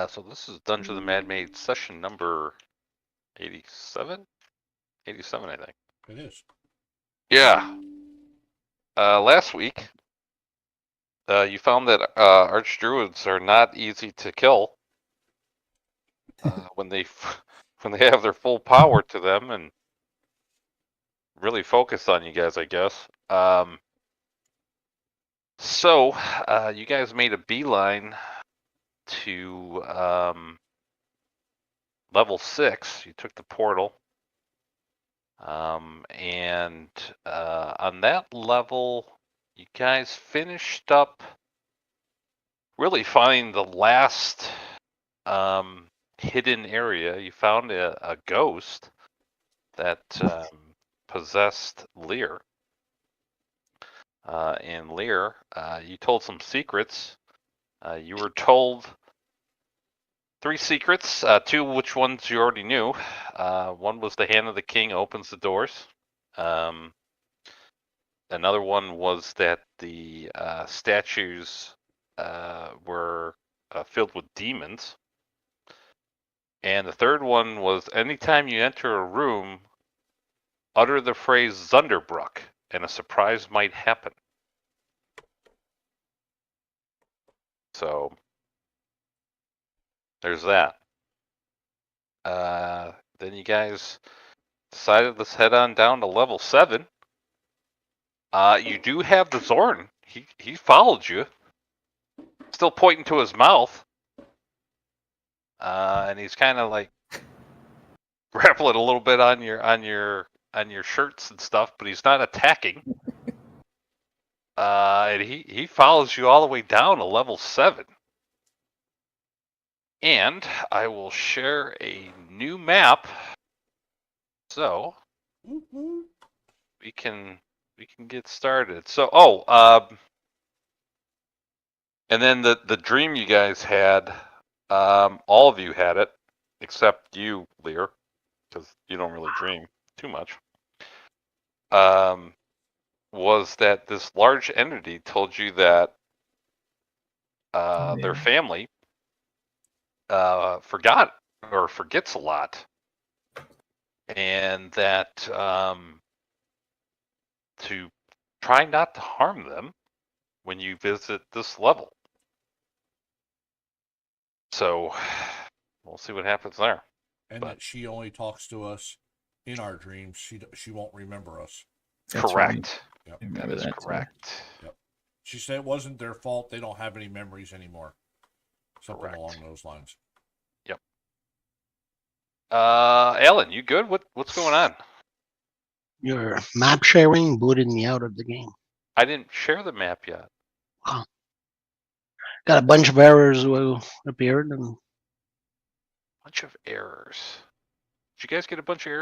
So this is Dungeon of the Mad Mage session number 87? 87, I think. It is. Yeah. Last week, you found that archdruids are not easy to kill when they when they have their full power to them and really focus on you guys, I guess. So you guys made a beeline to level 6. You took the portal. And on that level, you guys finished up really finding the last hidden area. You found a ghost that possessed Lear. And Lear, you told some secrets. You were told 3 secrets, 2 which ones you already knew. One was the hand of the king opens the doors. Another one was that the statues were filled with demons. And the third one was anytime you enter a room, utter the phrase Zunderbruck, and a surprise might happen. So there's that. Then you guys decided let's head on down to level 7. You do have the Zorn. He followed you, still pointing to his mouth, and he's kind of like grappling a little bit on your shirts and stuff, but he's not attacking. And he follows you all the way down to level 7. And I will share a new map, so we can get started. So and then the dream you guys had, all of you had it except you, Lear, because you don't really dream too much. Was that this large entity told you that their family forgot or forgets a lot, and that to try not to harm them when you visit this level. So we'll see what happens there. And that she only talks to us in our dreams. She won't remember us. That's correct. Right. Yep. That is correct. Yep. She said it wasn't their fault. They don't have any memories anymore. Something correct. Along those lines. Yep. Alan, you good? What's going on? Your map sharing booted me out of the game. I didn't share the map yet. Wow. Got a bunch of errors appeared and bunch of errors. Did you guys get a bunch of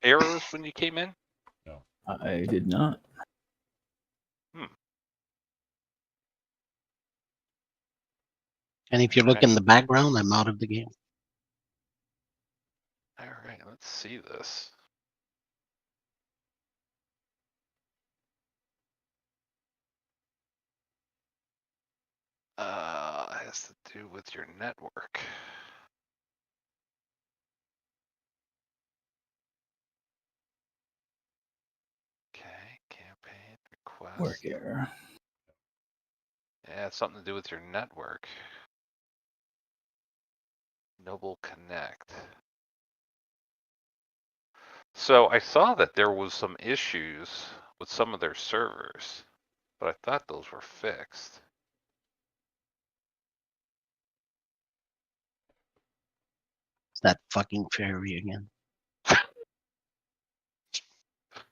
errors when you came in? No. I did not. And if you look in the background, I'm out of the game. All right, let's see this. It has to do with your network. Okay, campaign request. Work error. Yeah, it's something to do with your network. Noble Connect. So I saw that there was some issues with some of their servers, but I thought those were fixed. It's that fucking fairy again.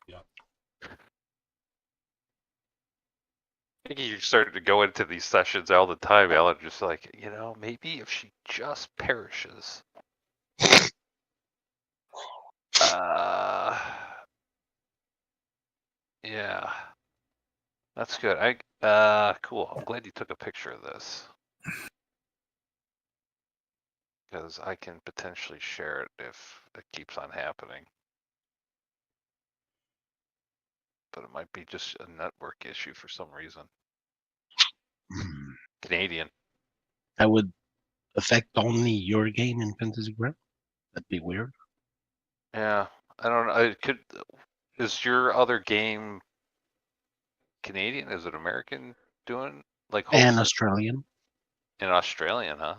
Yeah. I think you started to go into these sessions all the time, Alan, just like, maybe if she just perishes. Yeah. That's good. Cool. I'm glad you took a picture of this. Because I can potentially share it if it keeps on happening. But it might be just a network issue for some reason. Canadian. I would affect only your game in Fantasy Ground? That'd be weird. Yeah, I don't know. It could. Is your other game Canadian? Is it American doing like And hosting Australian. in Australian? Huh?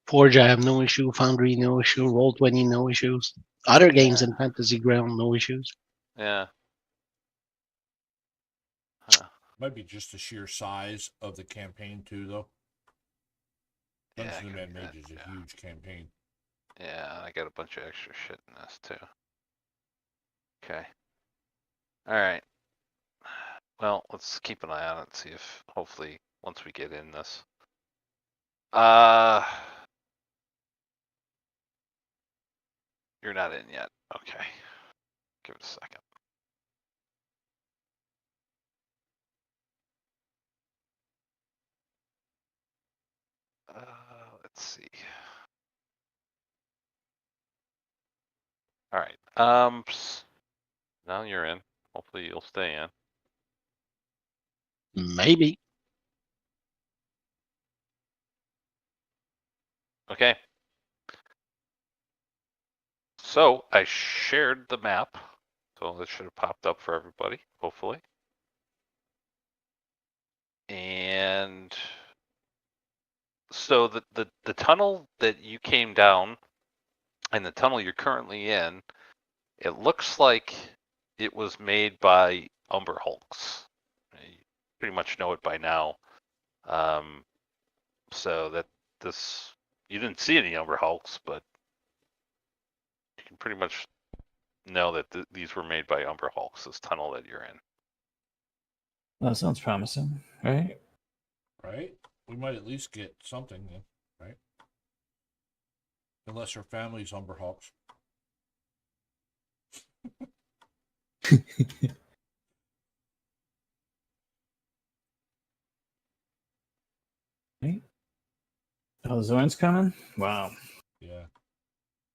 Forge, I have no issue. Foundry, no issue. Roll20, no issues. Other games Yeah. in Fantasy Ground, no issues. Yeah. Huh. Might be just the sheer size of the campaign too, though. Yeah, Dungeons I and could be Mage that, is a yeah. huge campaign. Yeah, I got a bunch of extra shit in this too. Okay. All right. Well, let's keep an eye on it and see if hopefully once we get in this. You're not in yet. Okay. Give it a second. Let's see. All right. Now you're in. Hopefully you'll stay in. Maybe. Okay. So I shared the map. So this should have popped up for everybody, hopefully. And so the tunnel that you came down and the tunnel you're currently in, it looks like it was made by Umber Hulks. You pretty much know it by now. So that this, you didn't see any Umber Hulks, but you can pretty much know that these were made by Umber Hulks, this tunnel that you're in. Well, that sounds promising, right? Right? We might at least get something then, right? Unless her family's Umberhawks. Right? Oh, Zorn's coming? Wow. Yeah.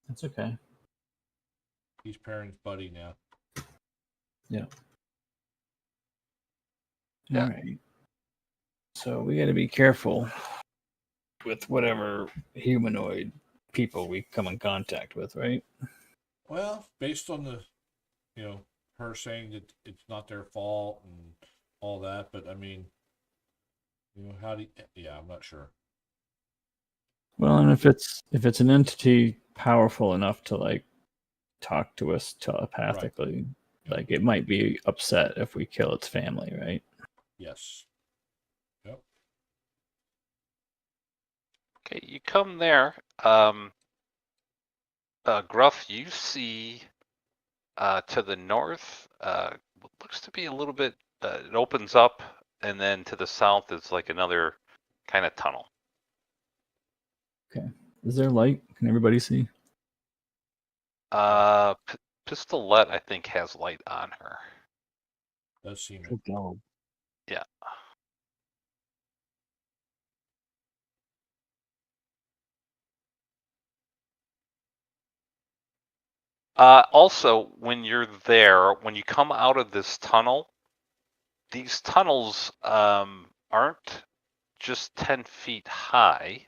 That's okay. He's Perrin's buddy now. Yeah. Yeah. All right. So we got to be careful with whatever humanoid people we come in contact with, right? Well, based on the, her saying that it's not their fault and all that, but I mean, how do you, yeah, I'm not sure. Well, and if it's an entity powerful enough to like talk to us telepathically, Right. like it might be upset if we kill its family, right? Yes. Yep. Okay, you come there. Gruff, you see to the north, what looks to be a little bit, it opens up, and then to the south is like another kind of tunnel. Okay. Is there light? Can everybody see? Pistolette, I think, has light on her. Does seem it. Go. Yeah. Also, when you're there, when you come out of this tunnel, these tunnels aren't just 10 feet high.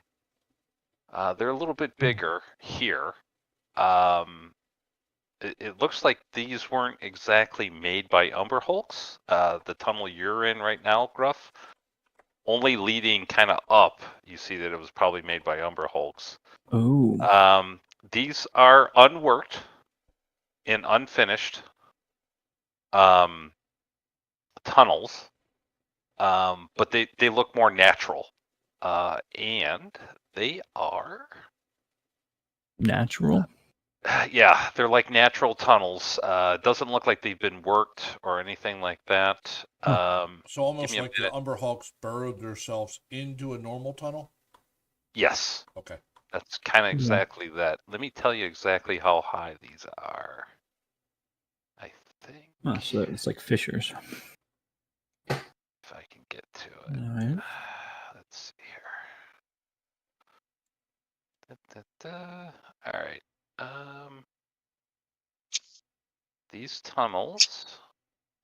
They're a little bit bigger here. It looks like these weren't exactly made by Umber Hulks. The tunnel you're in right now, Gruff, only leading kind of up, you see that it was probably made by Umber Hulks. Oh. These are unworked and unfinished tunnels, but they look more natural, and they are Natural? yeah, they're like natural tunnels. Doesn't look like they've been worked or anything like that. So almost me a like the minute. Umberhawks burrowed themselves into a normal tunnel? Yes, Okay. that's kind of Yeah. exactly that. Let me tell you exactly how high these are. I think Oh, so it's like fissures. if I can get to it. All right. Let's see here. All right. These tunnels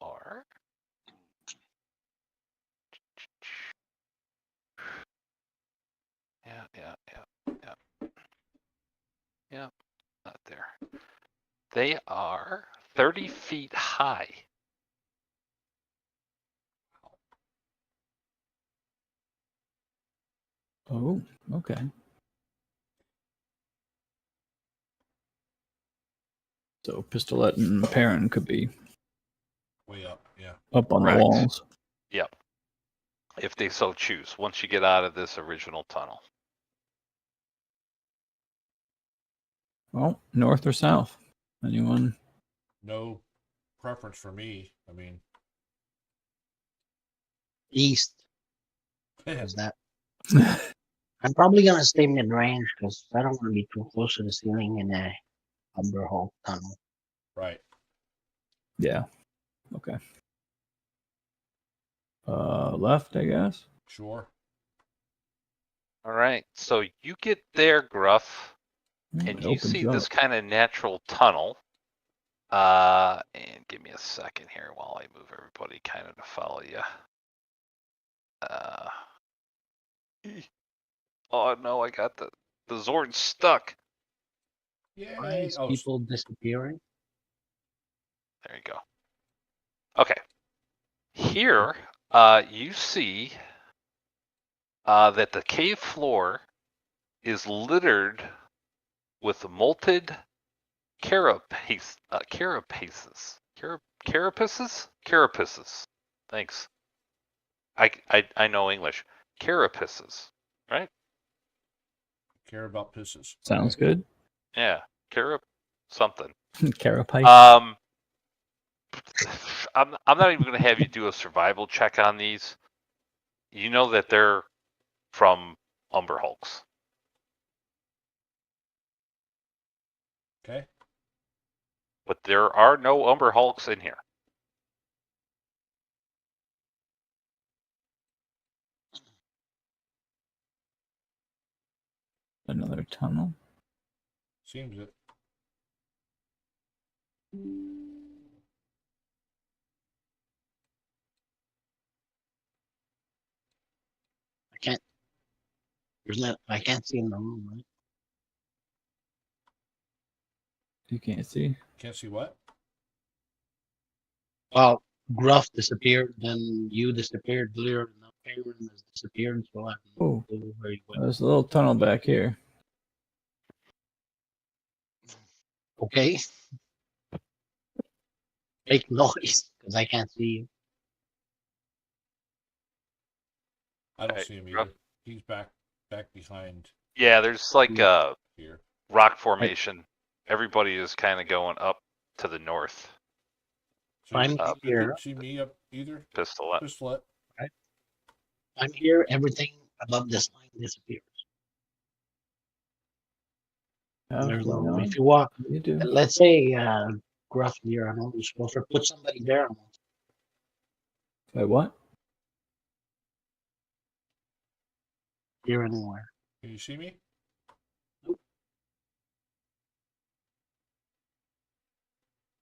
are yeah, Yeah, not there. They are 30 feet high. Oh, okay. So Pistolet and Perrin could be Way up. Yeah. up on Correct. the walls. Yep. If they so choose, once you get out of this original tunnel. Well, north or south? Anyone? No preference for me. I mean, East. Is that? I'm probably gonna stay mid range because I don't want to be too close to the ceiling in a Umber Hole tunnel. right. Yeah. Okay. Left, I guess. Sure. All right. So you get there, Gruff, It and you opens see up. this kind of natural tunnel. And give me a second here while I move everybody kind of to follow you. Oh no, I got the Zord stuck. Why Yay. is Oh, people disappearing? There you go. Okay. Here, you see that the cave floor is littered with molted carapaces. Thanks. I know English. Carapaces, right? care about pisses. Sounds Okay. good. Yeah, carap something. Carapace. I'm not even going to have you do a survival check on these. You know that they're from Umber Hulks. Okay. But there are no Umber Hulks in here. Another tunnel. Seems it. I can't. There's not. I can't see in the room. Right? You can't see. Can't see what? Well, Gruff disappeared, then you disappeared, Lear, and now Aaron has disappeared. So I don't Oh, know where you went. there's a little tunnel back here. Okay. Make noise because I can't see you. I don't Right, see him Gruff. either. He's back behind Yeah, there's like a here. rock formation. Everybody is kind of going up to the north. So I'm you here. couldn't see me up either? Pistolet. Pistolet. I'm here. Everything above this line disappears. There's no. If you walk, You do. let's say Gruff Lear, I know you're supposed to put somebody there. Wait, what? Here anywhere. Can you see me?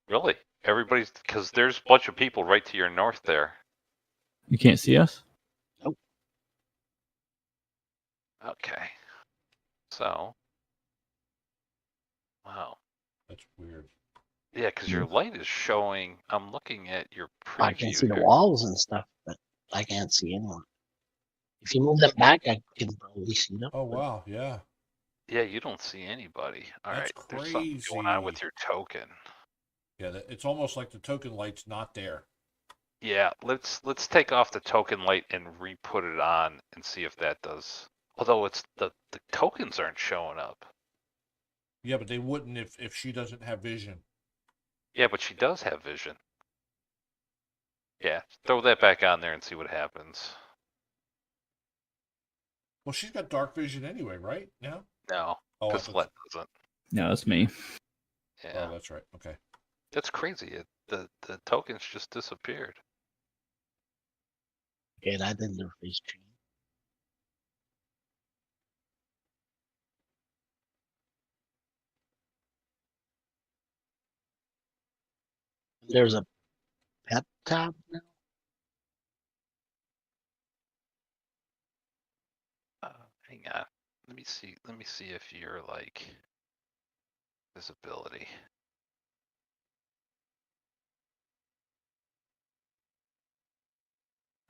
Really? Everybody's because there's a bunch of people right to your north there. You can't see us? Okay. So. Wow. That's weird. Yeah, because your light is showing. I'm looking at your preview. I can see the here. walls and stuff, but I can't see anyone. If you move them back, I can probably see them. Oh but wow, yeah. Yeah, you don't see anybody. All That's right, there's something going on with crazy. your token. Yeah, it's almost like the token light's not there. Yeah, let's take off the token light and re-put it on and see if that does. Although it's the tokens aren't showing up. Yeah, but they wouldn't if she doesn't have vision. Yeah, but she does have vision. Yeah, throw that back on there and see what happens. Well, she's got dark vision anyway, right? Now? No, Oh, Pistolet doesn't. No, that's me. Yeah, oh, that's right. Okay. that's crazy. The tokens just disappeared. okay, that interface change. There's a pet tab now. Hang on. me see. Let me see if you're like visibility.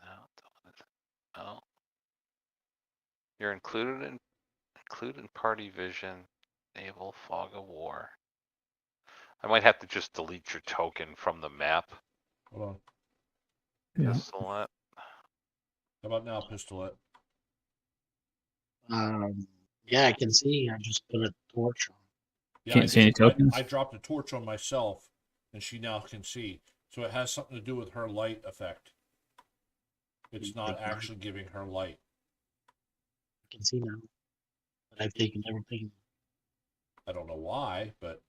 No, no. You're included in party vision. Enable fog of war. I might have to just delete your token from the map. Hold on. Yeah. Pistolette. How about now, Pistolet? Yeah, I can see. I just put a torch on. Yeah, Can't see any tokens? I dropped a torch on myself, and she now can see. So it has something to do with her light effect. It's not Take mine. actually giving her light. I can see now. But I've taken everything. I don't know why, but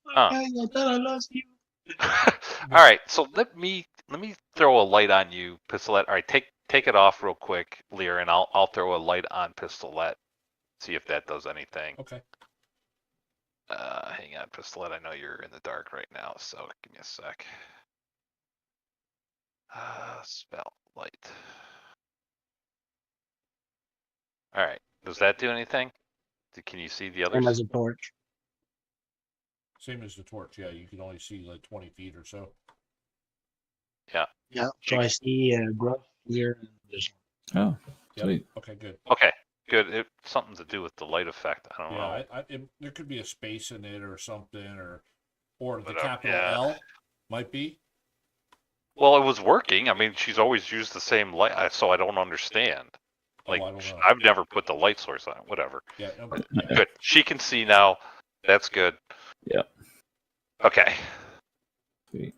Huh. I thought I lost you. All right, so let me throw a light on you, Pistolette. All right, take it off real quick, Lear, and I'll throw a light on Pistolette. See if that does anything. okay. Hang on, Pistolette. I know you're in the dark right now, so give me a sec. Spell light. All right, does that do anything? Can you see the Same others? as a torch. Same as the torch. Yeah, you can only see like 20 feet or so. Yeah. Yeah. So I see Gruff here and this Oh, Yep. sweet. Okay, good. Okay, good. It's something to do with the light effect. I don't Yeah, know. there could be a space in it or something, or the But, capital yeah. L might be. Well, it was working. I mean, she's always used the same light, so I don't understand. Like, I don't know. I've never put the light source on it. Whatever. Yeah, no, Good. She can see now. That's good. Yep. Okay. Sweet.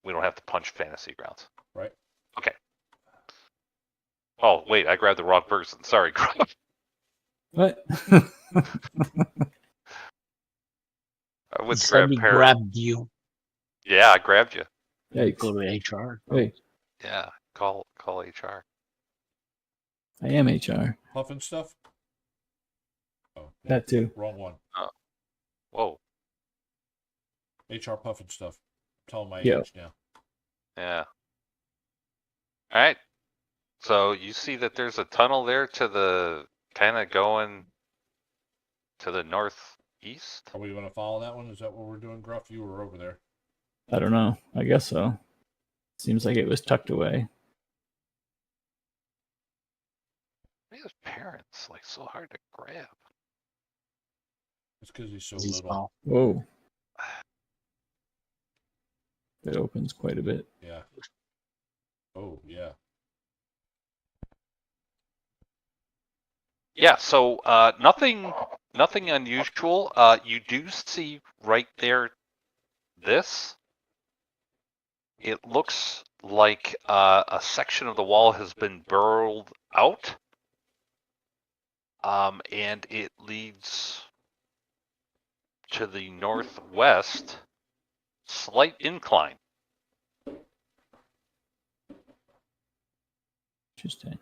We don't have to punch Fantasy Grounds. right. Okay. Oh, wait. I grabbed the wrong person. Sorry. What? I went He to said grab he Perry. grabbed you. Yeah, I grabbed you. Yikes. Go to HR. Hey, Yeah. Call HR. I am HR. Puffin stuff. Oh, That too. wrong one. Whoa. HR Puffin stuff. Tell my Yeah. age now. Yeah. All right. So you see that there's a tunnel there to the kind of going to the northeast. Are we going to follow that one? Is that what we're doing, Gruff? You were over there. I don't know. I guess so. Seems like it was tucked away. Why his parents like so hard to grab? It's because he's so He's little. small. Whoa. It opens quite a bit. Yeah. Oh, yeah. Yeah. So nothing unusual. You do see right there. This. It looks like a section of the wall has been burrowed out. And it leads to the northwest, slight incline. Interesting.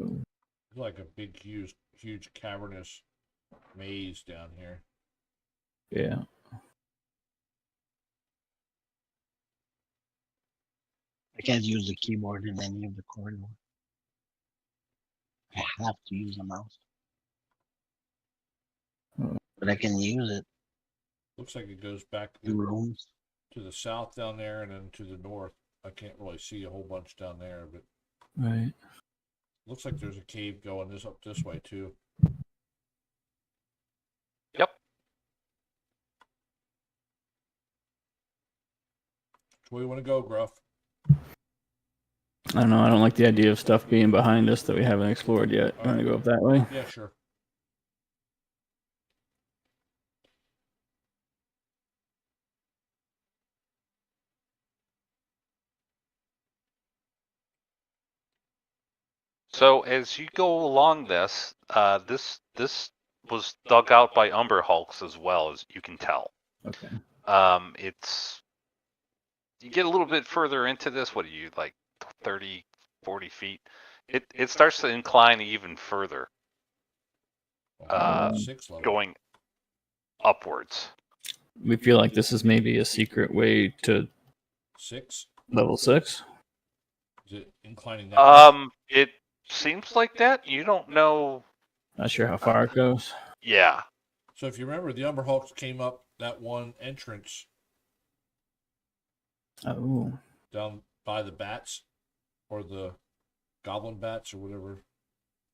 Ooh. It's like a big, huge cavernous maze down here. Yeah. I can't use the keyboard in any of the corridor. I have to use the mouse. Oh. But I can use it Looks like it goes back in rooms. to the south down there and then to the north. I can't really see a whole bunch down there, but Right. looks like there's a cave going up this way too. Yep. Which way you want to go, Gruff? I don't know. I don't like the idea of stuff being behind us that we haven't explored yet. All I'm gonna right. go up that way. Yeah, sure. So as you go along this, this was dug out by Umber Hulks as well, as you can tell. Okay. It's you get a little bit further into this. What are you like 30, 40 feet? It starts to incline even further. Well, 6 level. Going upwards. We feel like this is maybe a secret way to 6? level 6. Is it inclining that way? It seems like that. You don't know. Not sure how far it goes. Yeah. So if you remember, the Umber Hulks came up that one entrance Oh, down by the bats, or the goblin bats, or whatever,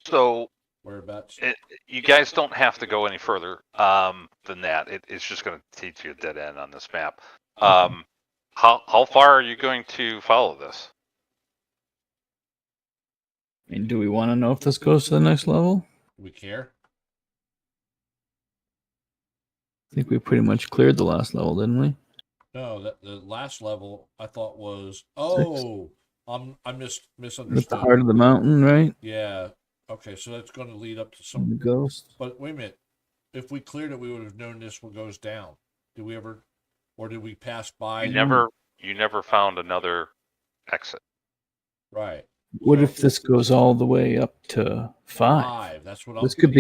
So were bats. you guys don't have to go any further than that. It's just going to teach you a dead end on this map. How far are you going to follow this? I mean, do we want to know if this goes to the next level? Do we care? I think we pretty much cleared the last level, didn't we? No, that the last level I thought was I With the misunderstood. heart of the mountain, right? Yeah. Okay, so that's going to lead up to The some. ghost. But wait a minute. If we cleared it, we would have known this one goes down. Did we ever, or did we pass by? You never found another exit. Right. What So- if this goes all the way up to 5? That's what I'm. This could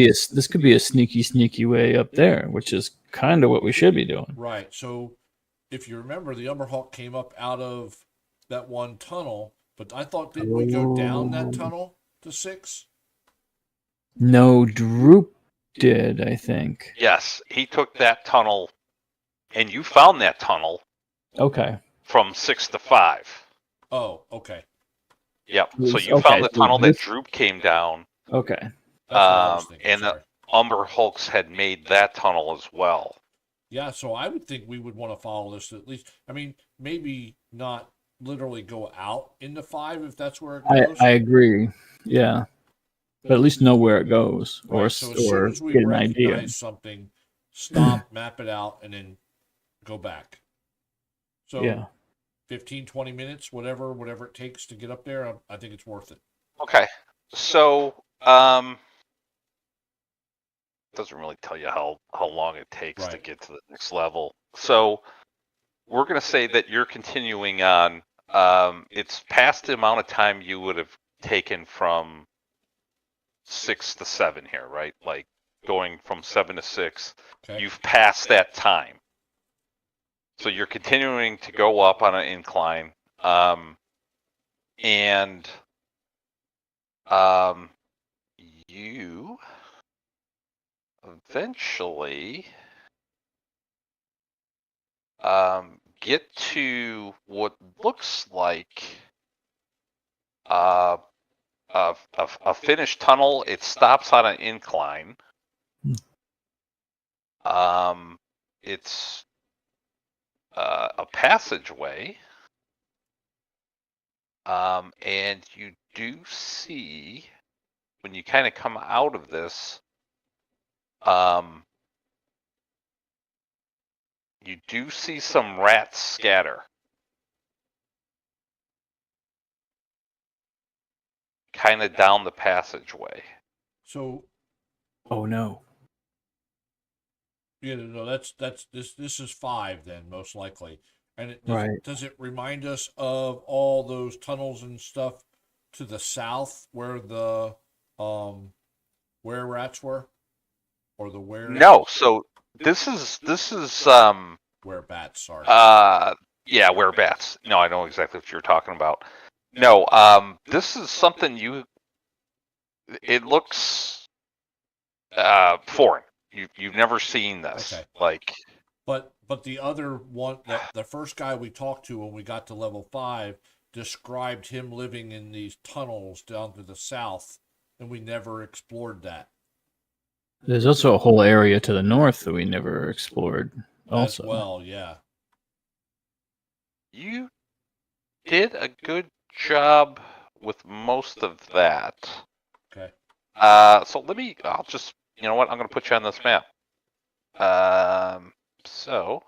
be a sneaky way up there, which is kind of what we should be doing. Right. So, if you remember, the Umberhawk came up out of that one tunnel, but I thought didn't we go down that tunnel to 6? No, Droop did, I think. Yes, he took that tunnel, and you found that tunnel Okay. from 6 to 5. Oh, okay. Yep. So you Okay, found the so tunnel that this- Droop came down. Okay. That's what I was thinking. And the Sorry. Umber Hulks had made that tunnel as well. Yeah, so I would think we would want to follow this at least. I mean, maybe not literally go out into 5 if that's where it goes. I agree. Yeah. But at least know where it goes, or Right, so as soon or as we get an recognize idea. something, stop, map it out, and then go back. So Yeah. 15, 20 minutes, whatever it takes to get up there, I think it's worth it. Okay. So, doesn't really tell you how long it takes to Right. get to the next level. So, we're going to say that you're continuing on. It's past the amount of time you would have taken from 6 to 7 here, right? Like going from 7 to 6. Okay. You've passed that time. So you're continuing to go up on an incline. And you eventually get to what looks like a finished tunnel. It stops on an incline. It's a passageway. And you do see, when you kind of come out of this, you do see some rats scatter. Kind of down the passageway. So Oh no. no, that's this is 5 then, most likely. And Right. does it remind us of all those tunnels and stuff to the south where the where rats were, or the where No, so this is where bats? Sorry. yeah, where bats. No, I know exactly what you're talking about. No, this is something it looks foreign. You've never seen this. Okay. Like, But the other one, the first guy we talked to when we got to level 5 described him living in these tunnels down to the south, and we never explored that. There's also a whole area to the north that we never explored. Also. As well, yeah. you did a good job with most of that. Okay. So I'll just, you know what? I'm going to put you on this map. So,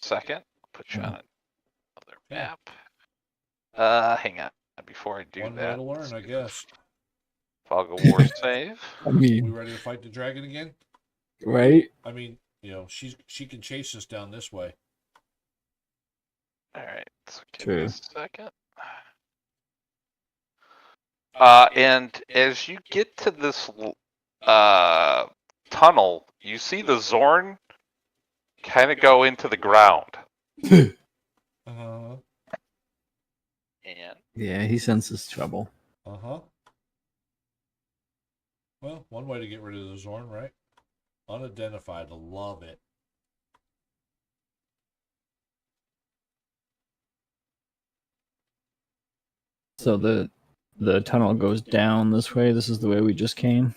second, put you on another Yeah. map. Hang on. Before I do One that, way to learn, I guess. Fog of War save. I We mean, ready to fight the dragon again? right? I mean, she can chase us down this way. All right. So give True. me a second. And as you get to this tunnel, you see the Zorn kind of go into the ground. Uh-huh. And Yeah, he senses trouble. Uh-huh. Well, one way to get rid of the Zorn, right? Unidentified. Love it. So the tunnel goes down this way. This is the way we just came.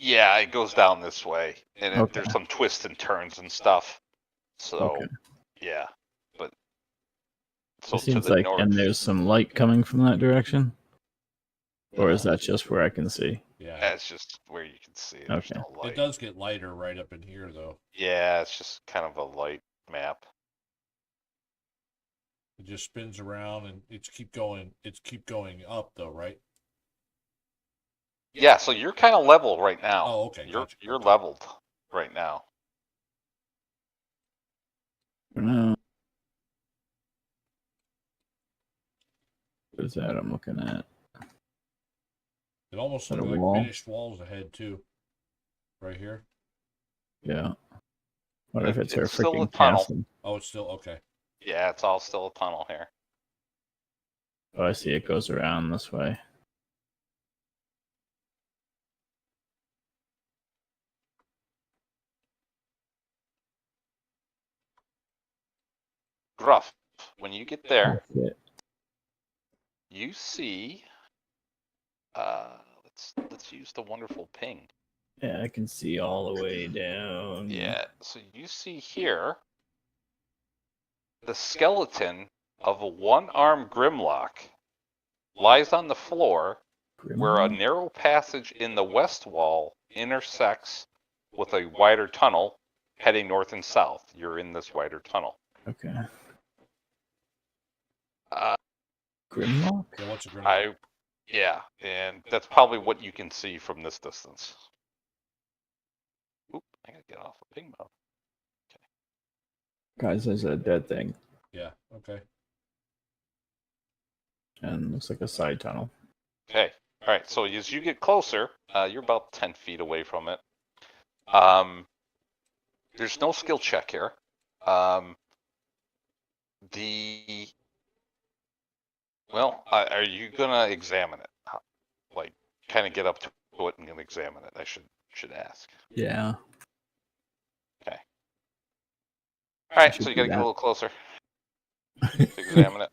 yeah, it goes down this way, and Okay. there's some twists and turns and stuff. So, Okay. yeah, but so It to seems the like, north. and there's some light coming from that direction. Or is uh, that just where I can see? Yeah. That's just where you can see. There's Okay. no light. It does get lighter right up in here, though. Yeah, it's just kind of a light map. It just spins around and it's keep going up, though, right? Yeah, so you're kind of level right now. Oh, okay. You're Gotcha. you're leveled right now. No. What is that I'm looking at? It almost Is that looks a like wall? finished walls ahead, too. Right here. Yeah. What if it's our It's still a freaking tunnel. castle? Oh, it's still okay. Yeah, it's all still a tunnel here. Oh, I see. It goes around this way. Gruff, when you get there, Oh, shit. you see. Let's use the wonderful ping. Yeah, I can see all the way down. Yeah, so you see here the skeleton of a one-armed Grimlock lies on the floor where a Grimlock? narrow passage in the west wall intersects with a wider tunnel heading north and south. You're in this wider tunnel. Okay. Uh, Grimlock? Yeah, what's a grenade? yeah, and that's probably what you can see from this distance. Oop, I gotta get off of ping mode. Guys, there's a dead thing. Yeah, okay. And looks like a side tunnel. Okay, all right. So as you get closer, you're about 10 feet away from it. There's no skill check here. Are you gonna examine it? Like, kind of get up to it and examine it. I should ask. Yeah. Okay. All right. should So you do gotta get a that. little closer to examine it.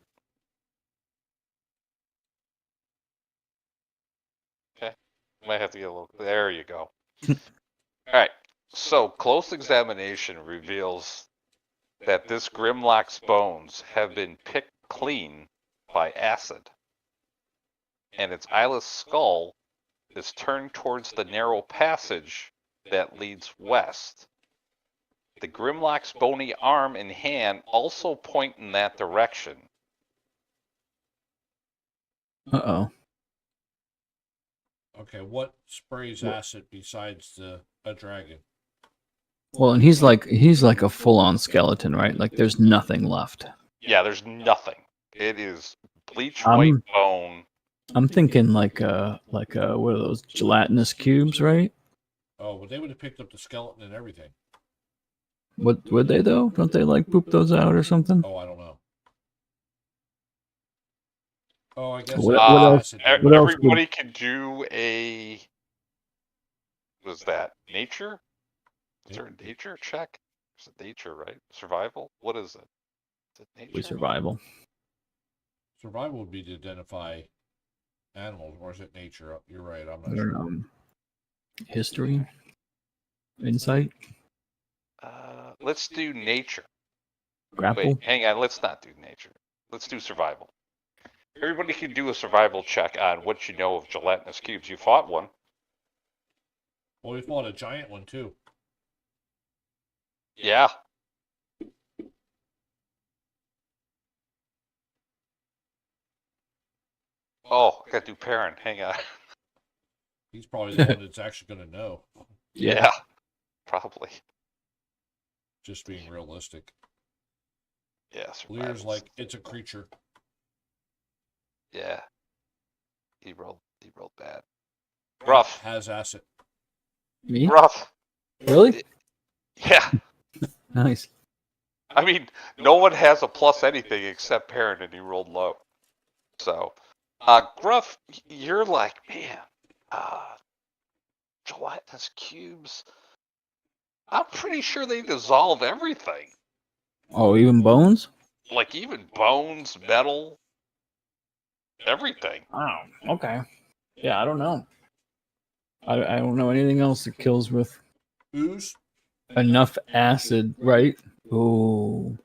Okay. Might have to get a little. There you go. All right. So close examination reveals that this Grimlock's bones have been picked clean by acid, and its eyeless skull is turned towards the narrow passage that leads west. The Grimlock's bony arm and hand also point in that direction. Uh-oh. Okay, what sprays acid besides a dragon? Well, and he's like a full-on skeleton, right? Like there's nothing left. Yeah, there's nothing. It is bleach white bone. I'm thinking like what are those gelatinous cubes, right? Oh, well, they would have picked up the skeleton and everything. Would they though? Don't they like poop those out or something? Oh, I don't know. Oh, I guess What that's else- acid. what else Everybody can do a. Was that nature? Is there a nature check? Is it nature, right? Survival? What is it? Is it nature? We survival. Survival would be to identify animals, or is it nature? You're right. I'm not sure. History, insight, Let's do nature. grapple. Wait, hang on. Let's not do nature. Let's do survival. Everybody can do a survival check on what you know of gelatinous cubes. You fought one. Well, we fought a giant one too. Yeah. Oh, I got to do parent. Hang on. He's probably the one that's actually going to know. Yeah, probably. Just being realistic. Yeah, Lear's survival's- like, it's a creature. Yeah. He rolled bad. Rough. Has acid. Me? Rough. Really? Yeah. Nice. I mean, no one has a plus anything except Perrin, and he rolled low. So, Gruff, you're like, man, gelatinous cubes. I'm pretty sure they dissolve everything. Oh, even bones? Like even bones, metal, everything. Wow. Okay. Yeah, I don't know. I don't know anything else that kills with Ooze? enough acid, right? Oh,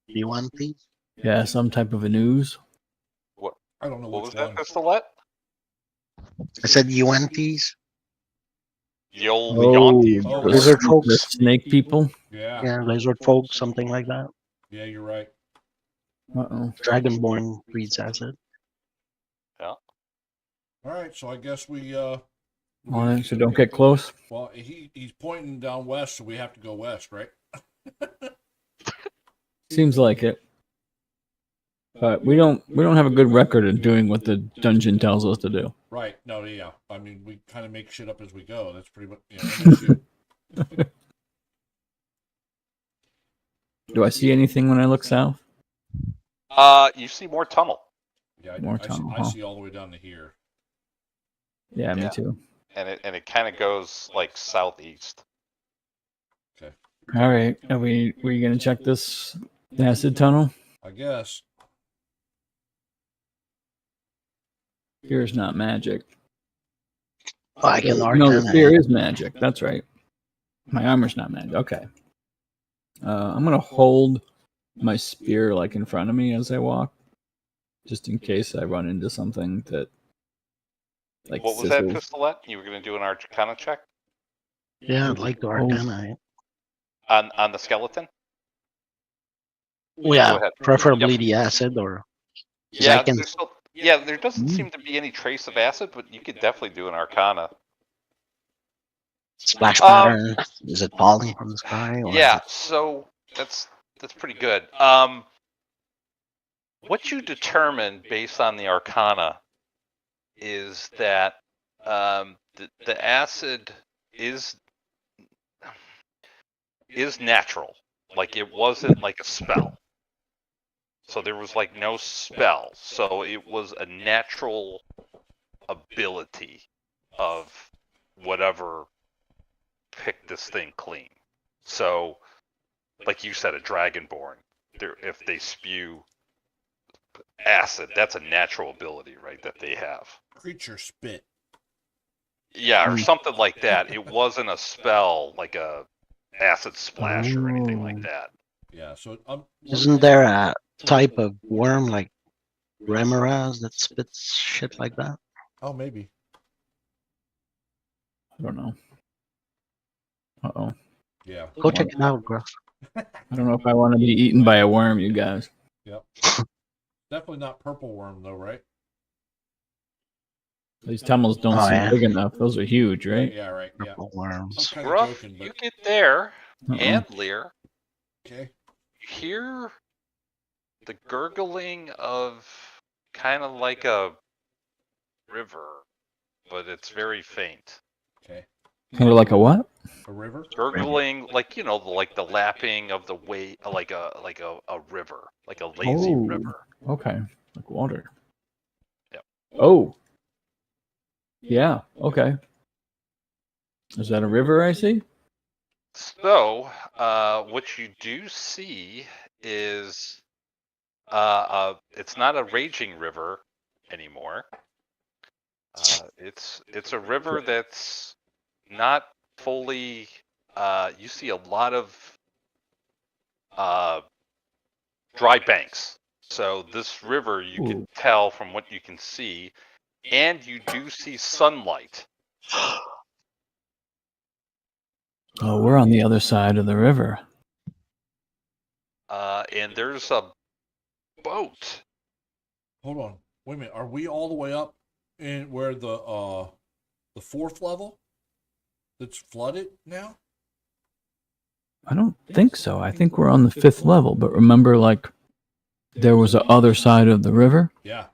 You want these? yeah, some type of an ooze. What? I don't know What which was one. that, Pistolette? I said you want these? The old Oh, Yonties Oh, or lizard whatever. the folks. snake people. Yeah. Yeah, lizard folk, something like that. Yeah, you're right. Uh-oh. Dragonborn breeds acid. All right, so I guess we All right, so don't get close. well, he's pointing down west, so we have to go west, right? Seems like it. But we don't have a good record of doing what the dungeon tells us to do. Right. No, yeah. I mean, we kind of make shit up as we go. That's pretty much, MSU. Do I see anything when I look south? You see more tunnel. Yeah, More I see, tunnel, I huh? see all the way down to here. Yeah, me Yeah. too. And it kind of goes like southeast. All right, are we gonna check this acid tunnel? I guess. Fear is not magic. Oh, I can No, arcana fear it. is magic. That's right. My armor's not magic. Okay. I'm gonna hold my spear like in front of me as I walk, just in case I run into something that like What was that, sizzles. Pistolette? You were going to do an Arcana check Yeah, I'd like to arcana it. on the skeleton? Oh, yeah, Go ahead. preferably Yep. the acid or. 'cause Yeah, I can. there doesn't seem to be any trace of acid, but you could definitely do an Arcana. Splash pattern. Is it falling from the sky? Or Yeah, so that's pretty good. What you determine based on the Arcana is that the acid is natural. Like it wasn't like a spell. So there was like no spell. So it was a natural ability of whatever picked this thing clean. So, like you said, a dragonborn, if they spew acid, that's a natural ability, right, that they have. Creature spit. Yeah, or something like that. It wasn't a spell like a acid splash or anything like that. Yeah, so isn't there a type of worm like Remoras that spits shit like that? Oh, maybe. I don't know. Uh-oh. Yeah. Go check it out, Gruff. I don't know if I want to be eaten by a worm, you guys. Yep. Definitely not purple worm though, right? These tunnels don't seem big enough. Those are huge, right? Yeah, right. Yeah. Purple worms. I'm kind of Gruff, joking, you but get there, Uh-oh. and Lear, okay. you hear the gurgling of kind of like a river, but it's very faint. Okay. Kind of like a what? A river? Gurgling, like like the lapping of the wave, like a river, like a lazy Oh. river. Okay, like water. Yep. Oh. Yeah. Okay. Is that a river I see? So, what you do see is, it's not a raging river anymore. It's a river that's not fully. You see a lot of dry banks. So this river, you can tell from what you can see, and you do see sunlight. Oh, we're on the other side of the river. And there's a boat. Hold on. Wait a minute. Are we all the way up in where the fourth level that's flooded now? I don't think so. I think we're on the 5th level. But remember, like, there was the other side of the river. Yeah.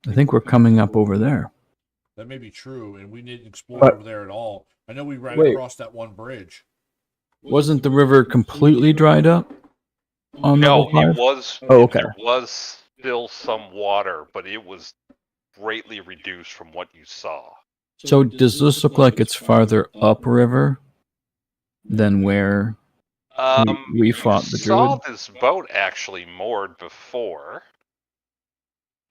I think we're coming up over there. That may be true, and we didn't explore But- over there at all. I know we ran Wait. across that one bridge. Wasn't the river completely dried up on No, level 5? it was. Oh, okay. There was still some water, but it was greatly reduced from what you saw. So does this look like it's farther upriver than where we You fought the saw druid? this boat actually moored before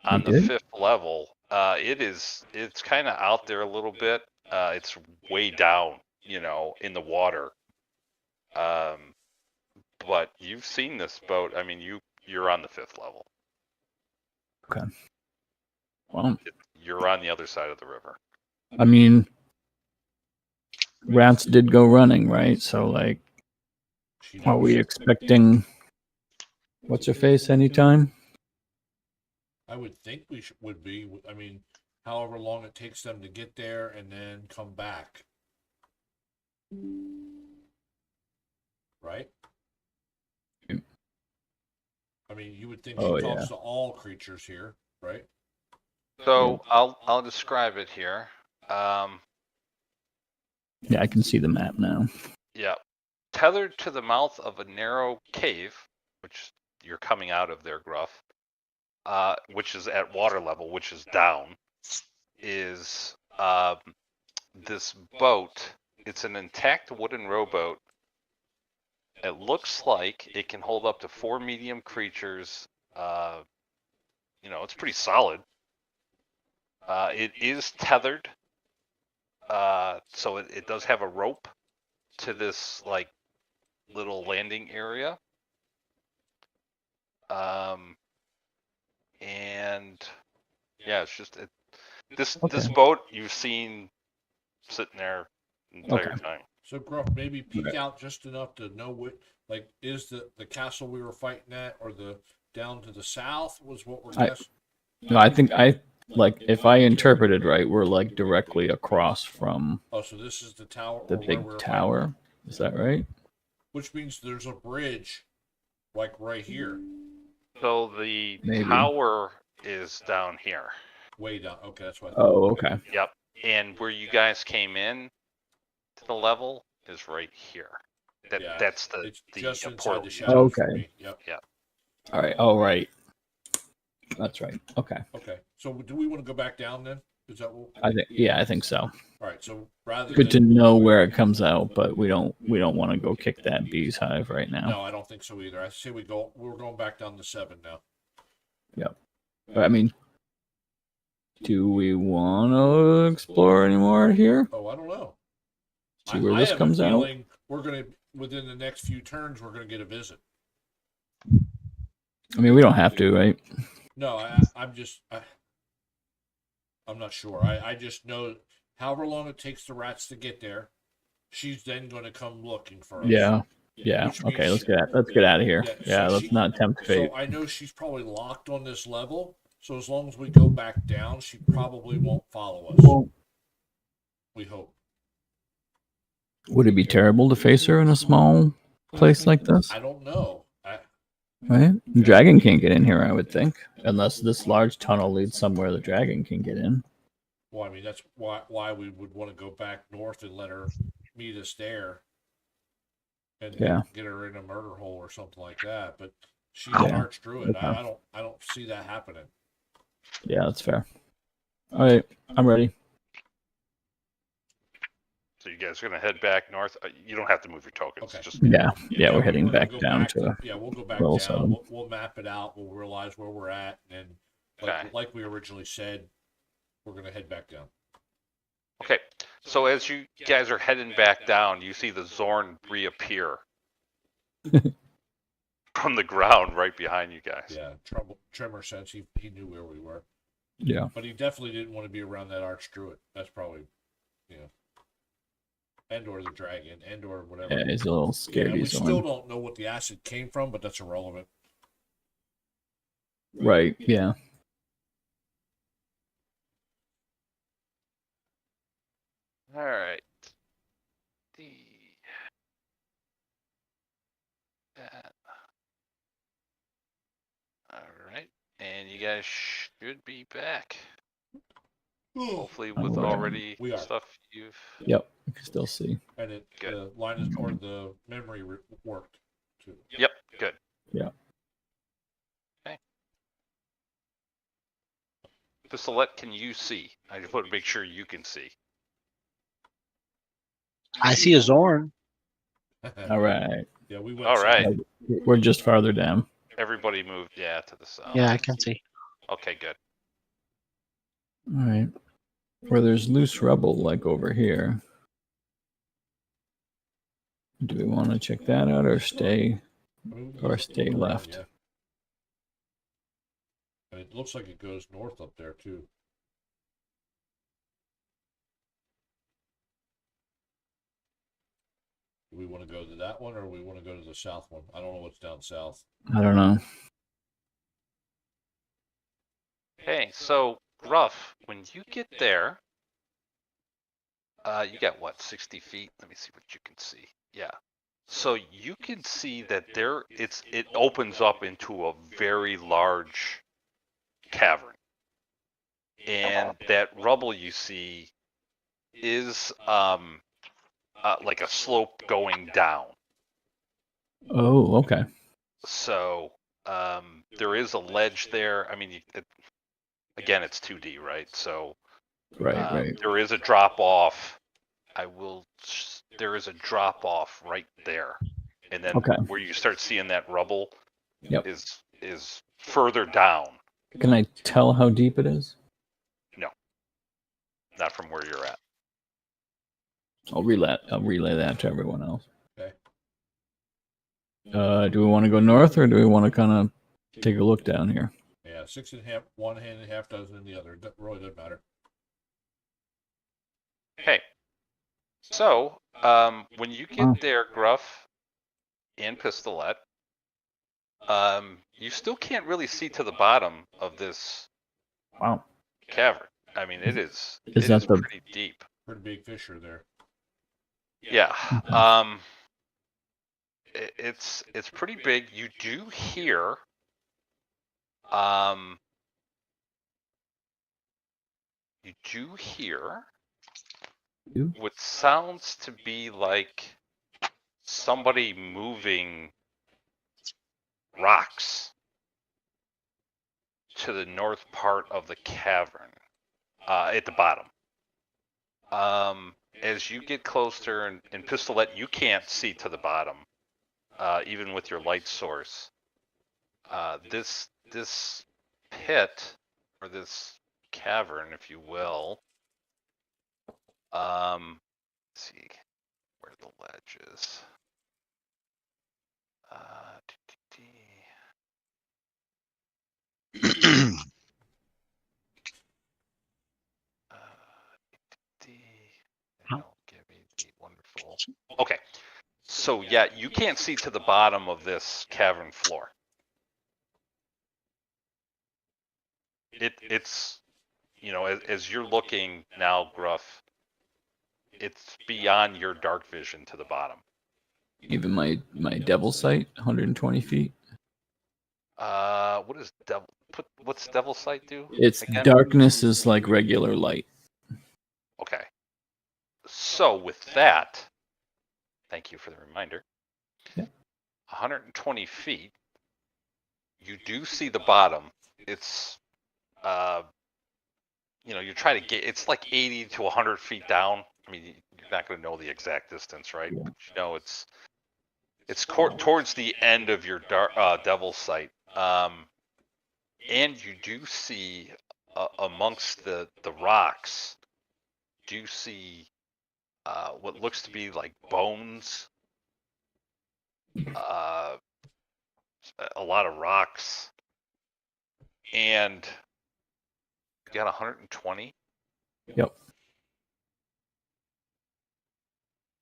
We on the did? 5th level. It's kind of out there a little bit. It's way down, in the water. But you've seen this boat. I mean, you're on the 5th level. Well, You're on the other side of the river. I mean, rats did go running, right? So, like, She are knows. we expecting what's her face anytime? I would think we would be. I mean, however long it takes them to get there and then come back. Right? Mm. I mean, you would think Oh, she talks yeah. to all creatures here, right? So I'll describe it here. Yeah, I can see the map now. Yeah. Tethered to the mouth of a narrow cave, which you're coming out of there, Gruff, which is at water level, which is down, is this boat. It's an intact wooden rowboat. It looks like it can hold up to 4 medium creatures. It's pretty solid. It is tethered, so it does have a rope to this like little landing area. And yeah, it's just this boat you've seen sitting there the entire time. So Gruff, maybe peek out just enough to know what, like, is the castle we were fighting at, or the down to the south was what we're guessing. No, I think if I interpreted right, we're like directly across from Oh, so this is the tower, the or where big we're tower. fighting? Is that right? Which means there's a bridge, like right here, So the Maybe. tower is down here. way down. Okay, that's what. Oh, okay. Yep. And where you guys came in to the level is right here. That's the It's just inside portal. the shadows for Okay. me. Yep. All right. Oh, right. That's right. Okay. Okay. So do we want to go back down then? Is that what? I think so. All right. So rather Good to than know where it comes out, but we don't want to go kick that bee's hive right now. no, I don't think so either. I say we're going back down to 7 now. Yep. But I mean, do we want to explore any more here? Oh, I don't know. See where I this have comes a out? feeling we're gonna within the next few turns we're gonna get a visit. I mean, we don't have to, right? No, I'm not sure. I just know however long it takes the rats to get there, she's then going to come looking for us. Yeah. Yeah. Which Okay. means Let's get out of here. Yeah, Yeah. so Let's not tempt fate. So I know she's probably locked on this level. So as long as we go back down, she probably won't follow us. Well, We hope. would it be terrible to face her in a small place like this? I don't know. Right? The dragon can't get in here, I would think, unless this large tunnel leads somewhere the dragon can get in. Well, I mean that's why we would want to go back north and let her meet us there, and get her in a murder hole or something like that. But she's an archdruid. Okay. I don't see that happening. Yeah, that's fair. All right, I'm ready. So you guys are gonna head back north. You don't have to move your tokens. Okay. Just Yeah, we're heading we'll back go down back to. Yeah, we'll go back level down. 7. We'll map it out. We'll realize where we're at, and Okay. like we originally said, we're gonna head back down. Okay. So as you guys are heading back down, you see the Zorn reappear from the ground right behind you guys. Yeah, Tremor sense he knew where we were, Yeah. but he definitely didn't want to be around that archdruid. That's probably, and or the dragon, and or whatever. Yeah, he's a little scared. And we He's still don't know what the acid came from, but that's irrelevant. right. Yeah. All right. All right, and you guys should be back. Hopefully I'm with aware. already We are. stuff you've... Yep, you can still see. And it Good. the line is toward the memory worked too. Yep, good. Yeah. Okay. Pistolette, can you see? I just want to make sure you can see. I see a Zorn. All right. Yeah, we went. All right. We're just farther down. Everybody moved, yeah, to the south. Yeah, I can see. Okay, good. All right. Where there's loose rubble, like over here. Do we want to check that out or stay stay Around, left? yeah. And it looks like it goes north up there too. Do we want to go to that one, or we want to go to the south one? I don't know what's down south. I don't know. Okay, so Gruff, when you get there, you got what, 60 feet? Let me see what you can see. Yeah. So you can see that it opens up into a very large cavern. And that rubble you see is like a slope going down. Oh, okay. So there is a ledge there. I mean, again, it's 2D, right? So Right. there is a drop off. There is a drop off right there, and then Okay. where you start seeing that rubble Yep. is further down. Can I tell how deep it is? No, not from where you're at. I'll relay that to everyone else. Okay. Do we want to go north or do we want to kind of take a look down here? Yeah, 6.5, one hand and a half dozen in the other. That really doesn't matter. Okay. So when you get there, Gruff and Pistolette, you still can't really see to the bottom of this Wow. cavern. I mean, it is that the- pretty deep. Pretty big fissure there. Yeah. It's pretty big. You do hear what sounds to be like somebody moving rocks to the north part of the cavern, at the bottom. As you get closer, and Pistolette, you can't see to the bottom, even with your light source. This pit, or this cavern, if you will. Let's see where the ledge is. Give me the wonderful. Okay, so yeah, you can't see to the bottom of this cavern floor. It's as you're looking now, Gruff, it's beyond your dark vision to the bottom. Even my devil sight, 120 feet. What is what's devil sight do? It's again? Darkness is like regular light. Okay. So with that, thank you for the reminder. Yeah. 120 feet. You do see the bottom. It's you're trying to get, it's like 80 to 100 feet down. I mean, you're not going to know the exact distance, right? Yeah. But it's towards the end of your devil sight. And you do see amongst the rocks, do see what looks to be like bones, a lot of rocks, and you got 120. Yep.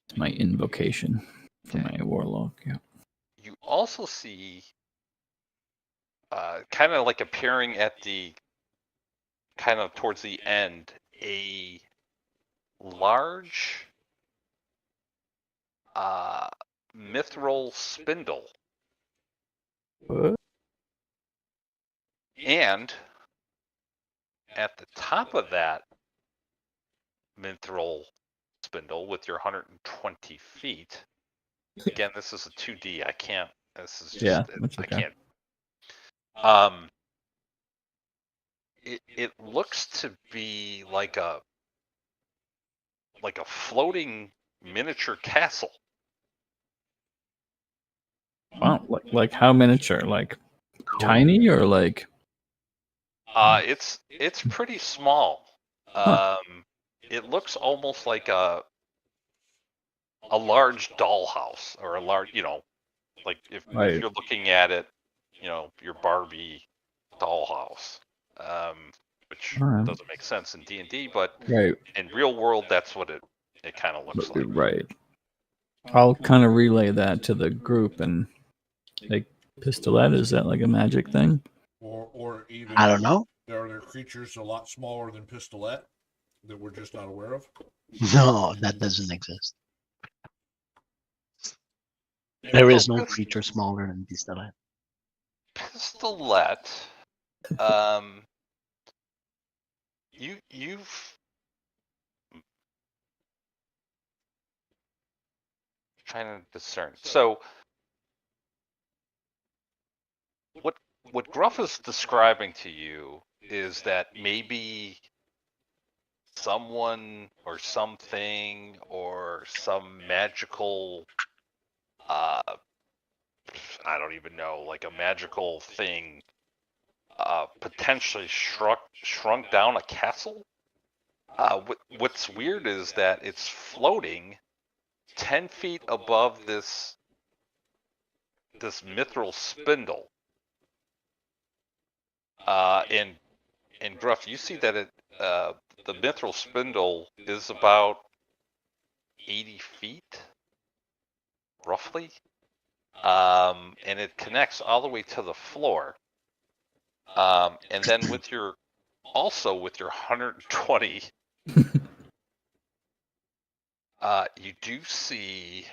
It's my invocation for my warlock. Yeah. You also see kind of like appearing at the kind of towards the end, a large mithril spindle. What? And at the top of that mithril spindle with your 120 feet. Again, this is a 2D. I can't. This is just. Yeah, that's I okay. can't. It looks to be like a floating miniature castle. Wow, like how miniature? Like tiny or like? It's pretty small. Huh. It looks almost like a large dollhouse, or a large, like if Right. you're looking at it, your Barbie dollhouse, which Alright. doesn't make sense in D&D, but Right. in real world, that's what it kind of looks like. Right. I'll kind of relay that to the group and like pistolet. Is that like a magic thing? Or even I don't know. are there creatures a lot smaller than Pistolet that we're just not aware of? No, that doesn't exist. There is no creature smaller than Pistolet. Pistolet. You've trying to discern. So what Gruff is describing to you is that maybe someone or something or some magical I don't even know, like a magical thing potentially shrunk down a castle. What's weird is that it's floating 10 feet above this mithril spindle. And Gruff, you see that the mithril spindle is about 80 feet, roughly, and it connects all the way to the floor. And then with your 120, you do see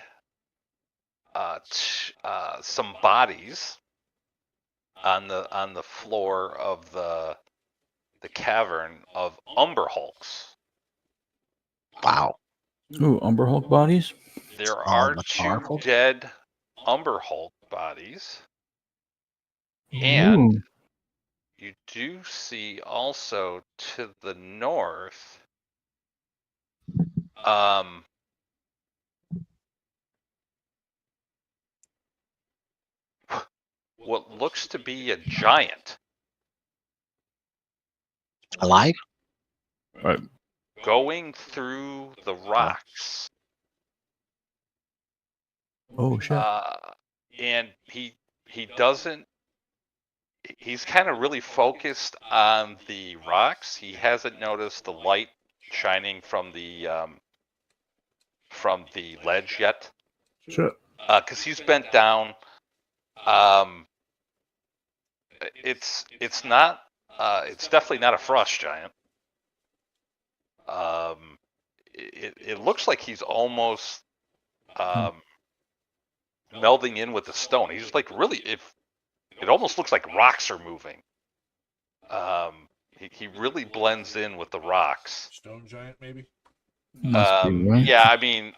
some bodies on the floor of the cavern of Umber Hulks. Wow. Ooh, Umber Hulk bodies. There Oh, are but 2 powerful. dead Umber Hulk bodies, and Ooh. you do see also to the north, what looks to be a giant Alive? Right. going through the rocks. Oh shit. And he doesn't. He's kind of really focused on the rocks. He hasn't noticed the light shining from the ledge yet, Shit. because he's bent down. It's not. It's definitely not a frost giant. It looks like he's almost melding in with the stone. He's like really, if it almost looks like rocks are moving. He really blends in with the rocks. Stone giant, maybe? Must be right. Yeah, I mean,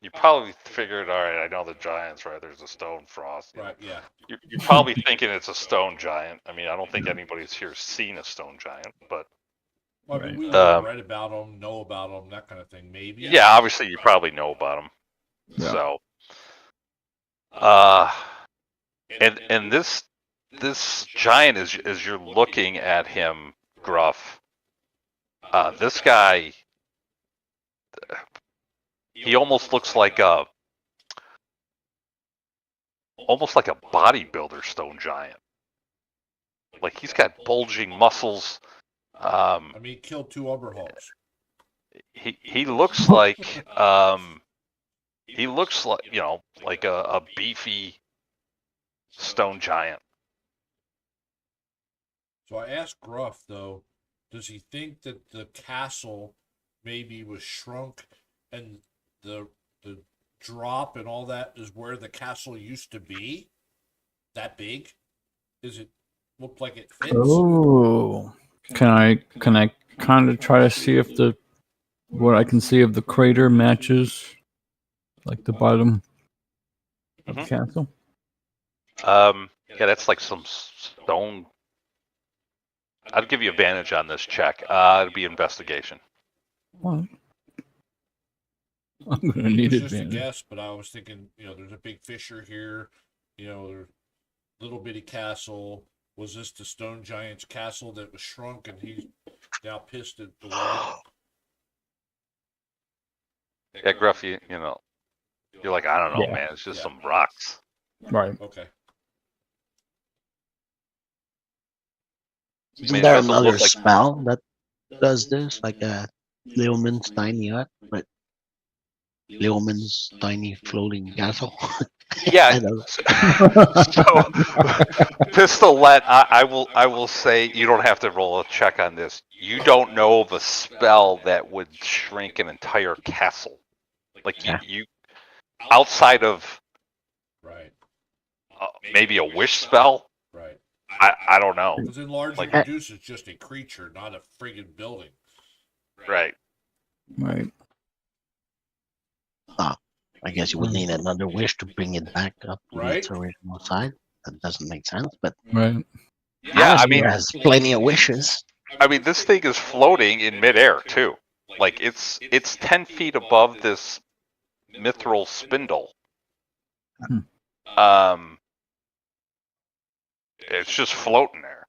you probably figured, all right, I know the giants, right? There's a stone frost. Right, yeah. You're probably thinking it's a stone giant. I mean, I don't think anybody's here seen a stone giant, but Well, I mean, Right. we would have read about them, know about them, that kind of thing, maybe. yeah, obviously you probably know about them. Yeah. So, and this giant, as you're looking at him, Gruff, this guy, he almost looks like a bodybuilder stone giant. Like he's got bulging muscles. I mean, he killed 2 Umber Hulks. He looks like like a beefy stone giant. So I asked Gruff, though, does he think that the castle maybe was shrunk and the drop and all that is where the castle used to be? That big? Does it look like it fits? Oh. Can I kind of try to see if the What I can see of the crater matches like the bottom of the Mhm. castle. Yeah, that's like some stone. I'd give you advantage on this check. It'd be investigation. What? I'm gonna It need was just a advantage. guess, but I was thinking, there's a big fissure here. There's little bitty castle. Was this the stone giant's castle that was shrunk and he's now pissed at the world? Yeah, Gruff, you're like, I don't know, Yeah. man. It's just Yeah. some rocks. Right. Okay. Isn't it there doesn't another look like- spell that does this, like a Leoman's tiny hut, but Leoman's tiny floating castle? Yeah. I don't know. So, Pistolet, I will say you don't have to roll a check on this. You don't know of a spell that would shrink an entire castle. Like Yeah. you outside of Right. maybe a wish spell. Right. I don't know. Because enlarge and Like- reduce is just a creature, not a friggin' building. Right. Right. I guess you would need another wish to bring it back up to Right. its original size. That doesn't make sense, but Right. Yeah, I Alice mean, here has plenty of wishes. this thing is floating in midair too. Like it's 10 feet above this mithril spindle. It's just floating there.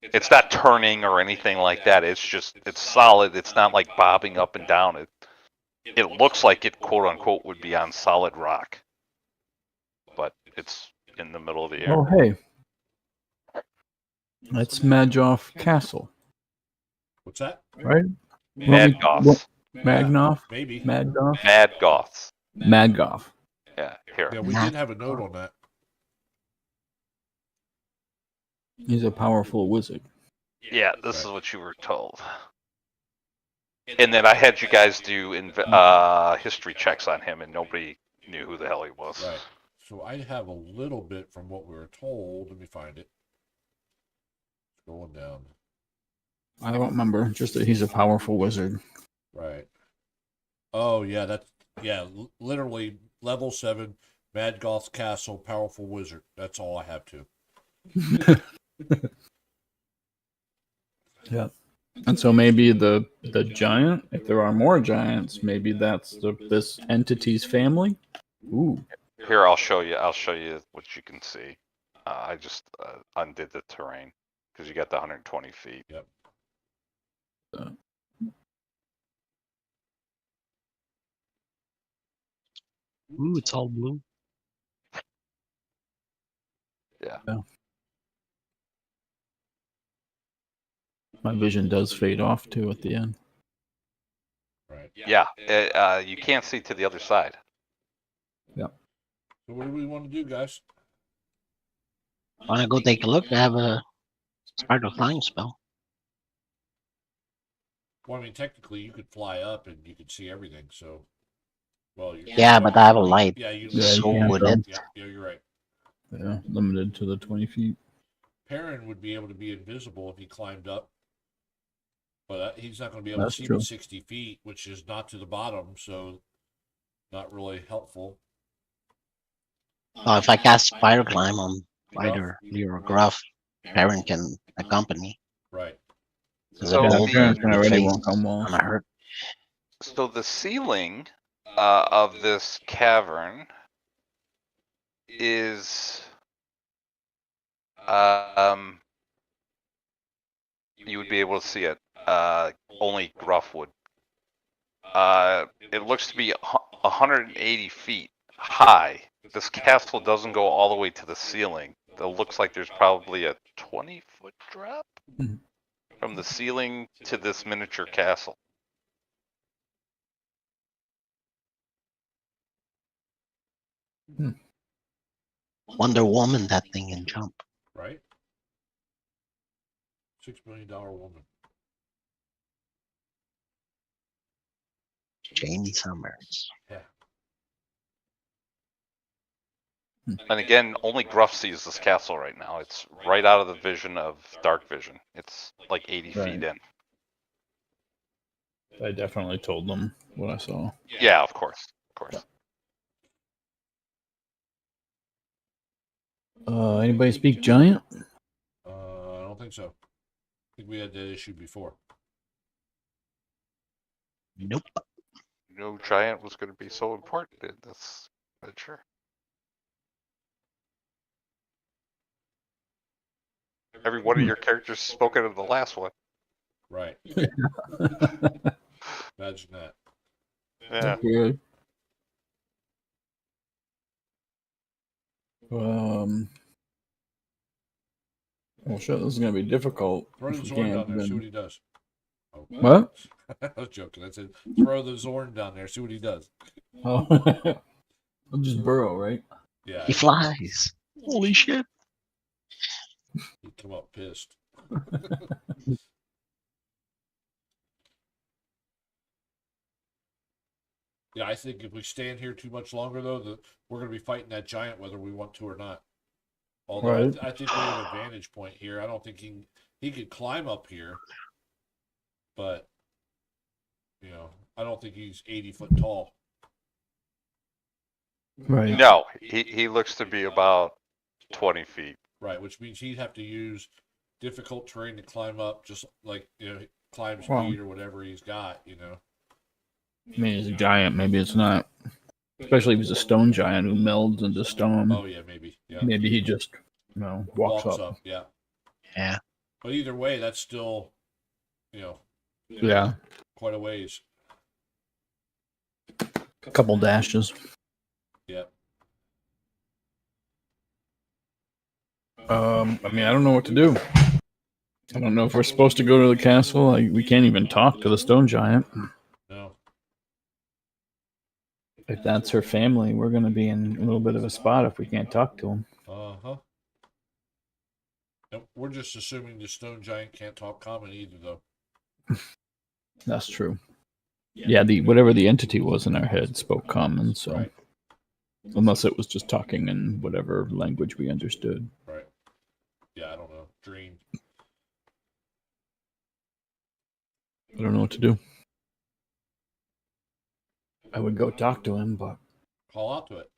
It's not turning or anything like that. It's solid. It's not like bobbing up and down. It looks like it, quote unquote, would be on solid rock, but it's in the middle of the air. Oh, hey. That's Majoff Castle, What's that? right? Mad Goths. Magnoff? Maybe. Madgoff? Mad Goths. Madgoff. Yeah, here. Yeah, we did have a note on that. He's a powerful wizard. Yeah, this is what you were told. And then I had you guys do history checks on him, and nobody knew who the hell he was. Right. So I have a little bit from what we were told. Let me find it. Scrolling down. I don't remember. Just that he's a powerful wizard. Right. Oh yeah, literally level 7, Mad Goth's Castle, powerful wizard. That's all I have to. Yeah. And so maybe the giant, if there are more giants, maybe that's this entity's family. Ooh. Here, I'll show you. I'll show you what you can see. I just undid the terrain because you got the 120 feet. Yep. Ooh, it's all blue. Yeah. My vision does fade off too at the end. Right. Yeah. You can't see to the other side. So what do we want to do, guys? Wanna go take a look? I have a spider flying spell. Well, I mean, technically, you could fly up and you could see everything. So, well, Yeah, but I have a light. Yeah, you. Yeah, So you can't would tell. it? Yeah, you're right. Yeah, limited to the 20 feet. Perrin would be able to be invisible if he climbed up, but he's not going to be able That's to see true. the 60 feet, which is not to the bottom, so not really helpful. If I cast spider climb on either Leo or Gruff, Baron can accompany. Right. So Yeah, the- Karen's gonna already face won't come walls. on a hurt. So the ceiling of this cavern is you would be able to see it. Only Gruff would. It looks to be 180 feet high. This castle doesn't go all the way to the ceiling. It looks like there's probably a 20-foot drop Mhm. from the ceiling to this miniature castle. Wonder Woman, that thing can jump. Right. $6 million woman. Jamie Summers. Yeah. And again, only Gruff sees this castle right now. It's right out of the vision of dark vision. It's like 80 Right. feet in. I definitely told them what I saw. Yeah, of course. Anybody speak giant? I don't think so. I think we had that issue before. Nope. No giant was going to be so important in this adventure. Every one of your characters spoken in the last one. Right. Imagine that. Yeah. Good. Well, shit, this is gonna be difficult. Throw the if we Zorn can't down there, see even- what he does. Oh. What? I was joking. I said, throw the Zorn down there, see what he does. Oh, I'll just burrow, right? Yeah, He flies. Holy shit. he'd come up pissed. Yeah, I think if we stand here too much longer, though, we're going to be fighting that giant whether we want to or not. Although Right. I think we have a vantage point here. I don't think he could climb up here, but I don't think he's 80 foot tall. Right. No, he looks to be about 20 feet. Right, which means he'd have to use difficult terrain to climb up, just like climb speed Well- or whatever he's got. I mean, he's a giant. Maybe it's not. Especially if he's a stone giant who melds into stone. Oh yeah, maybe. Yeah, Maybe he just, walks up. Yeah, Yeah. but either way, that's still, Yeah. quite a ways. A couple dashes. Yeah. I mean, I don't know what to do. I don't know if we're supposed to go to the castle. We can't even talk to the stone giant. No. If that's her family, we're going to be in a little bit of a spot if we can't talk to them. Uh-huh. And we're just assuming the stone giant can't talk common either, though. That's true. Yeah, whatever the entity was in our head spoke common, so Right. unless it was just talking in whatever language we understood. Right. Yeah, I don't know. Dream. I don't know what to do. I would go talk to him, but Call out to it.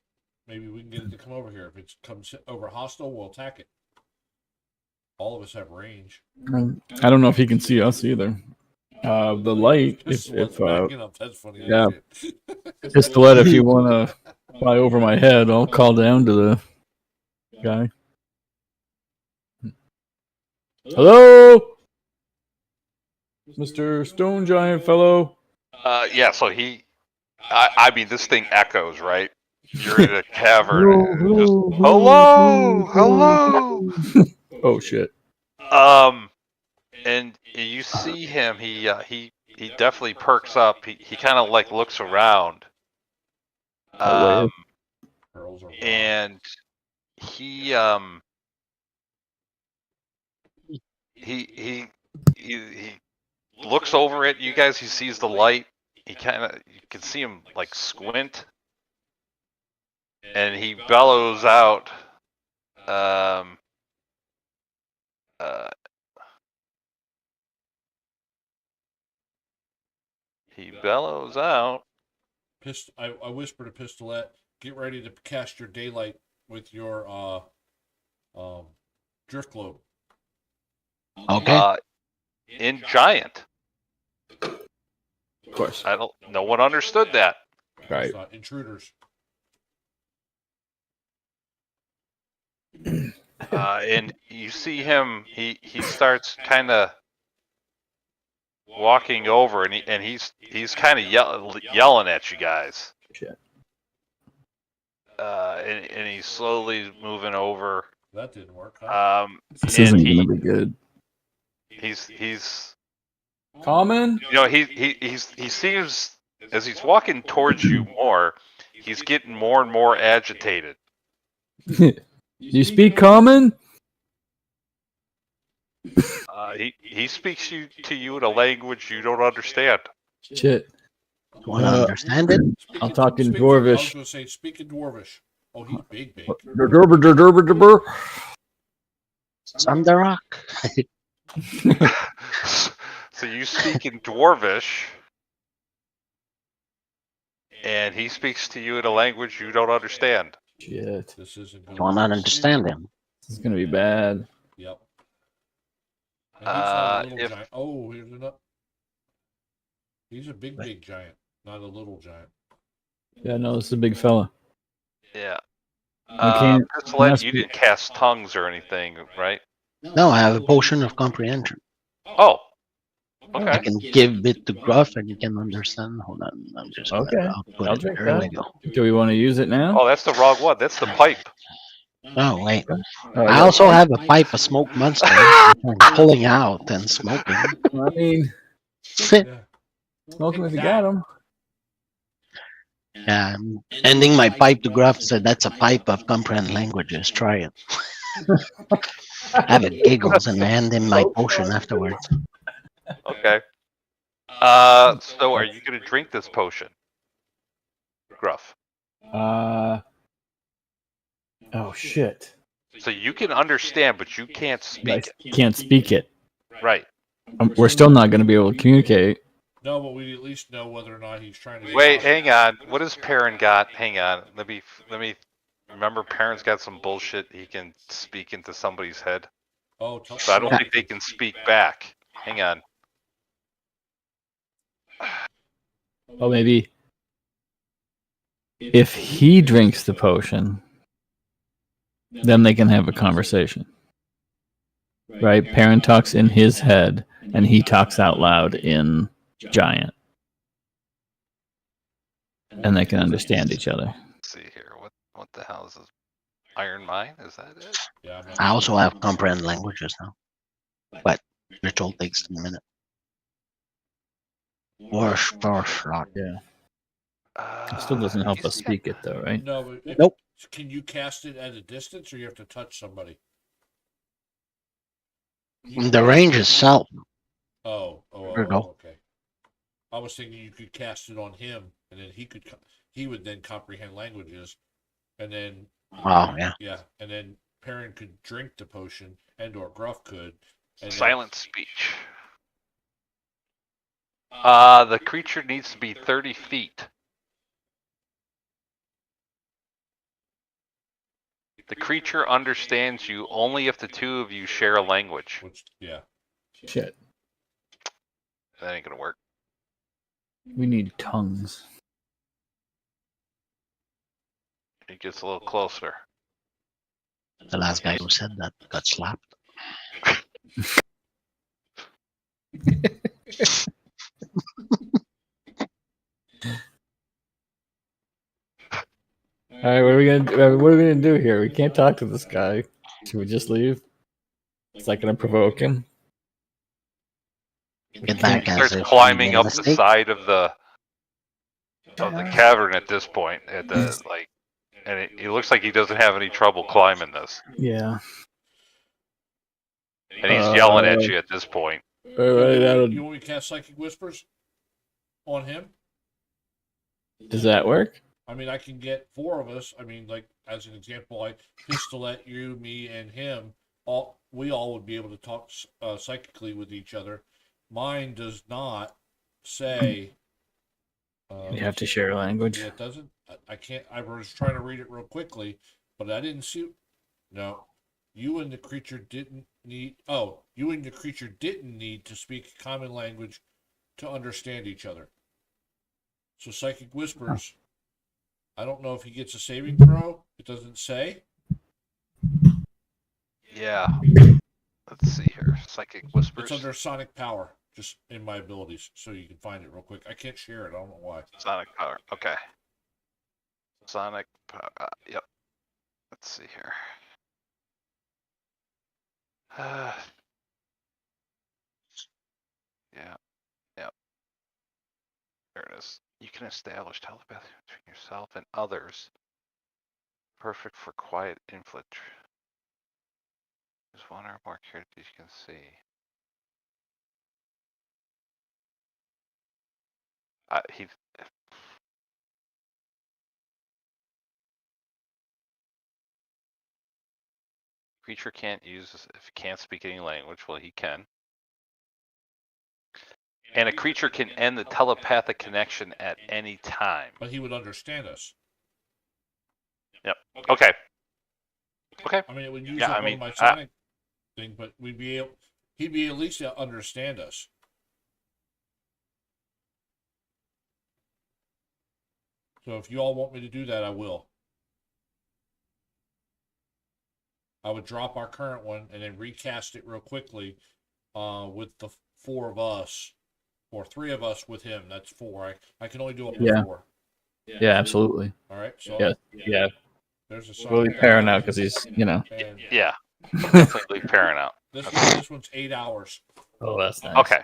Maybe we can get it to come over here. If it comes over hostile, we'll attack it. All of us have range. I don't know if he can see us either. The light, This if one's backing up. That's funny. yeah. Shit. Pistolette, if you want to fly over my head, I'll call down to the guy. Hello, Mr. Stone Giant fellow. Yeah, so I mean, this thing echoes, right? You're in a cavern. And just, hello. Oh shit! And you see him. He definitely perks up. He kind of like looks around. Pearls are wild. And he looks over at you guys. He sees the light. You can see him like squint, and he bellows out. He bellows out. I whisper to Pistolette, get ready to cast your daylight with your drift globe. Okay. In giant. Of course. No one understood that. Right. It's not intruders. And you see him. He starts kind of walking over, and he's kind of yelling at you guys. Shit. And he's slowly moving over. That didn't work, huh? This and isn't gonna be good. He's Common? he seems, as he's walking towards you more, he's getting more and more agitated. You speak common? He speaks to you in a language you don't understand. Shit. Want to understand it? I'll talk in I was Dwarvish. going to say, speak in Dwarvish. Oh, he's big. Sandarak. So you speak in Dwarvish. and he speaks to you in a language you don't understand. Shit. This isn't going You will not understand him. This is gonna be bad. Yep. And he's not a little If giant. Oh, here's another. He's a big giant, not a little giant. Yeah, no, this is a big fella. yeah, We can't. Pistolette, you didn't cast tongues or anything, right? No, I have a potion of comprehension. Oh, I okay. can give it to Gruff and he can understand. Hold on, I'm just gonna Okay, output I'll it. drink There that. we go. Do we want to use it now? Oh, that's the wrong one. That's the pipe. Oh wait, Oh, I also have a pipe of smoke monster which I'm pulling out and smoking. I mean, Yeah. smoke him if you got him. Yeah, I'm ending my pipe to Gruff. Said that's a pipe of comprehend languages. Try it. Abbott giggles and I hand him my potion afterwards. Okay. So are you gonna drink this potion, Gruff? Oh shit! So you can understand, but you can't speak it. Can't speak it. Right. We're still not going to be able to communicate. No, but we at least know whether or not he's trying to. Wait, hang on. What has Perrin got? Hang on. Let me. Remember, Perrin's got some bullshit. He can speak into somebody's head. Oh, So I don't think they can speak back. Hang on. Oh, maybe if he drinks the potion, then they can have a conversation. Right? Perrin talks in his head, and he talks out loud in Giant. And they can understand each other. Let's see here. What the hell is this? Iron Mine? Is that it? Yeah, I also have comprehend languages now, but ritual takes a minute. Or shot. Yeah. It still doesn't help us speak it, though, right? No, but Nope. Can you cast it at a distance, or you have to touch somebody? The range is south. Oh, There you go. okay. I was thinking you could cast it on him, and then he would then comprehend languages, and then Oh yeah. yeah, and then Perrin could drink the potion, and/or Gruff could. And Silent speech. The creature needs to be 30 feet. The creature understands you only if the two of you share a language. Which, yeah. Shit. That ain't gonna work. We need tongues. It gets a little closer. The last guy who said that got slapped. All right, what are we gonna do here? We can't talk to this guy. Should we just leave? Is that gonna provoke him? Get back He as starts if climbing he made a up the mistake. side of the cavern at this point. At the and it looks like he doesn't have any trouble climbing this. Yeah. And he's yelling at you at this point. You want me to cast Psychic Whispers on him? Does that work? I mean, I can get 4 of us. I mean, like, as an example, I Pistolette, you, me, and him. We all would be able to talk psychically with each other. Mine does not say. You have to share a language. Yeah, it doesn't. I can't. I was trying to read it real quickly, but I didn't see. No, you and the creature didn't need. Oh, you and the creature didn't need to speak common language to understand each other. So Psychic Whispers. I don't know if he gets a saving throw. It doesn't say. Yeah. Let's see here. Psychic Whispers. It's under Sonic Power, just in my abilities, so you can find it real quick. I can't share it. I don't know why. Sonic Power. Okay. Sonic Power. Yep. Let's see here. Yeah. Yep. There it is. You can establish telepathy between yourself and others. Perfect for quiet inflict. There's one or more characters you can see. He. Creature can't use if he can't speak any language. Well, he can. And a creature can end the telepathic connection at any time. But he would understand us. Yep. Okay. Okay. I mean, it would use Yeah, up I mean, all my sonic thing, but he'd be at least understand us. So if you all want me to do that, I will. I would drop our current one and then recast it real quickly with the 4 of us, or 3 of us with him. That's 4. I can only do up to Yeah. 4. Yeah, absolutely. All right. So Yeah. there's a We'll be pairing out because he's, And yeah. Definitely pairing out. this one's 8 hours. Oh, that's nice. Okay.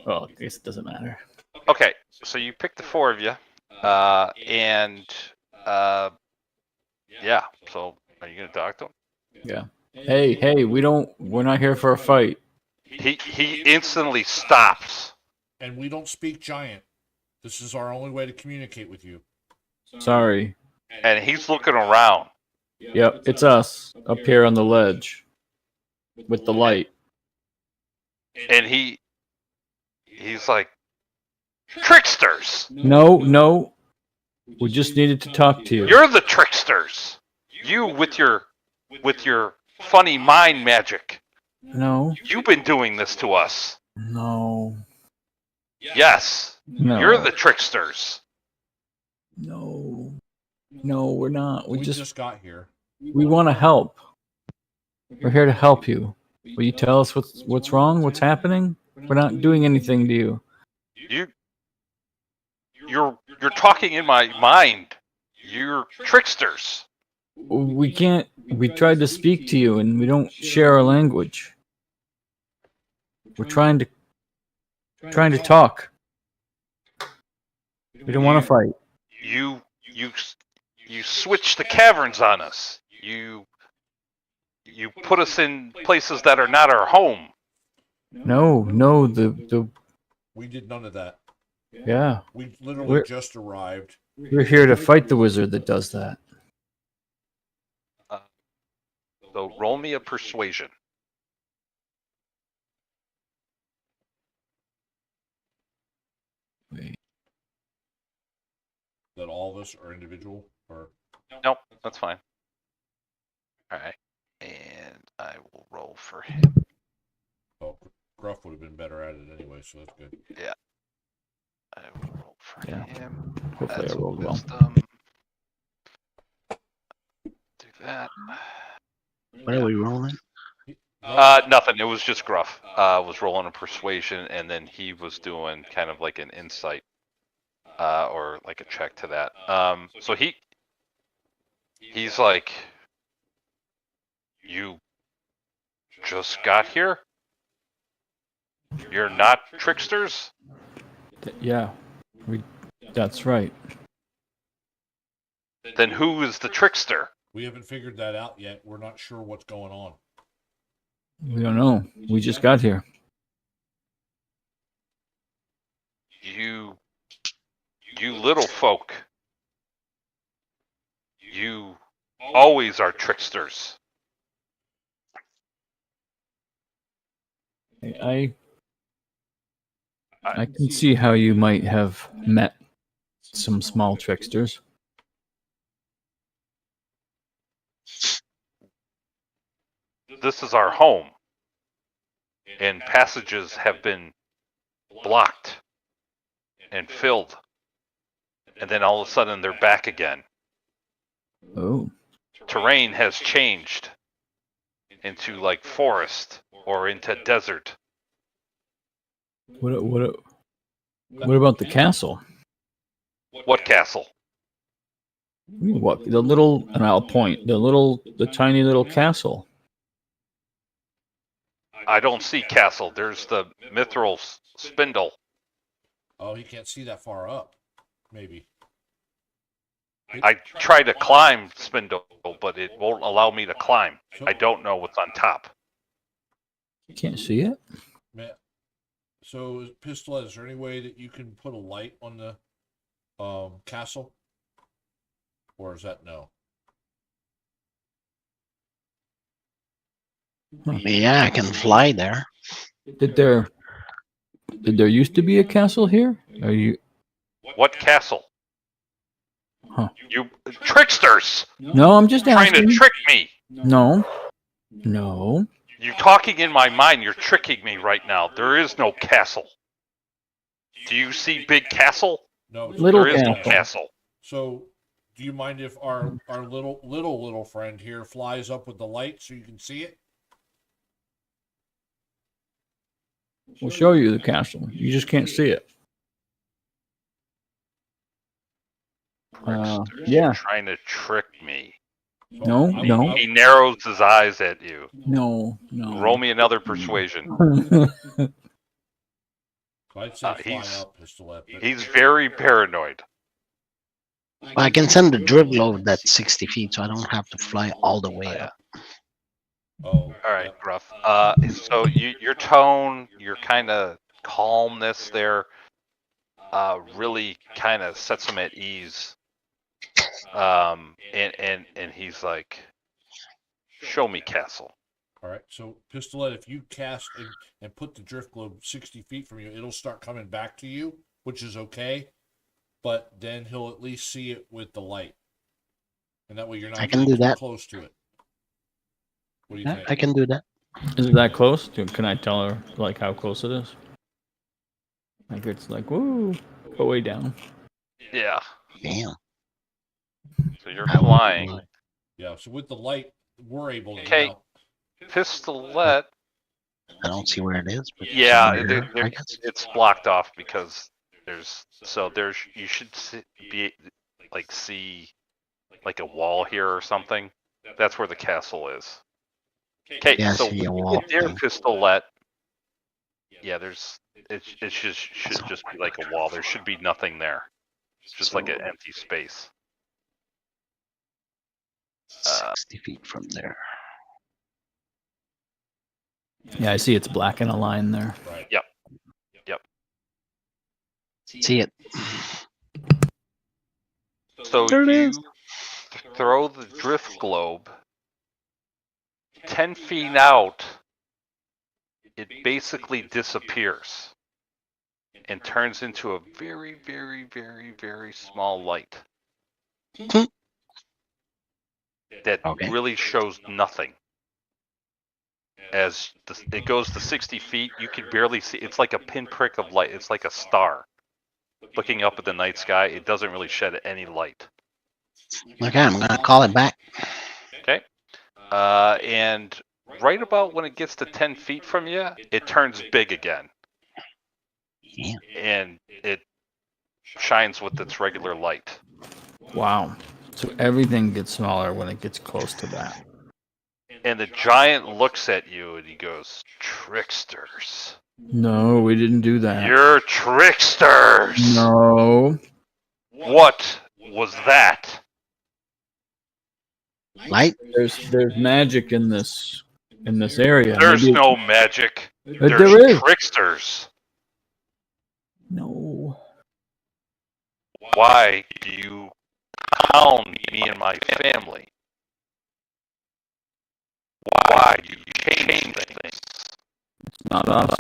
Well, I guess it doesn't matter. Okay. So you pick the 4 of you. Yeah. So are you going to talk to him? Yeah. Hey, we're not here for a fight. He instantly stops. And we don't speak giant. This is our only way to communicate with you. Sorry. And he's looking around. Yep, it's us up here on the ledge with the light. And he's like, tricksters! No. We just needed to talk to you. You're the tricksters! You with your funny mind magic. No. You've been doing this to us. No. Yes. No. You're the tricksters. No. No, we're not. We just got here. We want to help. We're here to help you. Will you tell us what's wrong? What's happening? We're not doing anything to you. You're talking in my mind. You're tricksters. We can't. We tried to speak to you, and we don't share our language. We're trying to talk. We don't want to fight. You switch the caverns on us. You put us in places that are not our home. No. The We did none of that. yeah. We literally We're- just arrived. We're here to fight the wizard that does that. So roll me a persuasion. Wait. That all of us are individual, or Nope, that's fine. All right, and I will roll for him. oh, Gruff would have been better at it anyway, so that's good. I will roll for Yeah. him. Hopefully I rolled well. wisdom. Do that. What are we rolling? Nothing. It was just Gruff. Was rolling a persuasion, and then he was doing kind of like an insight, or like a check to that. So he's like, you just got here? You're not tricksters? Yeah. That's right. Then who is the trickster? We haven't figured that out yet. We're not sure what's going on. We don't know. We just got here. You little folk. You always are tricksters. I can see how you might have met some small tricksters. This is our home. And passages have been blocked and filled. And then all of a sudden they're back again. Oh. Terrain has changed into like forest or into desert. What about the castle? What castle? What the little? And I'll point the tiny little castle. I don't see castle. There's the mithril spindle. Oh, he can't see that far up. Maybe. I try to climb spindle, but it won't allow me to climb. I don't know what's on top. You can't see it. So, Pistol, is there any way that you can put a light on the castle? Or is that no? Yeah, I can fly there. Did there Did there used to be a castle here? Are you? What castle? Huh. You tricksters! No, I'm just Trying to asking. trick me. No. No. You're talking in my mind. You're tricking me right now. There is no castle. Do you see big castle? No, it's Little There is no castle. castle. So, do you mind if our little friend here flies up with the light so you can see it? We'll show you the castle. You just can't see it. Tricksters. Yeah. You're trying to trick me. So No, I- no. I- He narrows his eyes at you. No. Roll me another persuasion. I'd say fly he's- up, Pistolet. But He's very paranoid. I can send the drift globe that's 60 feet, so I don't have to fly all the way Yeah. up. oh, All right, yep. Gruff. So your tone, your kind of calmness there, really kind of sets him at ease. And he's like, "Show me castle." All right. So, Pistolet, if you cast and put the drift globe 60 feet from you, it'll start coming back to you, which is okay. But then he'll at least see it with the light, and that way you're not I can getting do too that. close to it. What do you Yeah, think? I can do that. Is it that close? Can I tell her like how close it is? Like it's like woo, go way down. Yeah. Damn. So you're I will flying. do it. Yeah. So with the light, we're able to Okay. now. Pistolet. I don't see where it is, but Yeah, somewhere here, I guess. it's blocked off because there's you should see like a wall here or something. That's where the castle is. Okay, Yeah, I so see a when you wall get there, thing. Pistolet. Yeah, it should just be like a wall. There should be nothing there. It's just like an empty space. 60 feet from there. Yeah, I see it's black in a line there. Right. See it. So There it you is. throw the drift globe 10 feet out. It basically disappears and turns into a very, very, very, very small light that Okay. really shows nothing. As it goes to 60 feet, you can barely see. It's like a pinprick of light. It's like a star. Looking up at the night sky, it doesn't really shed any light. Okay, I'm gonna call it back. Okay? And right about when it gets to 10 feet from you, it turns big again. Yeah. And it shines with its regular light. Wow. So everything gets smaller when it gets close to that. And the giant looks at you and he goes, "Tricksters. No, we didn't do that. You're tricksters." No. What was that? Light? There's magic in this area. There's Maybe- no magic. There There's is. tricksters. No. Why do you hound me and my family? Why do you change things? Not us.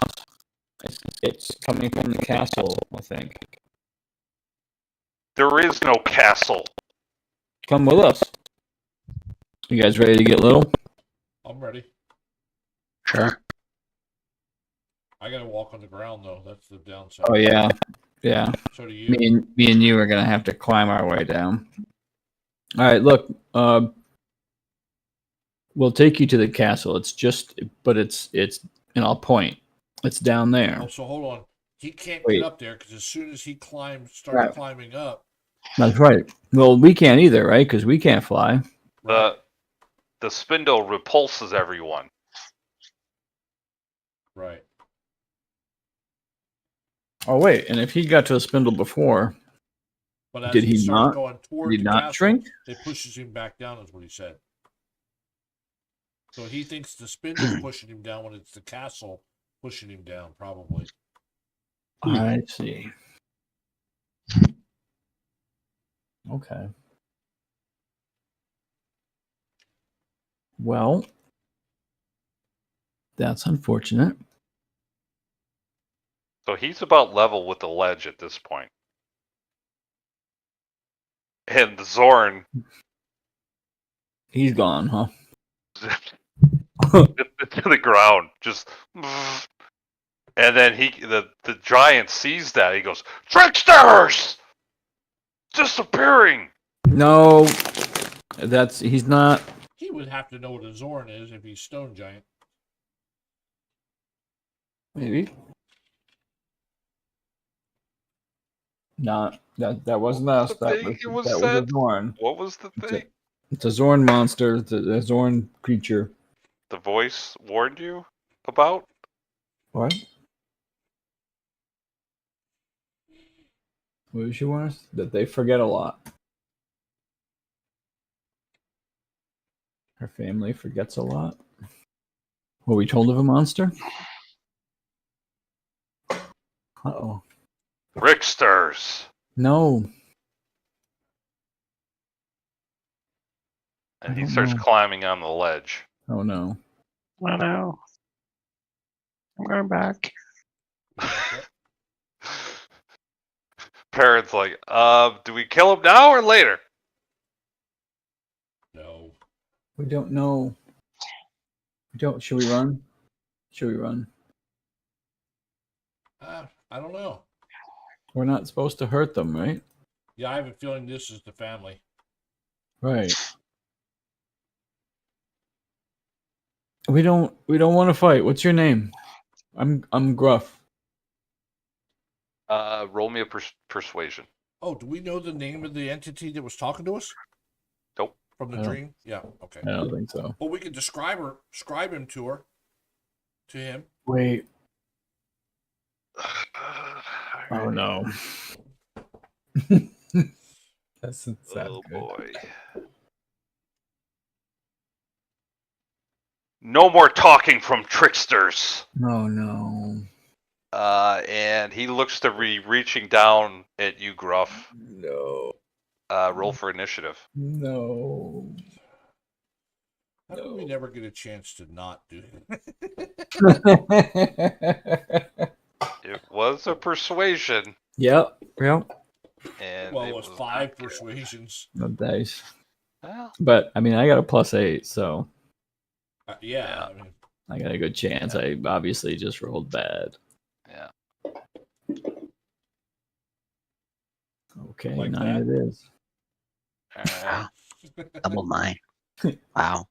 It's coming from the castle, I think. There is no castle. Come with us. You guys ready to get little? I'm ready. Sure. I gotta walk on the ground though. That's the downside. Oh yeah. Yeah. So do you. Me and you are gonna have to climb our way down. All right, look. We'll take you to the castle. But it's and I'll point. It's down there. Oh, so hold on. He can't Wait. get up there because as soon as he starts Right. climbing up, That's right. Well, we can't either, right? Because we can't fly. The spindle repulses everyone. right. Oh wait, and if he got to the spindle before, But as Did he he starts not- going toward did the not castle, shrink? it pushes him back down, is what he said. So he thinks the spindle's pushing him down when it's the castle pushing him down, probably. I see. Okay. Well, that's unfortunate. So he's about level with the ledge at this point. And the Zorn He's gone, huh? to the ground, just. And then the giant sees that. He goes, "Tricksters! Disappearing!" No, he's not. He would have to know what a Zorn is if he's Stone Giant. Maybe. Not that wasn't What was us. the That thing was it was that was said? a Zorn. What was the It's thing? It's a Zorn monster. It's a Zorn creature. The voice warned you about? What? What did she want us? That they forget a lot. Her family forgets a lot. Were we told of a monster? Uh-oh. Tricksters! No. And I he don't starts know. climbing on the ledge. Oh no. Oh no. I'm going back. Parent's like, do we kill him now or later? No. We don't know. Should we run? Should we run? I don't know. We're not supposed to hurt them, right? Yeah, I have a feeling this is the family. Right. We don't want to fight. What's your name? I'm Gruff. Roll me a persuasion. Oh, do we know the name of the entity that was talking to us? Nope. From the I don't- dream? Yeah, okay. I don't think so. Well, we can describe him to her. To him. Wait. Oh no. That's Oh good. boy. No more talking from tricksters. Oh no. And he looks to be reaching down at you, Gruff. No. Roll for initiative. No. How come we never get a chance to not do It was a persuasion. Yep. And Well, it was not 5 good. persuasions. No dice. Well, But I mean, I got a +8, so Yeah, I mean, I got a good chance. I obviously just rolled bad. yeah. Okay, Like 9 that? it is. All right. Double 9. Wow.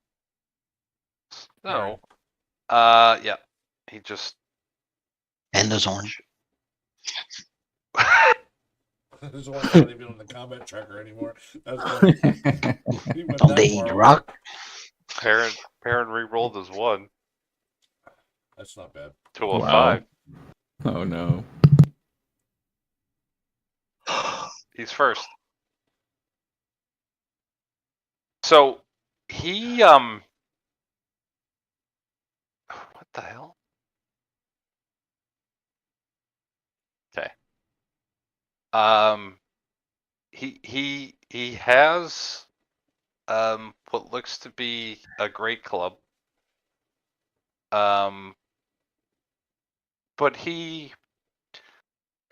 So, yeah. He just. And the Zorn. this one's not even on the combat tracker anymore. That's funny. He went Don't that they eat far. rock? Parent re-rolled his 1 That's not bad. to a Wow. 5. Oh no. He's first. So he what the hell? Okay. He has what looks to be a great club. But he,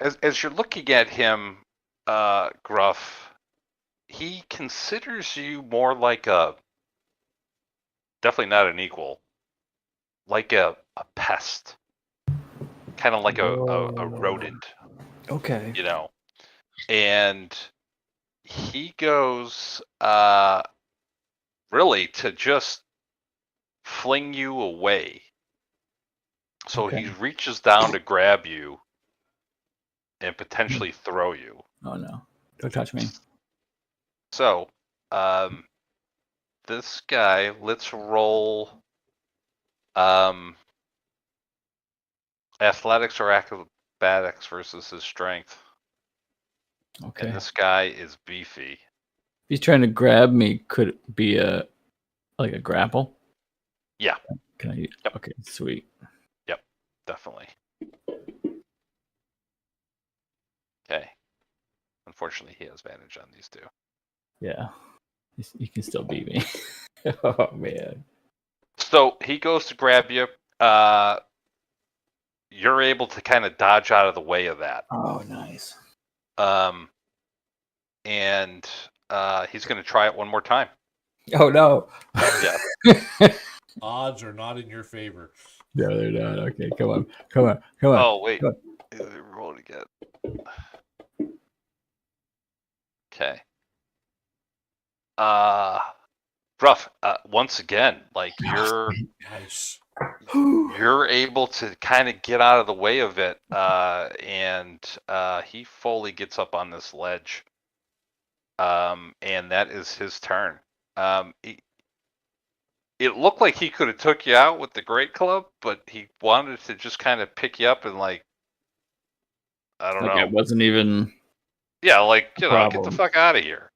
as you're looking at him, Gruff, he considers you more like definitely not an equal, like a pest, kind of like a rodent, Okay. you know. And he goes really to just fling you away. So Okay. he reaches down to grab you and potentially throw you. Oh no. Don't touch me. So, this guy, let's roll athletics or acrobatics versus his strength. Okay. And this guy is beefy. If he's trying to grab me, could it be a grapple? Yeah. Can I? Yep. Okay, sweet. Definitely. Okay. Unfortunately, he has advantage on these two. Yeah. You can still beat me. Oh man. So he goes to grab you. you're able to kind of dodge out of the way of that. Oh, nice. And he's going to try it one more time. Oh no. Yeah. Odds are not in your favor. No, they're not. Okay, come on. Oh wait, Come roll it again. Okay. Rough. Once again, like Nice. you're able to kind of get out of the way of it, and he fully gets up on this ledge. And that is his turn. It looked like he could have took you out with the great club, but he wanted to just kind of pick you up and I don't know. It wasn't even. Yeah, get the problem. fuck out of here.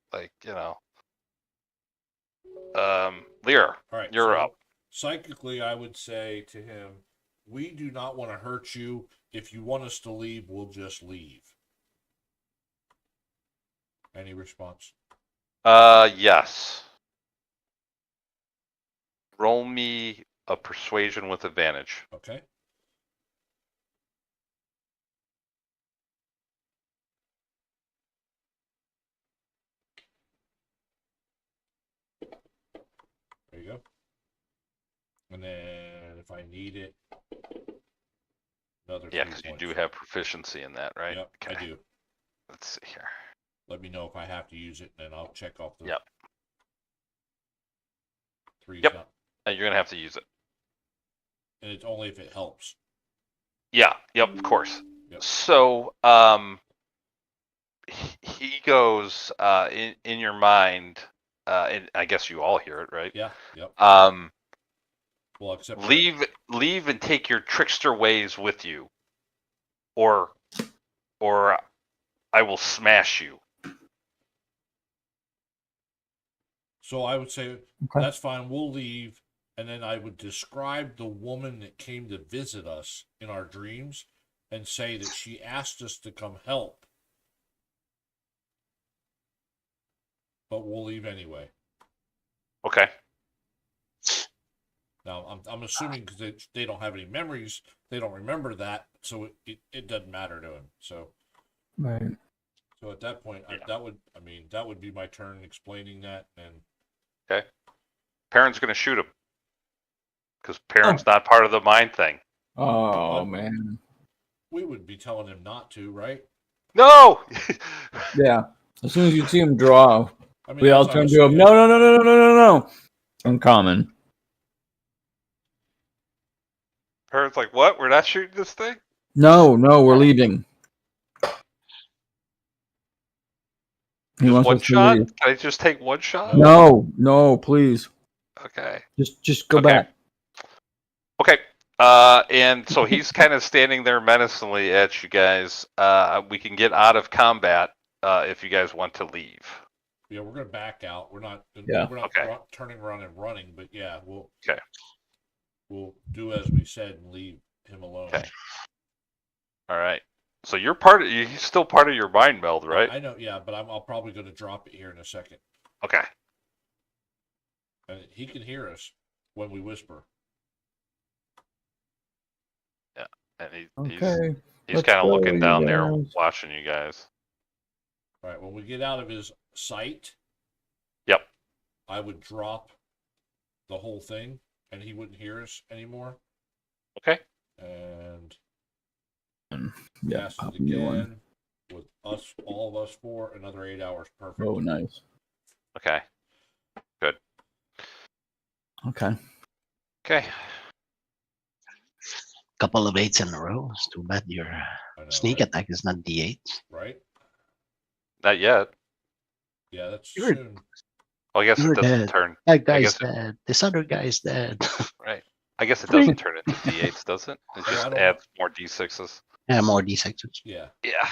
Lear, All right, you're so up. Psychically, I would say to him, we do not want to hurt you. If you want us to leave, we'll just leave. Any response? Yes. Roll me a persuasion with advantage. Okay. There you go. And then if I need it, another 3 Yeah, because you points. do have proficiency in that, right? Yep, Okay. I do. Let's see here. Let me know if I have to use it, and then I'll check off the. Yep. 3's Yep. not, You're gonna have to use it. and it's only if it helps. Yeah. Yep. Of course. Yep. So, he goes in your mind, and I guess you all hear it, right? Yeah. Yep. Well, except Leave and take your trickster ways with you, or I will smash you. So I would say Okay. that's fine. We'll leave, and then I would describe the woman that came to visit us in our dreams, and say that she asked us to come help, but we'll leave anyway. Okay. Now I'm assuming because they don't have any memories, they don't remember that, so it doesn't matter to him. So Right. so at that point, Yeah. that would be my turn explaining that, and Okay. Perrin's gonna shoot him because Perrin's not part of the mind thing. Oh man. we would be telling him not to, right? No. Yeah. As soon as you see him draw, I mean, we all as I turn was to him. saying- No. Uncommon. Perrin's like, what? We're not shooting this thing? No, we're leaving. He Just wants one us to shot? leave. Can I just take one shot? No, please. Okay. Just go Okay. back. Okay. And so he's kind of standing there menacingly at you guys. We can get out of combat if you guys want to leave. Yeah, we're gonna back out. We're not. Yeah. We're not Okay. turning around and running, but yeah, we'll. Okay. We'll do as we said and leave him alone. Okay. All right. So he's still part of your mind meld, right? I know. Yeah, but I'll probably going to drop it here in a second, Okay. and he can hear us when we whisper. And he's Okay. he's let's kind of go, looking you down there, guys. watching you guys. All right. When we get out of his sight, Yep. I would drop the whole thing, and he wouldn't hear us anymore. Okay. And Yeah. cast Pop it a new one. again with all of us for another 8 hours. Perfect. Oh, nice. Okay. Good. Okay. Okay. Couple of 8s in a row. It's too bad your I know, sneak right? attack is not D8. Right? Not yet. Yeah, that's You're- soon. Well, I guess You're it doesn't dead. turn. That guy's guess dead. This other guy's dead. Right. I guess it doesn't turn into D8s, does it? It Oh, I just don't adds more D6s. Yeah, more D6s. Yeah. Yeah.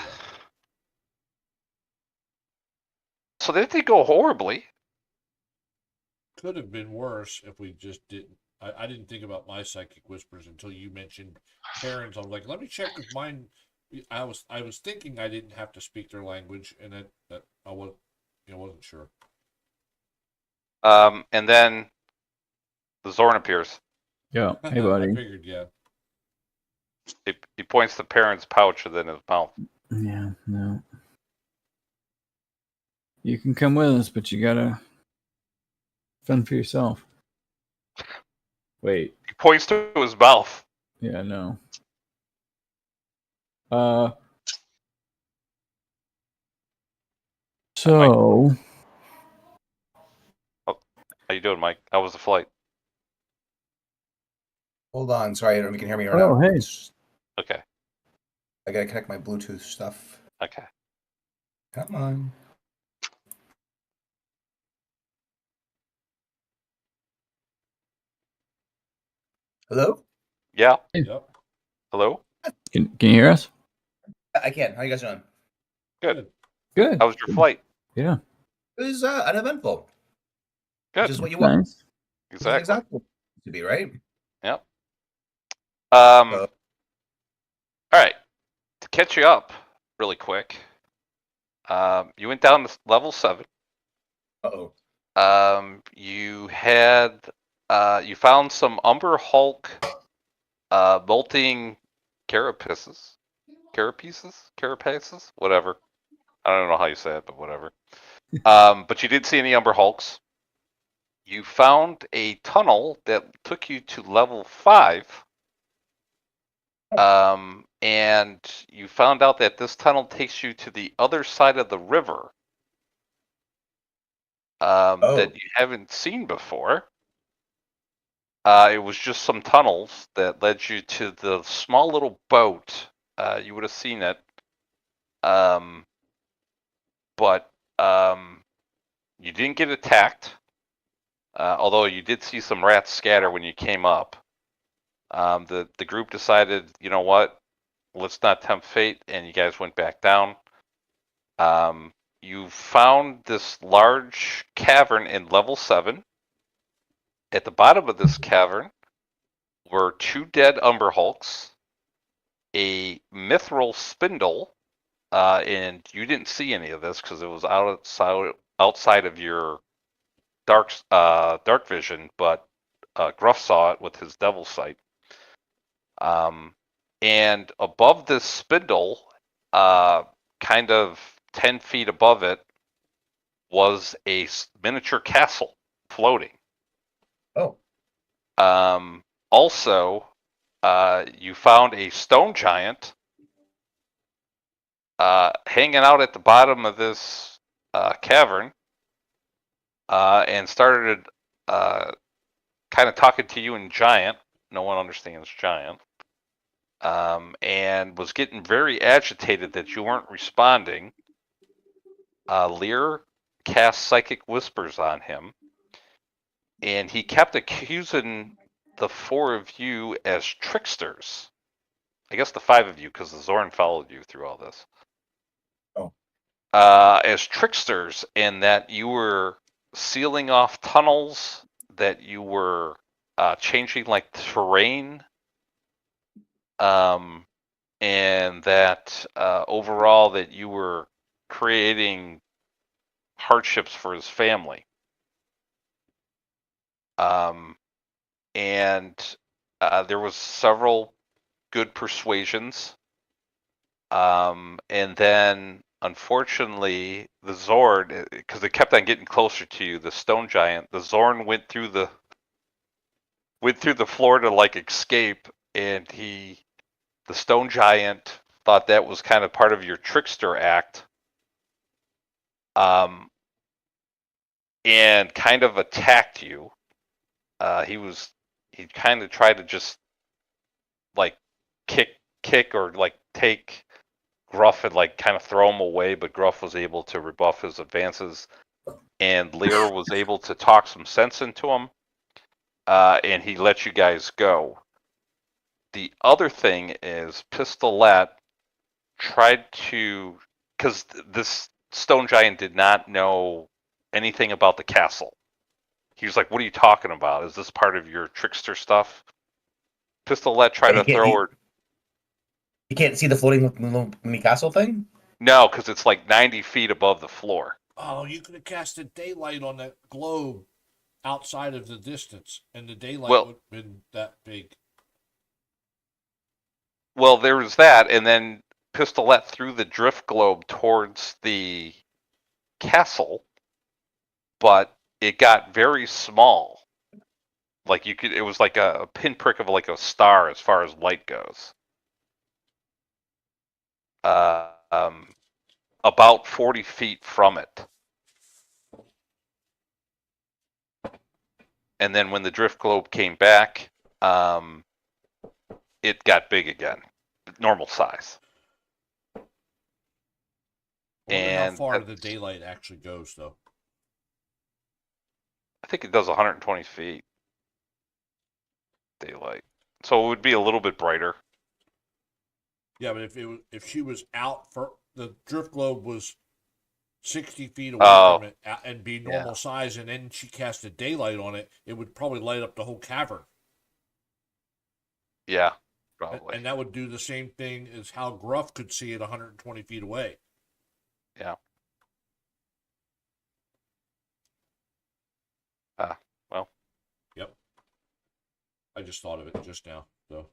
So didn't they go horribly? Could have been worse if we just didn't. I didn't think about my psychic whispers until you mentioned parents. I was like, let me check if mine. I was thinking I didn't have to speak their language, and that I wasn't sure. And then the Zorn appears. Yeah. Hey, I buddy. figured, yeah. He points the parent's pouch within his mouth. Yeah, no. You can come with us, but you gotta fend for yourself. Wait. He points to his mouth. Yeah, no. So How you doing, Mike? How was the flight? Hold on, sorry, I don't know if you can hear me or Oh, not. hey. Okay. I gotta connect my Bluetooth stuff. Okay. Come on. Hello? Yeah. Yep. Hello. can you hear us? I can. How you guys doing? Good. Good. How was your flight? Yeah. It was uneventful, Good. which is what you want. Nice. Which is Exactly. exactly what it to be, right? Yep. So, All right. To catch you up really quick, you went down to level 7. uh-oh. You had you found some Umber Hulk molting carapaces, whatever. I don't know how you say it, but whatever. But you didn't see any Umber Hulks. You found a tunnel that took you to level 5. And you found out that this tunnel takes you to the other side of the river that you haven't seen before. It was just some tunnels that led you to the small little boat. You would have seen it. But you didn't get attacked. Although you did see some rats scatter when you came up. The group decided, you know what? Let's not tempt fate, and you guys went back down. You found this large cavern in level 7. At the bottom of this cavern were 2 dead Umber Hulks, a mithril spindle, and you didn't see any of this because it was outside of your dark vision, but Gruff saw it with his devil sight. And above this spindle, kind of 10 feet above it, was a miniature castle floating. Oh. Also, you found a stone giant hanging out at the bottom of this cavern and started kind of talking to you in giant. No one understands giant. And was getting very agitated that you weren't responding. Lear cast psychic whispers on him, and he kept accusing the 4 of you as tricksters. I guess the 5 of you, because the Zorn followed you through all this. Oh. As tricksters, and that you were sealing off tunnels, that you were changing like terrain, and that overall that you were creating hardships for his family. And there was several good persuasions. And then, unfortunately, the Zord, because it kept on getting closer to you, the stone giant, the Zorn went through the floor to like escape, and the stone giant thought that was kind of part of your trickster act. And kind of attacked you. He kind of tried to just like kick or like take Gruff and like kind of throw him away, but Gruff was able to rebuff his advances, and Lear was able to talk some sense into him, and he let you guys go. The other thing is Pistolette tried to, because this stone giant did not know anything about the castle. He was like, "What are you talking about? Is this part of your trickster stuff?" Pistolette tried to throw her. You can't see the floating mini castle thing? No, because it's like 90 feet above the floor. Oh, you could have casted daylight on that globe outside of the distance, and the daylight would have been that big. Well, there was that, and then Pistolette threw the drift globe towards the castle, but it got very small. Like it was like a pinprick of like a star as far as light goes. About 40 feet from it. And then when the drift globe came back, it got big again, normal size. I wonder how And far the daylight actually goes, though. I think it does 120 feet daylight, so it would be a little bit brighter. Yeah, but if she was out for the drift globe was 60 feet away from it and be normal size, and then she casted daylight on it, it would probably light up the whole cavern. Yeah, probably. And that would do the same thing as how Gruff could see it 120 feet away. Yeah. Well. Yep. I just thought of it just now. So.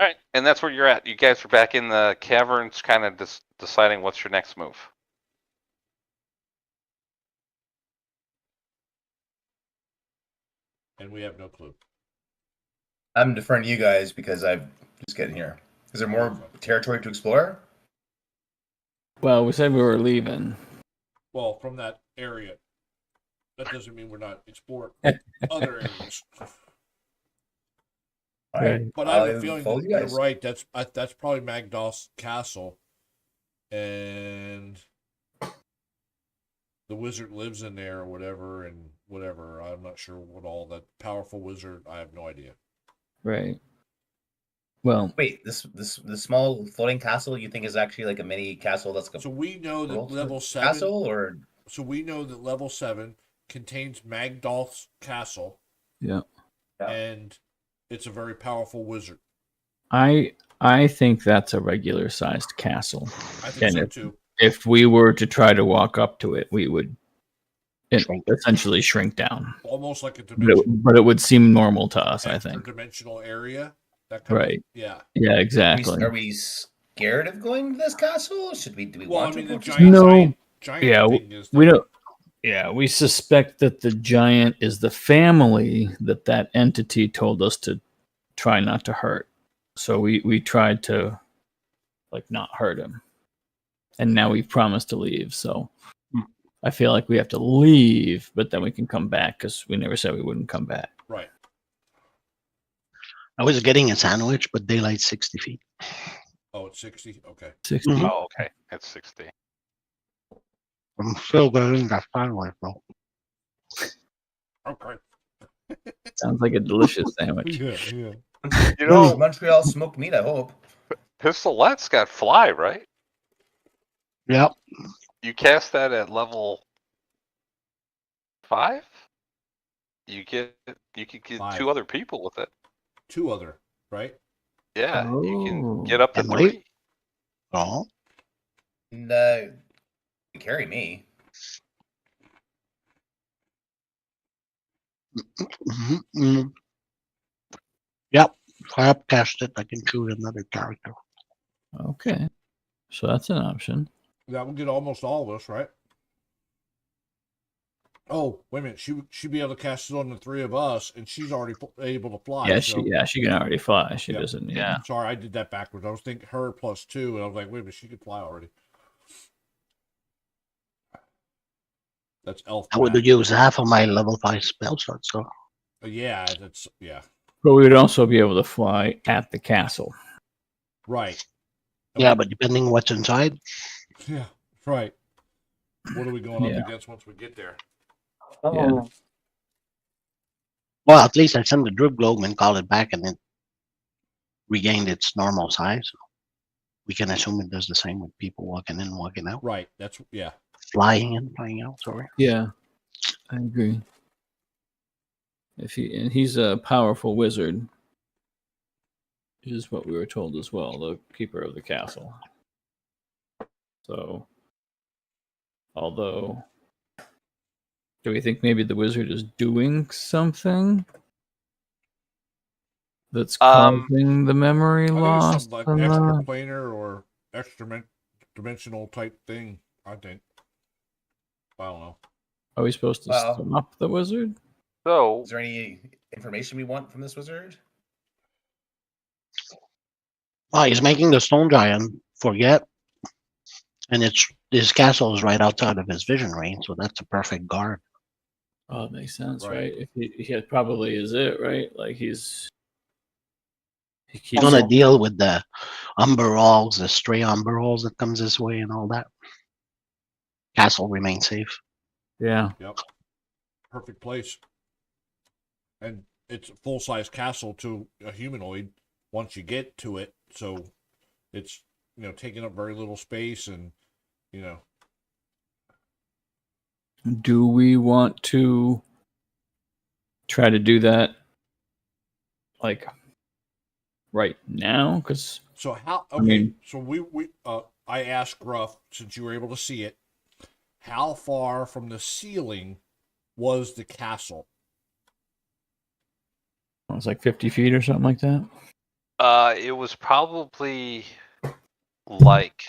All right, and that's where you're at. You guys are back in the caverns, kind of deciding what's your next move. And we have no clue. I'm deferring to you guys because I'm just getting here. Is there more territory to explore? Well, we said we were leaving. Well, from that area. That doesn't mean we're not exploring other areas. Right. But I have a feeling that you're right. That's probably Magdal's castle, and the wizard lives in there or whatever, and whatever. I'm not sure what all that powerful wizard. I have no idea. Right. Well, wait, this small floating castle you think is actually like a mini castle that's so we know that level 7 castle, or so we know that level 7 contains Magdal's castle. Yeah. And it's a very powerful wizard. I think that's a regular sized castle. I think so too. If we were to try to walk up to it, we would essentially shrink down. Almost like a dimensional. But it would seem normal to us, I think. Dimensional area. That Right. Yeah, exactly. Are we scared of going to this castle? Do we want to the approach this giant, castle? thing is we don't. Yeah, we suspect that the giant is the family that entity told us to try not to hurt. So we tried to not hurt him. And now we've promised to leave, so I feel like we have to leave, but then we can come back because we never said we wouldn't come back. Right. I was getting a sandwich, but daylight's 60 feet. Oh, it's 60? Okay. 60. Mhm. Oh, okay. It's 60. I'm still getting that sandwich, though. Okay. Sounds like a delicious sandwich. Yeah. You know, Montreal smoked meat, I hope. Pistolette's got fly, right? Yep. You cast that at level 5? You could get 5. 2 other people with it. 2 other, right? Yeah, you can Oh. get up to And 3. Oh. No, carry me. Mm-hmm. Yep. If I upcast it, I can choose another character. Okay. So that's an option. That would get almost all of us, right? Oh, wait a minute. She'd be able to cast it on the 3 of us, and she's already able to fly. Yeah, so. she can already fly. She Yep. doesn't need. Yeah. Sorry, I did that backwards. I was thinking her plus 2, and I was like, wait a minute, she could fly already. That's elf. I would use half of my level 5 spell slot, so. Yeah. But we would also be able to fly at the castle. Right. Yeah, but depending what's inside. Yeah, right. What are we going Yeah. up against once we get there? Yeah. Well, at least I send the drift globe and call it back, and it regained its normal size. We can assume it does the same with people walking in, walking out. Right. That's yeah. Flying in, flying out. Sorry. Yeah, I agree. He's a powerful wizard, is what we were told as well, the keeper of the castle. So, although, do we think maybe the wizard is doing something that's causing the memory I think it's loss? something like and the- extraplanar or extra dimensional type thing. I think. I don't know. Are we supposed to Well- stop the wizard? So Is there any information we want from this wizard? Oh, he's making the stone giant forget, and his castle is right outside of his vision range, so that's a perfect guard. Oh, it makes sense, Right. right? If he probably is it, right? Like he He's keeps gonna deal with the umberalls, the stray umberalls that comes this way, and all that. Castle remains safe. yeah. Yep. Perfect place. And it's a full size castle to a humanoid once you get to it. So it's taking up very little space and Do we want to try to do that like right now? Because so how okay, mean- so we I asked Gruff, since you were able to see it, how far from the ceiling was the castle? it's like 50 feet or something like that. it was probably like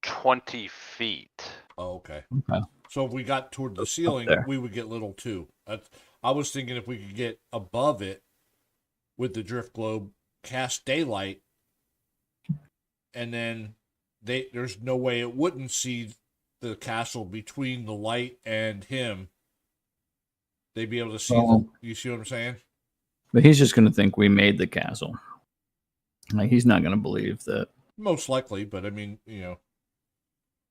20 feet. Oh, okay. Okay. So if we got toward the Up ceiling, there. we would get little too. I was thinking if we could get above it with the drift globe, cast daylight, and then there's no way it wouldn't see the castle between the light and him. They'd be able to see you see what I'm saying? But he's just going to think we made the castle. Like he's not going to believe that. Most likely, but I mean,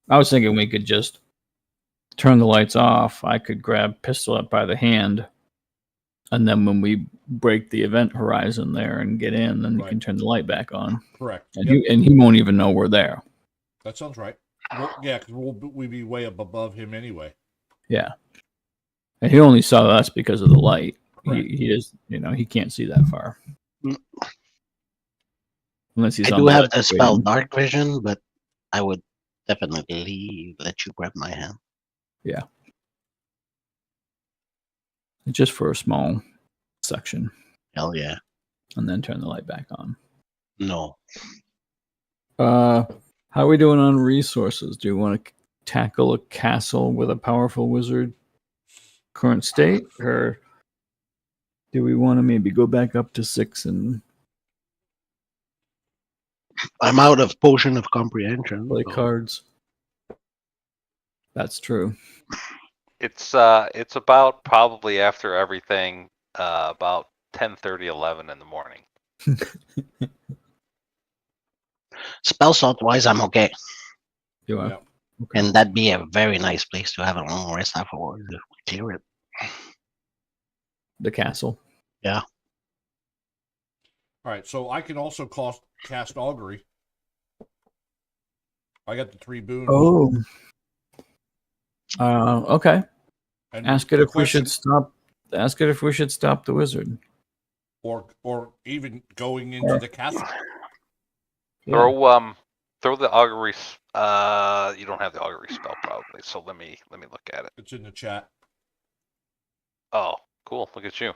I was thinking we could just turn the lights off. I could grab Pistol up by the hand, and then when we break the event horizon there and get in, then you Right. can turn the light back on, correct. and Yep, he won't even know we're there. that sounds right. Yeah, because we'd be way up above him anyway. Yeah, and he only saw us because of the light. Correct. He is, he can't see that far Mm. unless he's I on do the have ledge the spell waiting. dark vision, but I would definitely let you grab my hand. Just for a small section, Hell yeah. and then turn the light back on. No. How are we doing on resources? Do you want to tackle a castle with a powerful wizard current state, or do we want to maybe go back up to 6 and I'm out of potion of comprehension. play so- cards? That's true. It's about probably after everything, about 10:30, 11 in the morning. Spell salt wise, I'm okay. You are. Yeah. Okay. And that'd be a very nice place to have a long rest afterwards if we clear it. The castle. All right, so I can also cast augury. I got the 3 boons. Oh. Okay. And Ask it the if we should question- stop. Ask it if we should stop the wizard. or even going into the castle. Yeah. Throw the augury. You don't have the augury spell probably. So let me look at it. It's in the chat. Oh, cool. Look at you.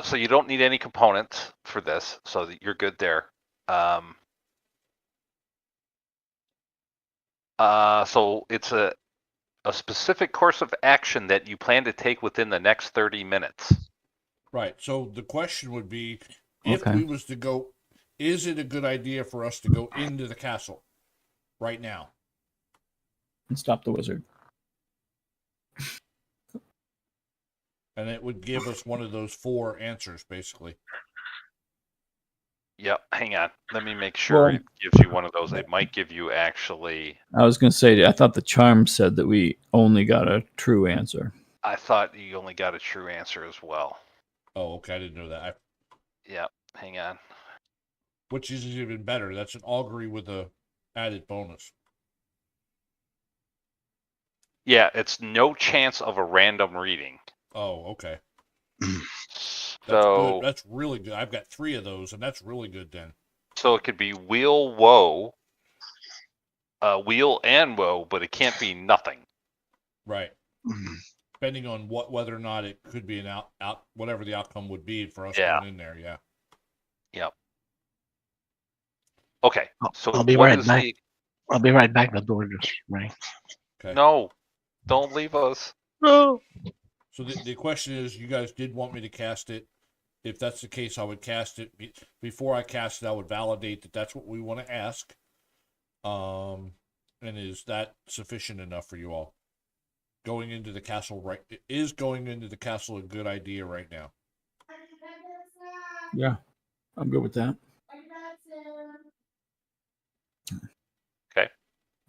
So you don't need any components for this, so that you're good there. So it's a specific course of action that you plan to take within the next 30 minutes. Right. So the question would be, if Okay. we was to go, is it a good idea for us to go into the castle right now? And stop the wizard. And it would give us one of those 4 answers, basically. Yep, hang on. Let me make sure Well- it gives you one of those. It might give you actually. I was going to say, I thought the charm said that we only got a true answer. I thought you only got a true answer as well. Oh, okay. I didn't know that. Yep, hang on. Which is even better. That's an augury with a added bonus. Yeah, it's no chance of a random reading. Oh, okay. That's So, good. That's really good. I've got 3 of those, and that's really good then. so it could be wheel woe, wheel and woe, but it can't be nothing. Right. depending on whether or not it could be an out whatever the outcome would be for us Yeah. going in there. Yeah. Yep. Okay. So I'll be what right is back. the? I'll be right back. The door just rang. Okay. No, don't leave us. No. So the question is, you guys did want me to cast it. If that's the case, I would cast it. Before I cast it, I would validate that that's what we want to ask. And is that sufficient enough for you all? Going into the castle, right? Is going into the castle a good idea right now? Yeah, I'm good with that. Okay.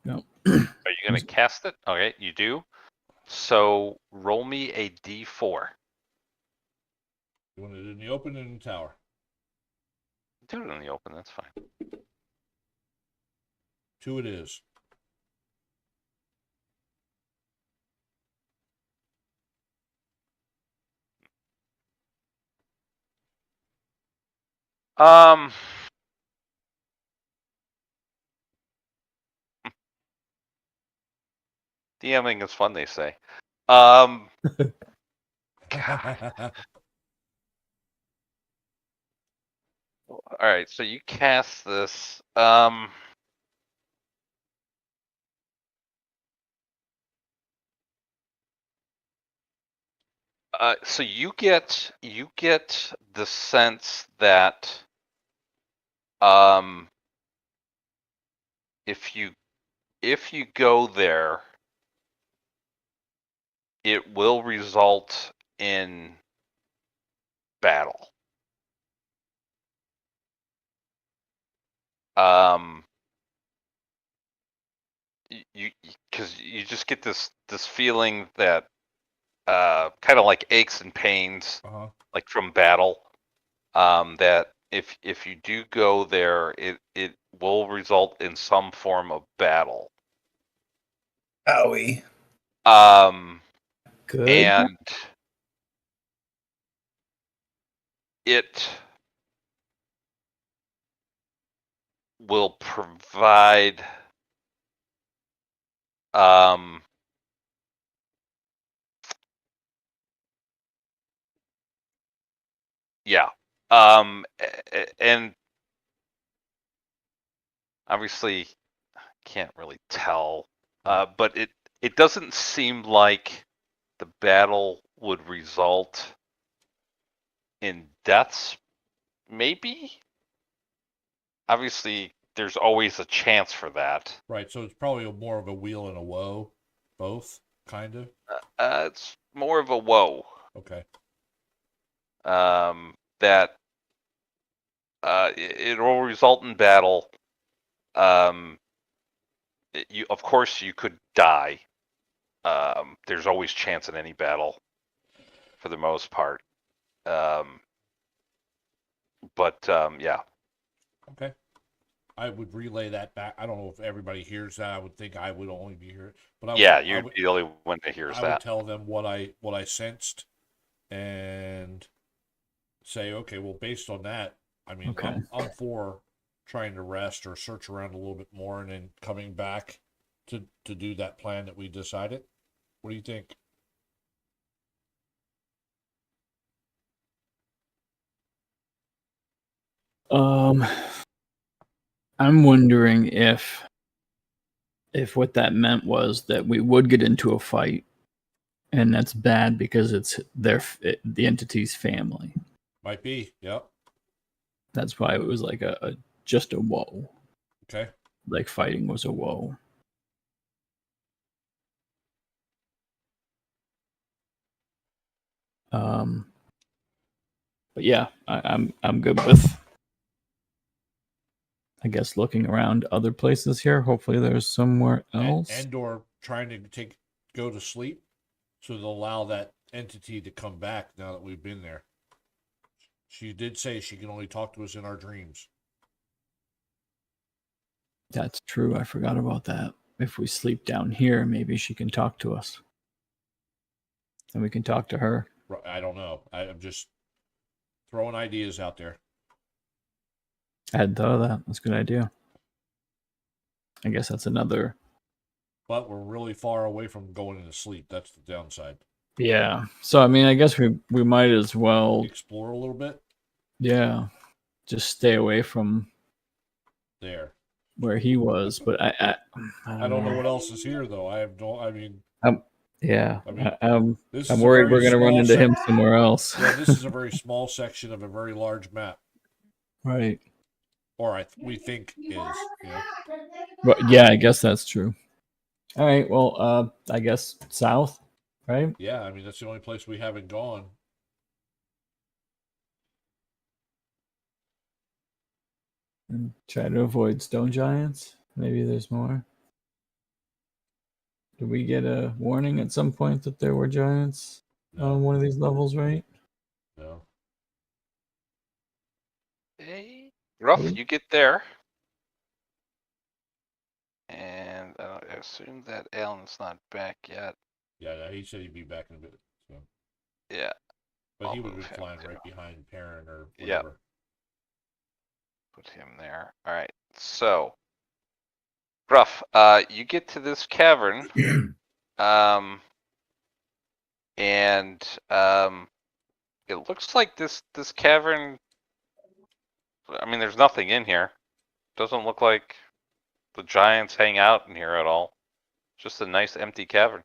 No. Are you going to cast it? Okay, you do. So roll me a d4. You want it in the open and in the tower? Do it in the open. That's fine. 2 it is. DMing is fun, they say. God. All right, so you cast this. So you get the sense that if you go there, it will result in battle. You because you just get this feeling that kind of like aches and pains, like from battle. That if you do go there, it will result in some form of battle. Owie. Good. And it will provide yeah. And obviously can't really tell. But it doesn't seem like the battle would result in deaths. Maybe. Obviously, there's always a chance for that. Right. So it's probably more of a wheel and a woe, both kind of. It's more of a woe. Okay. That it will result in battle. You of course you could die. There's always chance in any battle, for the most part. Yeah. Okay. I would relay that back. I don't know if everybody hears that. I would think I would only be here, but You're the only one that hears I that. would tell them what I sensed, and say, okay, well, based on that, I mean, Okay. I'm for trying to rest or search around a little bit more, and then coming back to do that plan that we decided. What do you think? I'm wondering if what that meant was that we would get into a fight, and that's bad because it's the entity's family. Might be. Yep. That's why it was like just a woe. Okay. Like fighting was a woe. But yeah, I'm good with, I guess, looking around other places here. Hopefully there's somewhere else. And or trying to go to sleep, so they'll allow that entity to come back now that we've been there. She did say she can only talk to us in our dreams. That's true. I forgot about that. If we sleep down here, maybe she can talk to us. And we can talk to her. I don't know. I'm just throwing ideas out there. I hadn't thought of that. That's a good idea. I guess that's another. But we're really far away from going into sleep. That's the downside. Yeah. So I mean, I guess we might as well, Explore a little bit yeah, just stay away from there. where he was. But I don't know what else is here though. I have no. I mean, Yeah, I mean, this I'm is a worried very we're gonna run small into him somewhere else. Yeah, this is a very small section of a very large map, Right. or we think is. Yeah. But yeah, I guess that's true. All right. Well, I guess south, right? Yeah, I mean that's the only place we haven't gone. And try to avoid stone giants. Maybe there's more. Did we get a warning at some point that there were giants No, on one of these levels, right? no. Hey, Ruff, Really? you get there. And I assume that Alan's not back yet. Yeah, no, he said he'd be back in a bit. So, Yeah. but I'll he would have move been him flying too. right behind Perrin or Yep. whatever. Put him there. All right. So, Ruff, you get to this cavern, and it looks like this cavern. I mean, there's nothing in here. Doesn't look like the giants hang out in here at all. Just a nice empty cavern.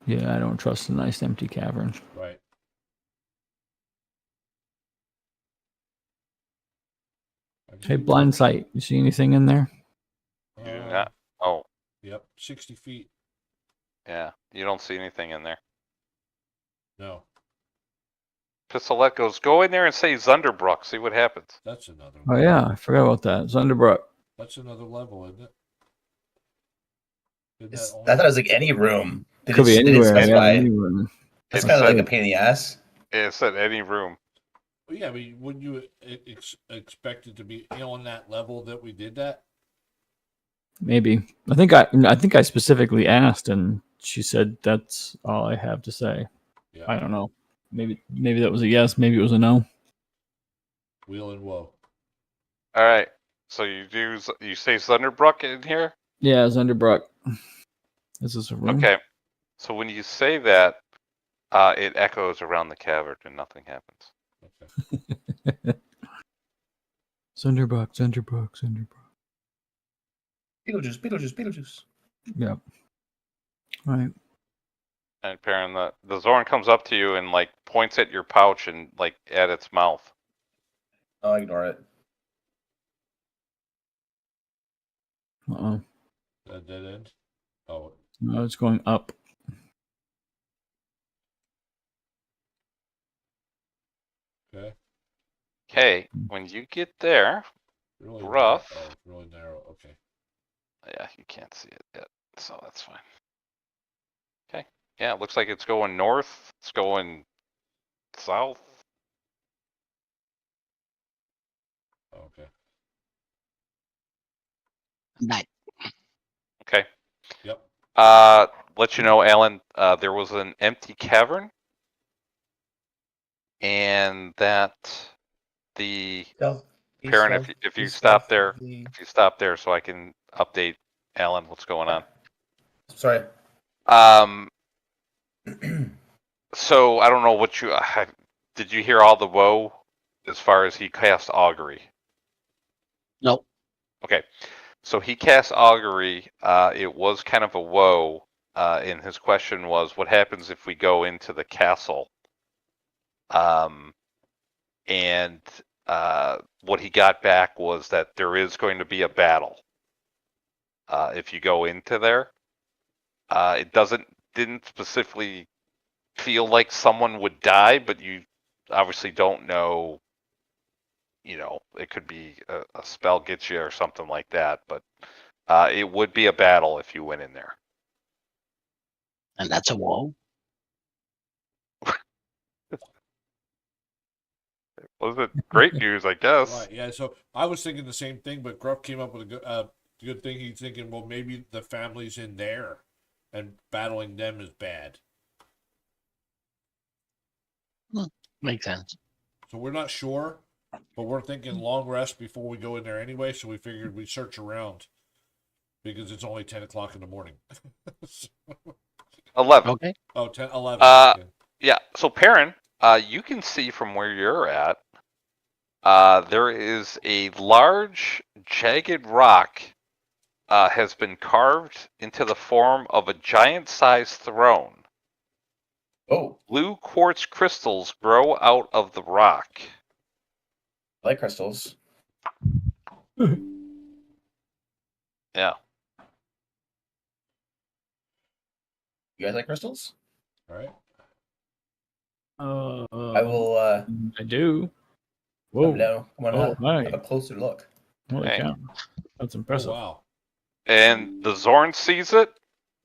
Yeah, I don't trust a nice empty cavern. Right. Hey, blind sight. You see anything in there? You do not. Oh, Yep, 60 feet. yeah. You don't see anything in there. No, Pistolette goes, go in there and say Zunderbrook. See what happens. that's another. Oh yeah, I forgot about that. Zunderbrook. That's another level, isn't it? Isn't It's- that I only- thought it was like any room. Could be They didn't anywhere. Yeah, specify. any room. That's It kind of like said- a pain in the ass. It said any room. Well, yeah, I mean, wouldn't you expect it to be on that level that we did that? Maybe. I think I specifically asked, and she said that's all I have to say. Yeah. I don't know. Maybe that was a yes. Maybe it was a no. Wheel and woe. All right. So you say Zunderbrook in here? Yeah, Zunderbrook. Is this a room? Okay. So when you say that, it echoes around the cavern and nothing happens. Okay. Zunderbrook. Beetlejuice. Yep. All right. And Perrin, the Zorn comes up to you and like points at your pouch and like at its mouth. I'll ignore it. Uh-oh. That dead end. Oh, No, it's going up. okay. Okay, when you get there, Really Rough. Oh, it's really narrow. Okay. yeah, you can't see it yet, so that's fine. Okay, yeah, it looks like it's going north. It's going south. Okay. Night. Okay. Yep. Let you know, Alan, there was an empty cavern, and that the Perrin, if you stop there, so I can update Alan what's going on. Sorry. So I don't know what did you hear all the woe as far as he cast augury? Nope. Okay, so he cast augury. It was kind of a woe, and his question was, "What happens if we go into the castle?" And what he got back was that there is going to be a battle if you go into there. It didn't specifically feel like someone would die, but you obviously don't know. You know, it could be a spell gets you or something like that, but it would be a battle if you went in there. And that's a wall. Was it great news? I guess. Right. Yeah. So I was thinking the same thing, but Gruff came up with a good thing. He's thinking, well, maybe the family's in there, and battling them is bad. Makes sense. So we're not sure, but we're thinking long rest before we go in there anyway. So we figured we'd search around. because it's only 10 o'clock in the morning. 11. Okay. Oh, 10, 11. Okay. Yeah. So, Perrin, you can see from where you're at. There is a large, jagged rock has been carved into the form of a giant-sized throne. Oh, Blue quartz crystals grow out of the rock. I like crystals. Yeah. You guys like crystals? All right. I will I do. come Whoa. down. I'm gonna hi. have a closer look. Holy Hey. cow. That's Oh, impressive. wow. And the Zorn sees it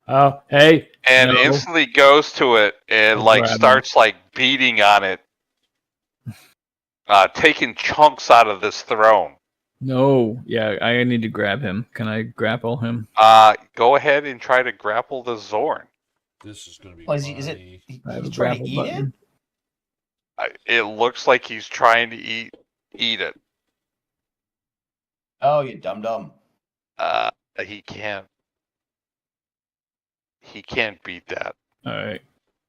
Oh, hey. and no. instantly goes to it and I'll like grab him. starts like beating on it, taking chunks out of this throne. No. Yeah, I need to grab him. Can I grapple him? Go ahead and try to grapple the Zorn. This is going to be Well, funny. is it? I have He's a trying to grapple eat button. It looks like he's trying to eat it. Oh, you dum. He can't. He can't beat that. All right.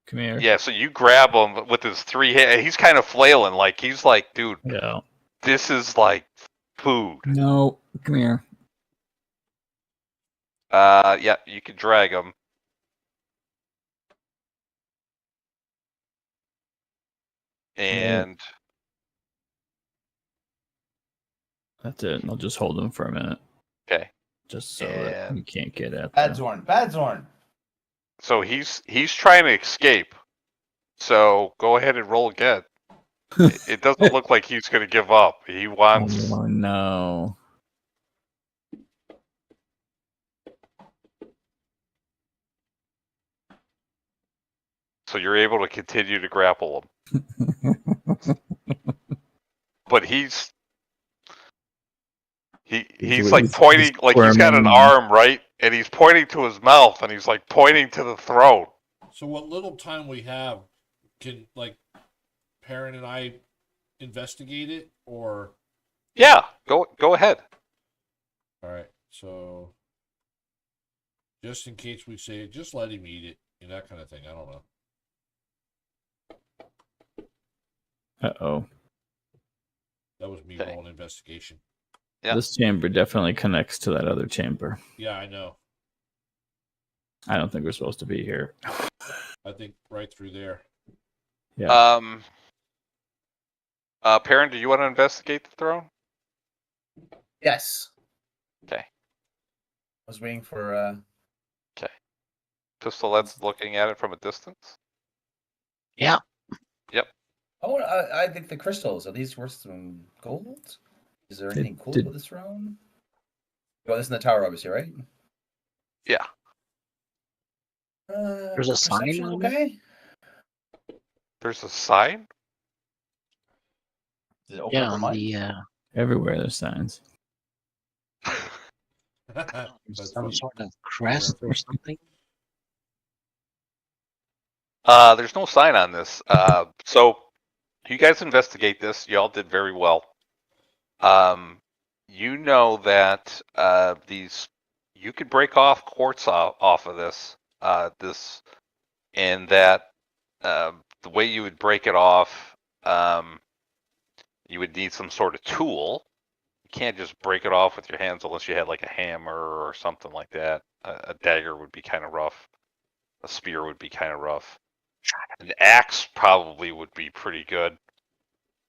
Come here. Yeah, so you grab him with his 3 hands. He's kind of flailing, like he's like, dude, Yeah. this is like food. No. Come here. Yeah, you can drag him. And That's it. I'll just hold him for a minute. okay, Just so that And- you can't get at Bad them. Zorn. Bad Zorn. so he's trying to escape. So go ahead and roll again. It doesn't look like he's going to give up. He wants. Oh, no. So you're able to continue to grapple him, but he's like pointing, like he's got an arm, right? And he's pointing to his mouth, and he's like pointing to the throat. So, what little time we have, can, like, Perrin and I investigate it? Or. Yeah, go ahead. All right. So, just in case we say, just let him eat it, and that kind of thing. I don't know. Uh-oh. That was me Okay. rolling investigation. Yeah. This chamber definitely connects to that other chamber. Yeah, I know. I don't think we're supposed to be here. I think right through there. Yeah. Perrin, do you want to investigate the throne? Yes. Okay. I was waiting for. Pistolet's looking at it from a distance. Yeah. Oh, I think the crystals. Are these worth some gold? Is there anything cool did- with this throne? Well, this is in the tower, obviously, right? Yeah. There's a sign perception, on it? okay. There's a sign. Does it open Yeah, up her on mind? the Everywhere there's signs. That's some funny. sort of crest or something. There's no sign on this. So you guys investigate this. Y'all did very well. You know that these you could break off quartz off of this. And that the way you would break it off, you would need some sort of tool. You can't just break it off with your hands unless you had like a hammer or something like that. A dagger would be kind of rough. A spear would be kind of rough. An axe probably would be pretty good,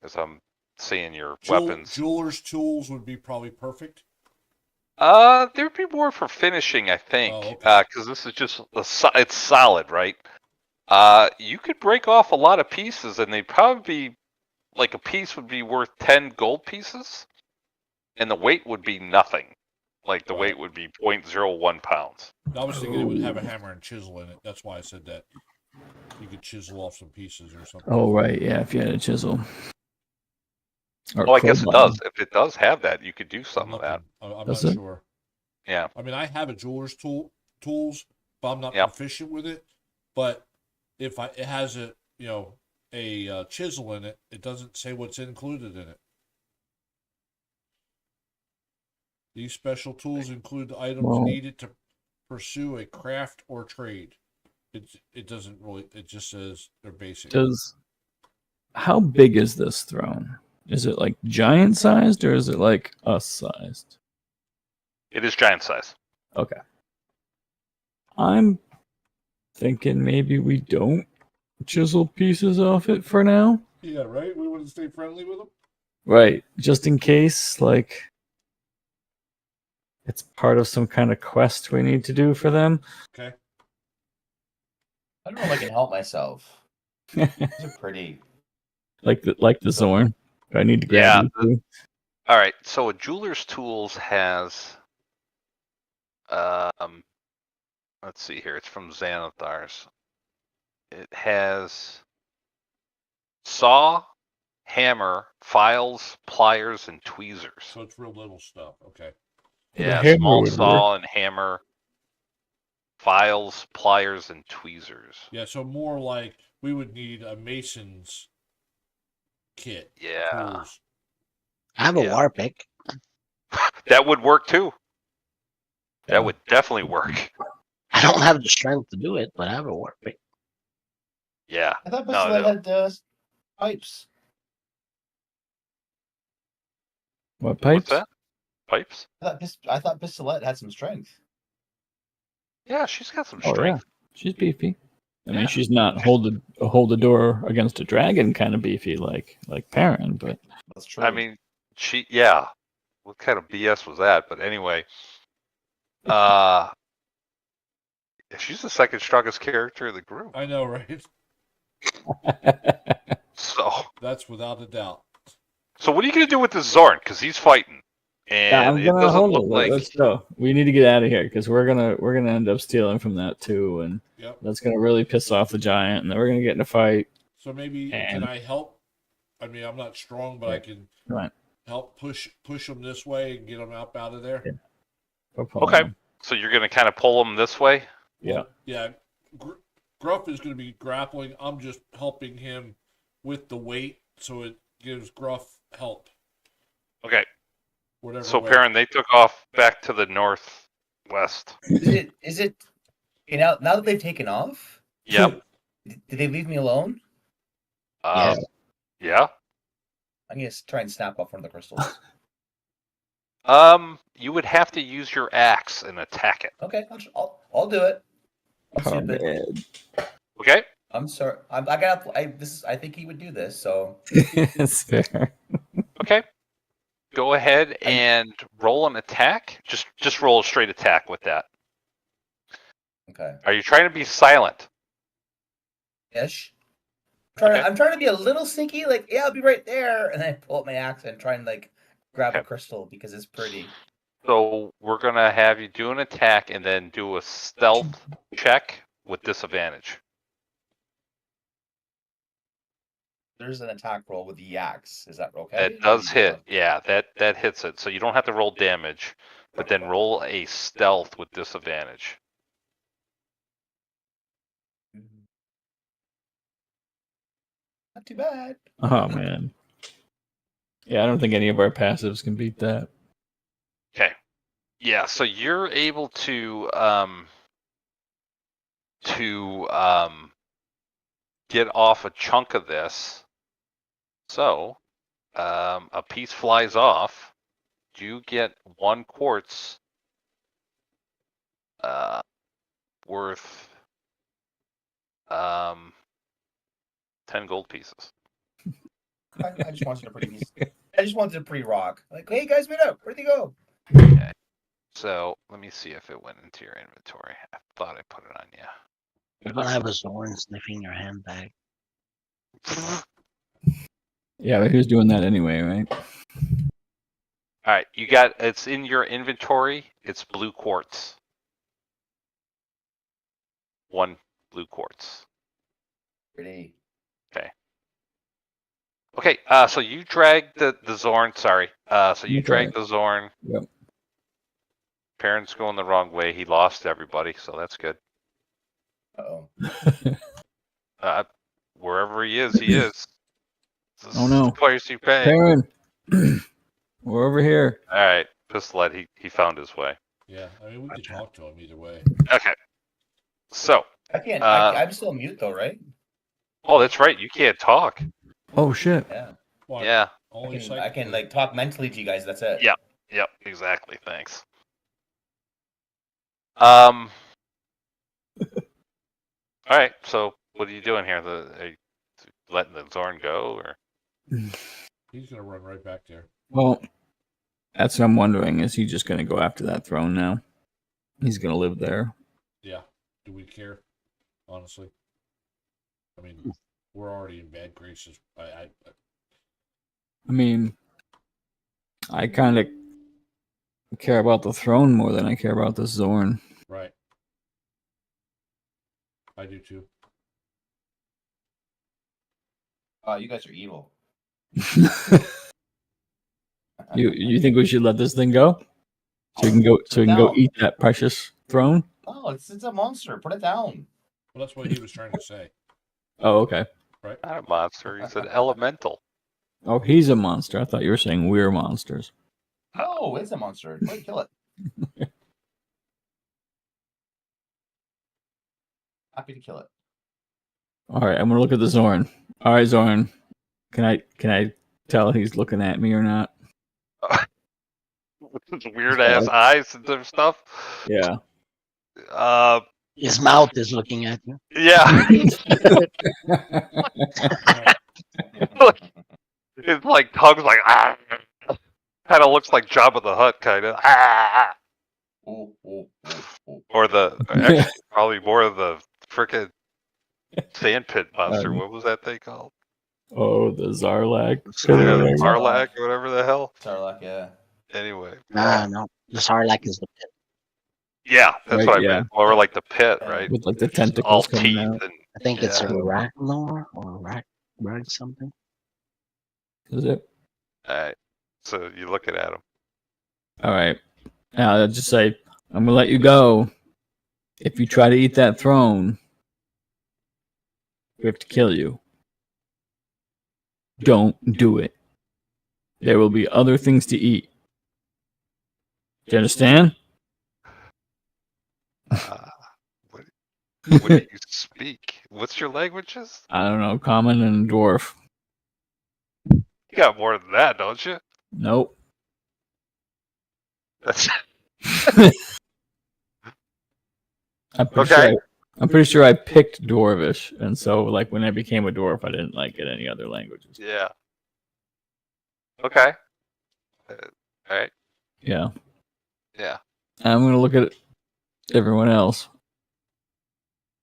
as I'm seeing your weapons. Jeweler's tools would be probably perfect. There'd be more for finishing, I think, Oh, okay. because this is just it's solid, right? You could break off a lot of pieces, and they'd probably be like a piece would be worth 10 gold pieces, and the weight would be nothing. Like the weight would be 0.01 pounds. I was thinking it would have a hammer and chisel in it. That's why I said that. You could chisel off some pieces or something. Oh, right. Yeah, if you had a chisel. Or Oh, I guess it crowbar. does. If it does have that, you could do some of that. I'm Does not it? sure. Yeah. I mean, I have a jeweler's tools, but I'm not Yep. proficient with it. But if it has a chisel in it, it doesn't say what's included in it. These special tools include the items Well- needed to pursue a craft or trade. It doesn't really. It just says they're basic. How big is this throne? Is it like giant sized or is it like us sized? It is giant size. Okay. I'm thinking maybe we don't chisel pieces off it for now. Yeah, right. We want to stay friendly with them. Right. Just in case, like, it's part of some kind of quest we need to do for them. Okay. I don't know if I can help myself. These are pretty. like the Zorn. Do I need to grab Yeah. you too? All right. So a jeweler's tools has, let's see here. It's from Xanathar's. It has saw, hammer, files, pliers, and tweezers. So it's real little stuff. Okay. The Yeah, hammer small would saw and hammer, files, pliers, and tweezers. Yeah. So more like we would need a mason's kit. Yeah, Tools. I have a Yeah. war pick. that would work too. Yeah. That would definitely work. I don't have the strength to do it, but I have a war pick. Yeah. I thought No, Basilisk no. had pipes. What pipes? What's that? Pipes? I thought Pistolette had some strength. Yeah, she's got some Oh, strength. yeah. She's beefy. I mean, Yeah. she's not hold the door against a dragon kind of beefy like Perrin, but That's true. I mean, yeah. What kind of BS was that? But anyway, she's the second strongest character in the group. I know, right? So That's without a doubt. what are you gonna do with this Zorn? Because he's fighting, yeah, and I'm it gonna doesn't hold look it. like. Let's go. We need to get out of here because we're gonna end up stealing from that too, and Yep. that's gonna really piss off the giant, and then we're gonna get in a fight. So maybe can And- I help? I mean, I'm not strong, but I can Right. help push them this way and get them out of there. Yeah. We're pulling Okay. them. So you're gonna kind of pull him this way. Yeah. Yeah. Gruff is going to be grappling. I'm just helping him with the weight, so it gives Gruff help. Okay. Whatever. So way. Perrin, they took off back to the northwest. Is it? Okay, now that they've taken off, Yep. did they leave me alone? Yeah. I'm gonna try and snap off one of the crystals. You would have to use your axe and attack it. Okay, I'll do it. I'm Oh, stupid. man. Okay. I'm sorry. I think he would do this. So It's fair. Okay. Go ahead and roll an attack. Just roll a straight attack with that. okay, Are you trying to be silent? ish. Okay. I'm trying to be a little sneaky. Like, yeah, I'll be right there, and then I pull up my axe and try and like grab a Okay. crystal because it's pretty. So we're gonna have you do an attack and then do a stealth check with disadvantage. There's an attack roll with the axe. Is that okay? That does hit. Yeah, that hits it. So you don't have to roll damage, but then roll a stealth with disadvantage. Not too bad. Oh man. Yeah, I don't think any of our passives can beat that. Okay. Yeah, so you're able to get off a chunk of this. So a piece flies off. You get 1 quartz worth 10 gold pieces. I just wanted a pretty piece. I just wanted a pretty rock. Like, hey guys, wait up. Where'd he go? So let me see if it went into your inventory. I thought I put it on you. You're gonna have a Zorn sniffing your handbag. Yeah, but he was doing that anyway, right? All right, it's in your inventory. It's blue quartz. 1 blue quartz. Pretty. Okay, so you drag the Zorn. Sorry. So you Okay. drag the Zorn. Yep. Parents going the wrong way. He lost everybody, so that's good. Oh. Wherever he is, he is. This Oh, is no. the price you pay. Perrin, we're over here. All right, Pistolette, he found his way. Yeah, I mean we could talk to him either way. Okay. So. I can't. I'm still mute though, right? Oh, that's right. You can't talk. Oh shit. Yeah. Well, Yeah. only I can psychically. like talk mentally to you guys. That's it. Yeah. Yep. Exactly. Thanks. All right. So, what are you doing here? Are you letting the Zorn go, or? He's gonna run right back there. Well, that's what I'm wondering. Is he just going to go after that throne now? He's going to live there. Yeah. Do we care? Honestly. I mean, we're already in bad graces. I mean, I kind of care about the throne more than I care about the Zorn. Right. I do too. You guys are evil. You think we should let this thing go? So we can go eat that precious throne? Oh, it's a monster. Put it down. Well, that's what he was trying to say. Oh, okay. Right. Not a monster. He's an elemental. Oh, he's a monster. I thought you were saying we're monsters. Oh, it's a monster. Go ahead, kill it. Happy to kill it. All right, I'm gonna look at the Zorn. All right, Zorn. Can I tell he's looking at me or not? Weird ass eyes and stuff. Yeah. His mouth is looking at you. Yeah. It's like tongue's like ah. Kind of looks like Jabba the Hutt, kind of ah. Or actually probably more of the frickin' sandpit monster. What was that thing called? Oh, the Zarlag. Sarlacc or whatever the hell. Sarlacc, yeah. Anyway. No. The Sarlacc is the pit. Yeah, that's Right, what I yeah. meant. Or like the pit, right? With like the All tentacles teeth coming out. and I think it's a yeah. Ragnar or Rag something. Is it? All right. So you're looking at him. All right. Now I'll just say, I'm gonna let you go. If you try to eat that throne, we have to kill you. Don't do it. There will be other things to eat. Do you understand? What do you speak? What's your languages? I don't know, common and dwarf. You got more than that, don't you? Nope. That's I'm okay. pretty sure I picked Dwarvish, and so like when I became a dwarf, I didn't like get any other languages. Yeah. Okay. All right. Yeah. Yeah. I'm gonna look at everyone else.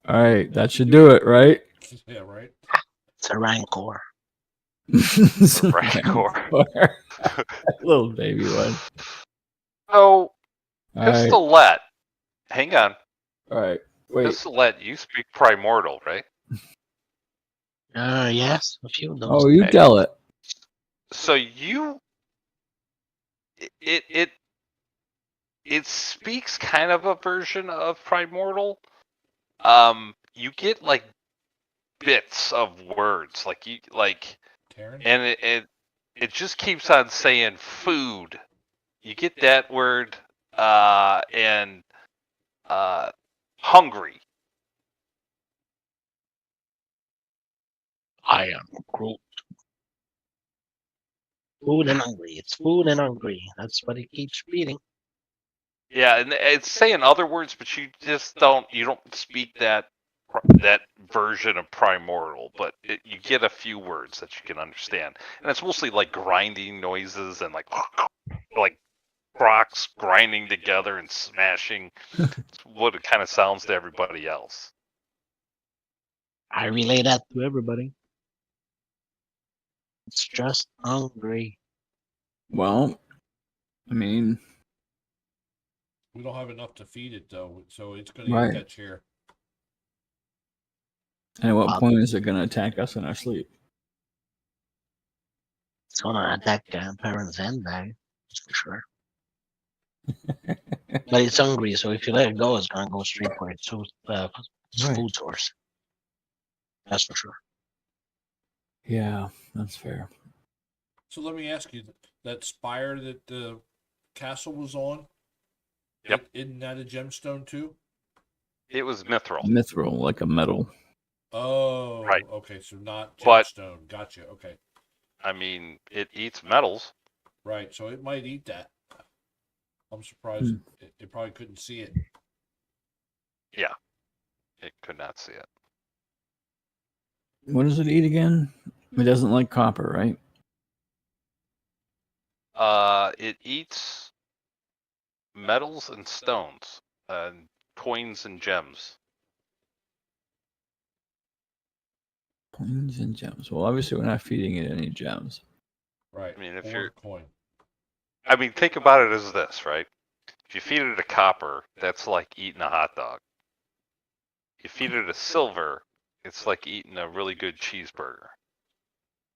All right, that should do it, right? Yeah, right. It's a Rancor. Rancor. Little baby one. So, All right. Pistolette. Hang on. All right. Wait. Pistolette, you speak Primordial, right? Yes, a few of those. Oh, you Okay. tell it. So it speaks kind of a version of Primordial. You get like bits of words, Terran? and it just keeps on saying food. You get that word, and hungry. I am Groot. Food and hungry. It's food and hungry. That's what it keeps reading. Yeah, and it's saying other words, but you just don't speak that version of Primordial, but you get a few words that you can understand, and it's mostly like grinding noises and like rocks grinding together and smashing. It's what it kind of sounds to everybody else. I relay that to everybody. It's just hungry. Well, I mean, We don't have enough to feed it though, so it's gonna Right. eat that chair. and at what point is it gonna attack us in our sleep? It's gonna attack parents and bag, that's for sure. But it's hungry, so if you let it go, it's gonna go straight for its food source. That's for sure. Yeah, that's fair. So let me ask you, that spire that castle was on? Yep. Isn't that a gemstone too? It was mithril. Mithril, like a metal. Oh, Right. okay, so not But- gemstone. Gotcha. Okay, I mean, it eats metals. right. So it might eat that. I'm surprised it probably couldn't see it. It could not see it. What does it eat again? It doesn't like copper, right? It eats metals and stones, and coins and gems. Coins and gems. Well, obviously we're not feeding it any gems. Right. I mean, if or you're- coin. I mean, think about it as this, right? If you feed it a copper, that's like eating a hot dog. You feed it a silver, it's like eating a really good cheeseburger.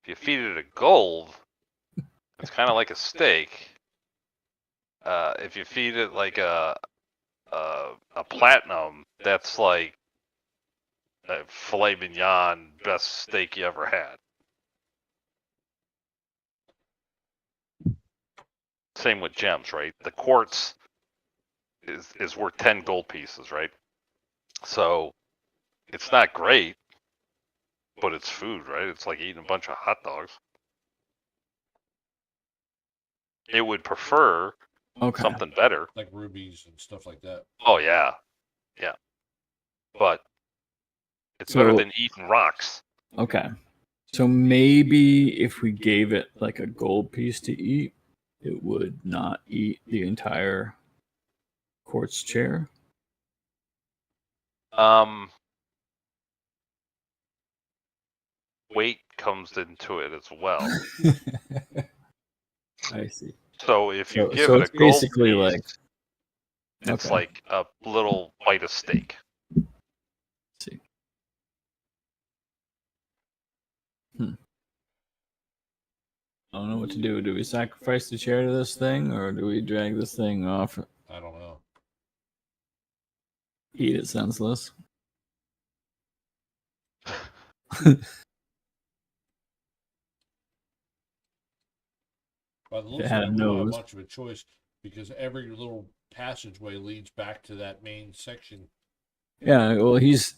If you feed it a gold, it's kind of like a steak. If you feed it like a platinum, that's like a filet mignon, best steak you ever had. Same with gems, right? The quartz is worth 10 gold pieces, right? So it's not great, but it's food, right? It's like eating a bunch of hot dogs. It would prefer Okay. something better. Like rubies and stuff like that. Oh yeah, yeah. But it's better So- than eating rocks. Okay. So maybe if we gave it like a gold piece to eat, it would not eat the entire quartz chair. Weight comes into it as well. I see. So if you So- give so it a it's gold basically piece, like- it's Okay. like a little bite of steak. See. I don't know what to do. Do we sacrifice the chair to this thing, or do we drag this thing off? I don't know. Eat it senseless. By the looks It had of a it, we don't have nose. much of a choice because every little passageway leads back to that main section. Yeah, well,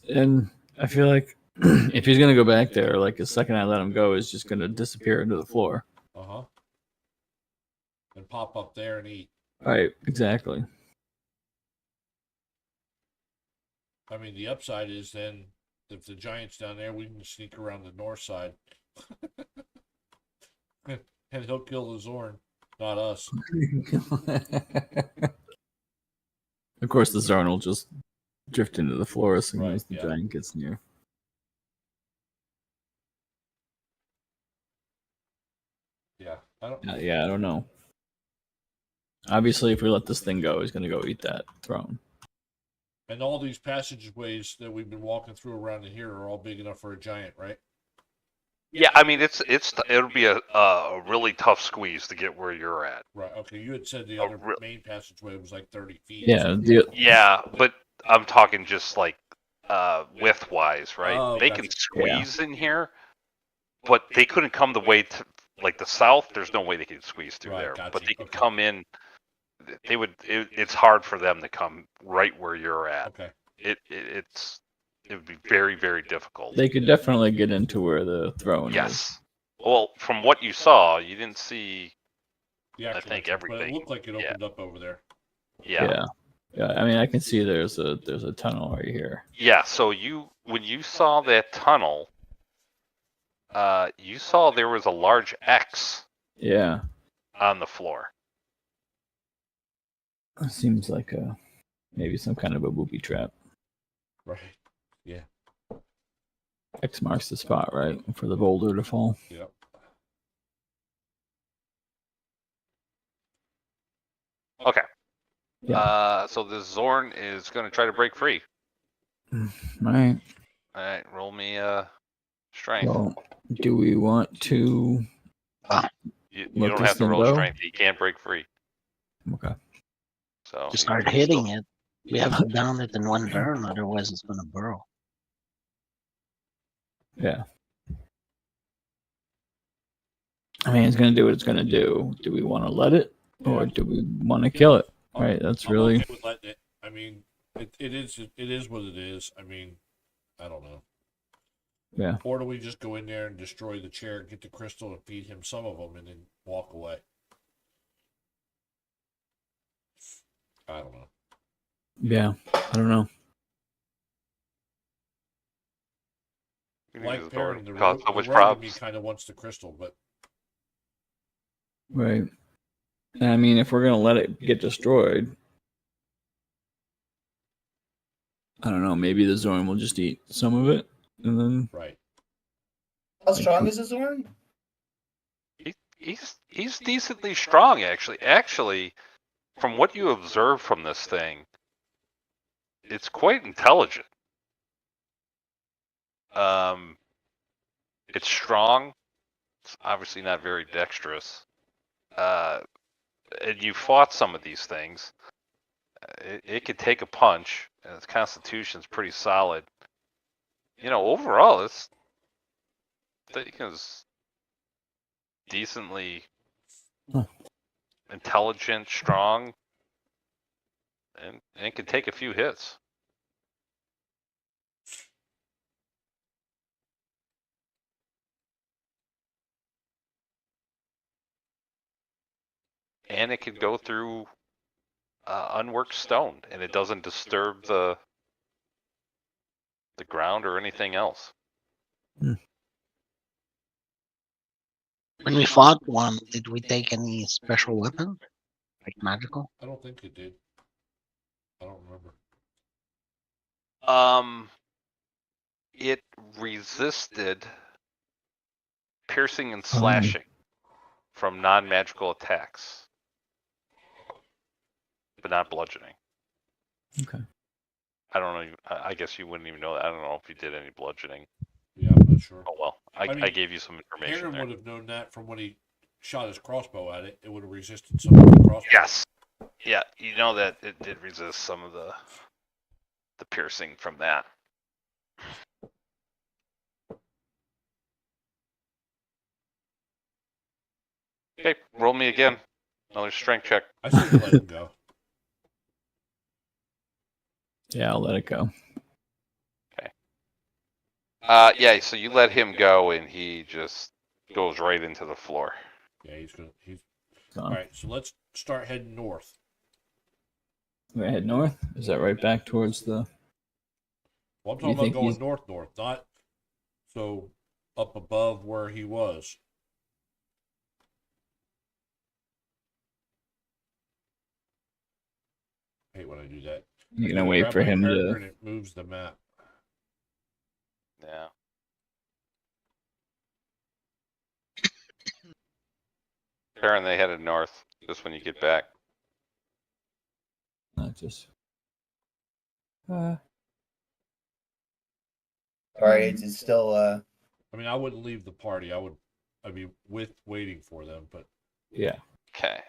and I feel like if he's gonna go back there, like the second I let him go, is just gonna disappear into the floor. Uh-huh. And pop up there and eat. Right, exactly. I mean, the upside is then if the giant's down there, we can sneak around the north side. And he'll kill the Zorn, not us. Of course, the Zarn will just drift into the floor as soon Right, as the yeah. giant gets near. Yeah. I don't Yeah, I don't know. Obviously, if we let this thing go, he's gonna go eat that throne. And all these passageways that we've been walking through around in here are all big enough for a giant, right? Yeah, I mean it'll be a really tough squeeze to get where you're at. Right. Okay. You had said the Oh, other re- main passageway was like 30 feet. Yeah, Yeah, but I'm talking just like width wise, right? Oh, They gotcha. can squeeze in here, but they couldn't come the way to like the south. There's no way they could squeeze through Right, there, gotcha. but they could Okay. come in. They would. It's hard for them to come right where you're at. Okay. It would be very, very difficult. they could definitely get into where the throne is. Yes. Well, from what you saw, you didn't see. The actual think entrance, but it everything. looked like it Yeah. opened up over there. Yeah. Yeah. I mean, I can see there's a tunnel right here. Yeah. So when you saw that tunnel, you saw there was a large X Yeah, on the floor. seems like maybe some kind of a booby trap. Right. Yeah. X marks the spot, right, for the boulder to fall. Yep. Okay. Yeah. So this Zorn is going to try to break free. All right. All right. Roll me strength. Well, do we want to? You let don't this have to thing roll go? strength. He can't break free. Okay. So Just start hitting it. We have to down it in one turn, otherwise it's gonna burrow. Yeah. I mean, it's gonna do what it's gonna do. Do we want to let it, Or do we want to kill it? Right, that's I'm really... okay with letting it. I mean, it is what it is. I mean, I don't know. Yeah. Or do we just go in there and destroy the chair, get the crystal, and feed him some of them, and then walk away? I don't know. Yeah, I don't know. Like Perrin, the cause so rogue much in me problems. kind of wants the crystal, but Right. And I mean, if we're going to let it get destroyed, I don't know, maybe the Zorn will just eat some of it, and then... right. How strong is this Zorn? He's decently strong, actually. Actually, from what you observe from this thing, it's quite intelligent. It's strong. It's obviously not very dexterous. And you fought some of these things. It could take a punch, and its constitution's pretty solid. You know, overall, this thing is decently intelligent, strong, and can take a few hits. And it could go through unworked stone, and it doesn't disturb the ground or anything else. When we fought one, did we take any special weapon? Like magical? I don't think it did. I don't remember. It resisted piercing and slashing from non-magical attacks, but not bludgeoning. Okay. I don't know. I guess you wouldn't even know that. I don't know if you did any bludgeoning. Yeah, I'm not sure. Oh well, I mean, I gave you some information Perrin there. would have known that from when he shot his crossbow at it. It would have resisted some of the crossbow. Yes. Yeah, you know that it did resist some of the piercing from that. Okay, roll me again. Another strength check. I say we let him go. Yeah, I'll let it go. Yeah, so you let him go, and he just goes right into the floor. Yeah, he's So, all right. So let's start heading north. we head north? Is that right back towards the... Well, I'm You talking think about going he's- north, not so up above where he was. I hate when I do that. You're going to wait Grab for my him character to... and it moves the map. Yeah. Perrin, they headed north. Just when you get back. Not just... All right, it's still. I mean, I wouldn't leave the party. I'd be waiting for them, but yeah. Okay.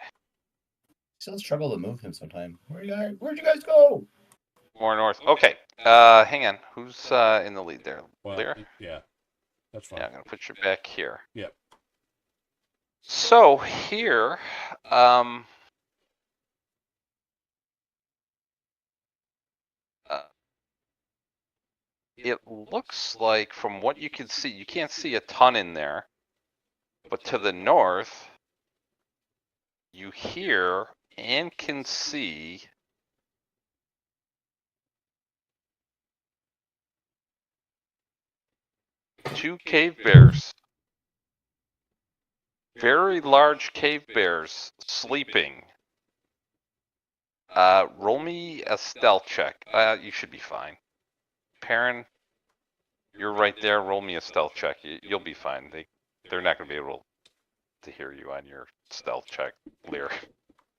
Still struggle to move him sometime. Where'd you guys go? More north. Okay. Hang on. Who's in the lead there? well, Lear? yeah, that's fine. Yeah, I'm gonna put you back here. Yep. So here, it looks like from what you can see, you can't see a ton in there, but to the north, you hear and can see two cave bears. Very large cave bears sleeping. Roll me a stealth check. You should be fine. Perrin, you're right there. Roll me a stealth check. You'll be fine. They're not going to be able to hear you on your stealth check, Lear.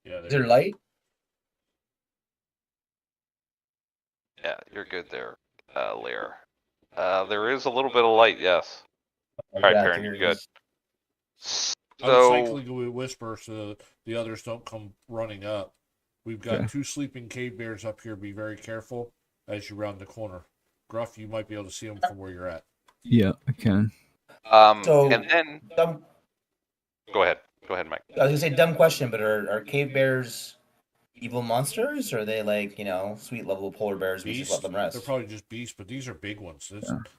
Yeah, Is there light? Yeah, you're good there, Lear. There is a little bit of light, yes. All right, Perrin, you're good. I would So, cyclically whisper so the others don't come running up. We've got Okay. 2 sleeping cave bears up here. Be very careful as you round the corner. Gruff, you might be able to see them from where you're at. Yeah, I can. So- and then Um, go ahead. Go ahead, Mike. I was gonna say dumb question, but are cave bears evil monsters, or are they like sweet lovable polar bears? We should let Beast. them rest. They're probably just beasts, but these are big ones.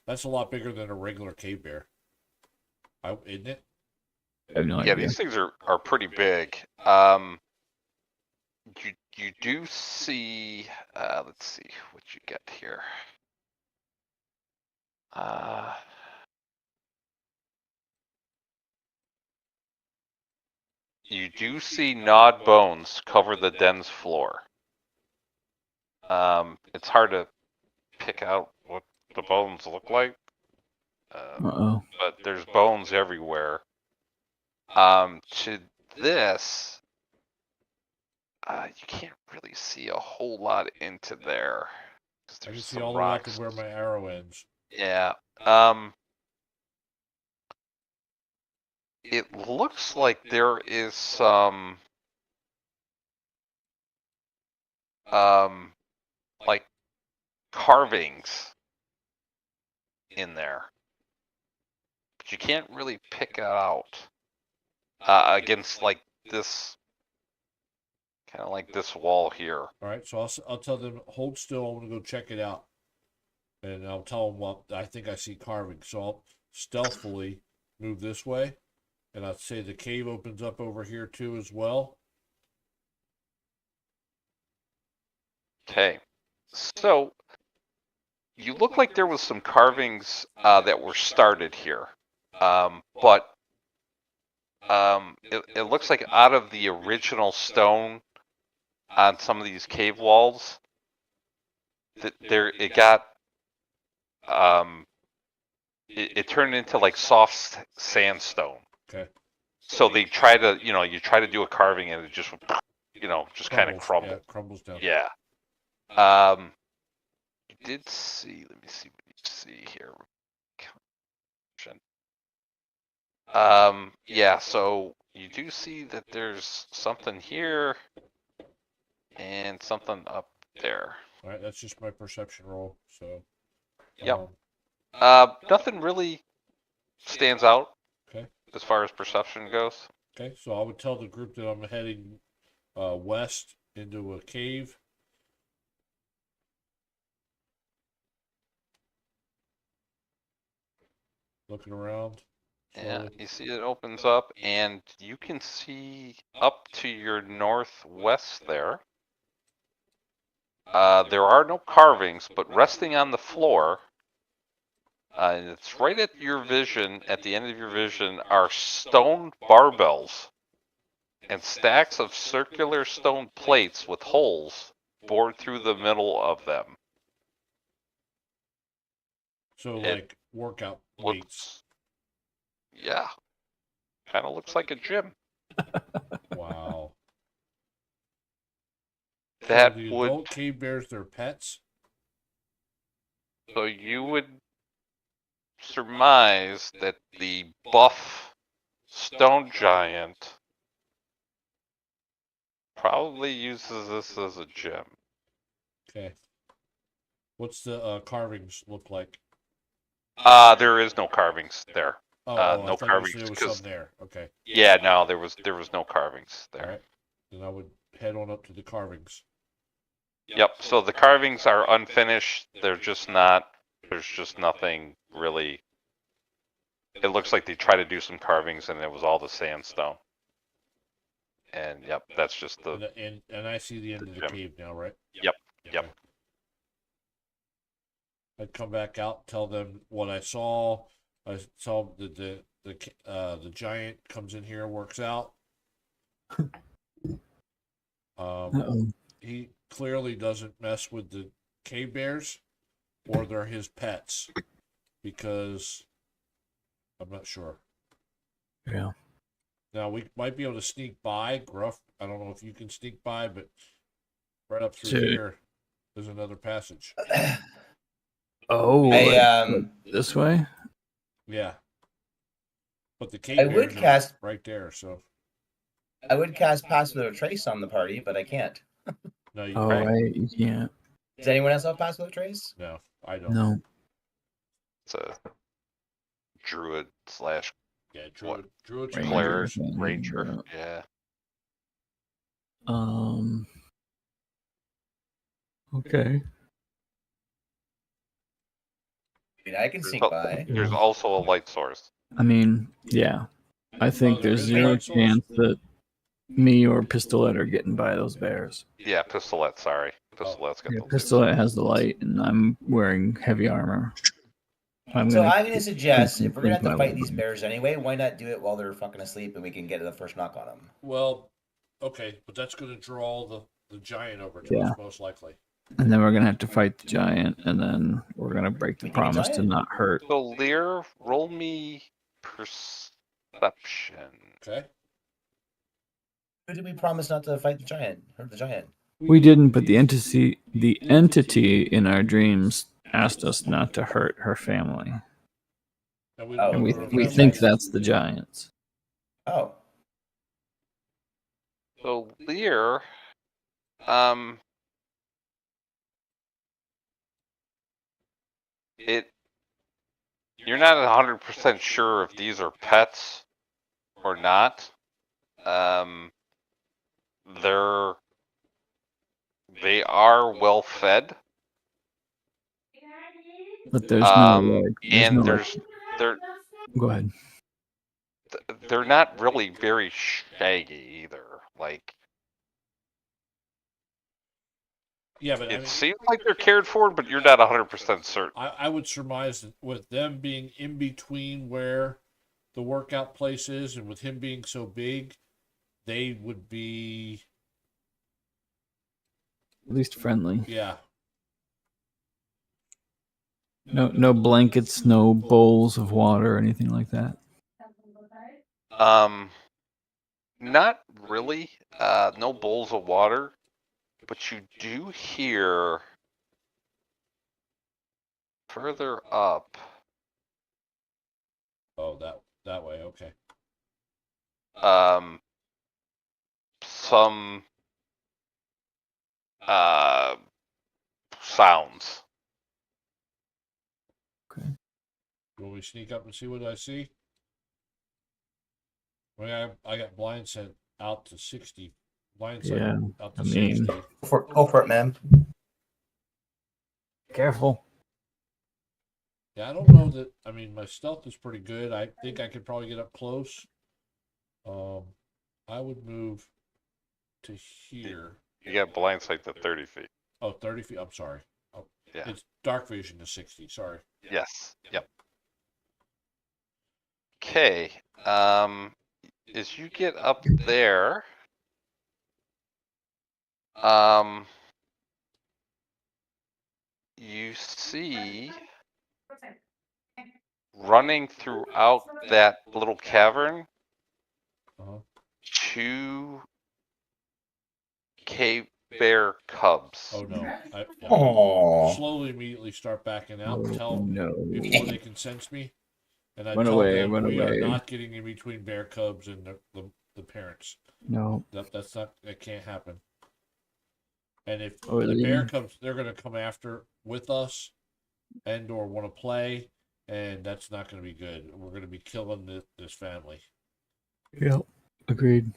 That's a lot bigger than a regular cave bear. Isn't it? I have no Yeah, idea. these things are pretty big. You do see. Let's see what you get here. You do see gnawed bones cover the den's floor. It's hard to pick out what the bones look like, Uh-oh. but there's bones everywhere. To this, you can't really see a whole lot into there. I can There's see some all the way out rocks. to where my arrow ends. Yeah. It looks like there is some like carvings in there, but you can't really pick it out against like this kind of like this wall here. All right, so I'll tell them hold still. I'm gonna go check it out, and I'll tell them what I think I see carving. So I'll stealthily move this way, and I'll say the cave opens up over here too as well. Okay, so you look like there was some carvings that were started here, but it looks like out of the original stone on some of these cave walls, that it got it turned into like soft sandstone. Okay. So they try to you try to do a carving and it just just kind of crumbles. Yeah, it crumbles down. Yeah. You did see. Let me see what you see here. Yeah. So you do see that there's something here and something up there. All right, that's just my perception roll. So. Yep. Nothing really stands out. Okay. As far as perception goes. Okay, so I would tell the group that I'm heading west into a cave. Looking around. Yeah, you see it opens up, and you can see up to your northwest there. There are no carvings, but resting on the floor, and it's right at your vision, at the end of your vision, are stone barbells and stacks of circular stone plates with holes bored through the middle of them. So It like workout weights. Yeah. Kind of looks like a gym. Wow. That so the would. adult cave bears, their pets. So you would surmise that the buff stone giant probably uses this as a gym. Okay. What's the carvings look like? There is no carvings there. No carvings. There was some there. Okay. Yeah, no, there was no carvings there. All right. Then I would head on up to the carvings. Yep. So the carvings are unfinished. They're just not. There's just nothing really. It looks like they tried to do some carvings and it was all the sandstone. And yep, that's just the. And I see the end of the cave now, right? Yep. Okay. Yep. I'd come back out, tell them what I saw. I saw the giant comes in here, works out. He clearly doesn't mess with the cave bears, or they're his pets, because I'm not sure. Yeah. Now we might be able to sneak by Gruff. I don't know if you can sneak by, but right up through here, there's another passage. Oh, like this way? Yeah. But the cave bears are right there, so. I would cast Pass Without a Trace on the party, but I can't. No, you can't. Right, you can't. Does anyone else have Pass Without a Trace? No, I don't. No. It's a druid / Yeah, What? druid's Ranger. Cleric, thing, ranger. Yeah. Okay. I mean, I can sneak by. There's also a light source. I mean, yeah. I think there there's is a zero light source? chance that me or Pistolet are getting by those bears. Yeah, pistolet. Sorry, pistolet's got Yeah, the Pistolet has the light, and I'm wearing heavy armor. I'm So gonna I'm gonna suggest if we're gonna have to my fight these weapon. bears anyway, why not do it while they're fucking asleep and we can get the first knock on them? Well, okay, but that's going to draw the giant over to Yeah. us, most likely. And then we're gonna have to fight the giant, and then we're gonna break the We think a promise to giant? not hurt. So Lear, roll me perception. Okay? Who did we promise not to fight the giant? Hurt the giant? We didn't, but the entity in our dreams asked us not to hurt her family, And we Oh, don't and know we who her we family think is. that's the giants. Oh. So Lear, you're not 100% sure if these are pets or not. They are well fed. But there's no like, and there. Go ahead. They're not really very shaggy either. Like, Yeah, but I it mean, seems like they're cared for, but you're not 100% certain. I would surmise that with them being in between where the workout place is and with him being so big, they would be, At least friendly. yeah. No blankets, no bowls of water or anything like that. Not really. No bowls of water, but you do hear further up. Oh, that way, okay. Some sounds. Okay. Will we sneak up and see what I see? I got blind scent out to 60. Blind sight Yeah, out to I mean- 60. Go for it, man. Careful. Yeah, I don't know that. I mean, my stealth is pretty good. I think I could probably get up close. I would move to here. You got blind sight to 30 feet. Oh, 30 feet. I'm sorry. Oh, Yeah. It's dark vision to 60. Sorry. Yes. Yep. Okay. As you get up there, you see running throughout that little cavern Uh-huh. 2 cave bear cubs. Oh no. Aww. Slowly, immediately start backing out. Oh, Tell them no. before they can sense me. And I Run tell away, them run we away. are not getting in between bear cubs and the parents. No. That can't happen. And if Or the the- bear cubs, they're going to come after with us, and or want to play, and that's not going to be good. We're going to be killing this family. Yep. Agreed.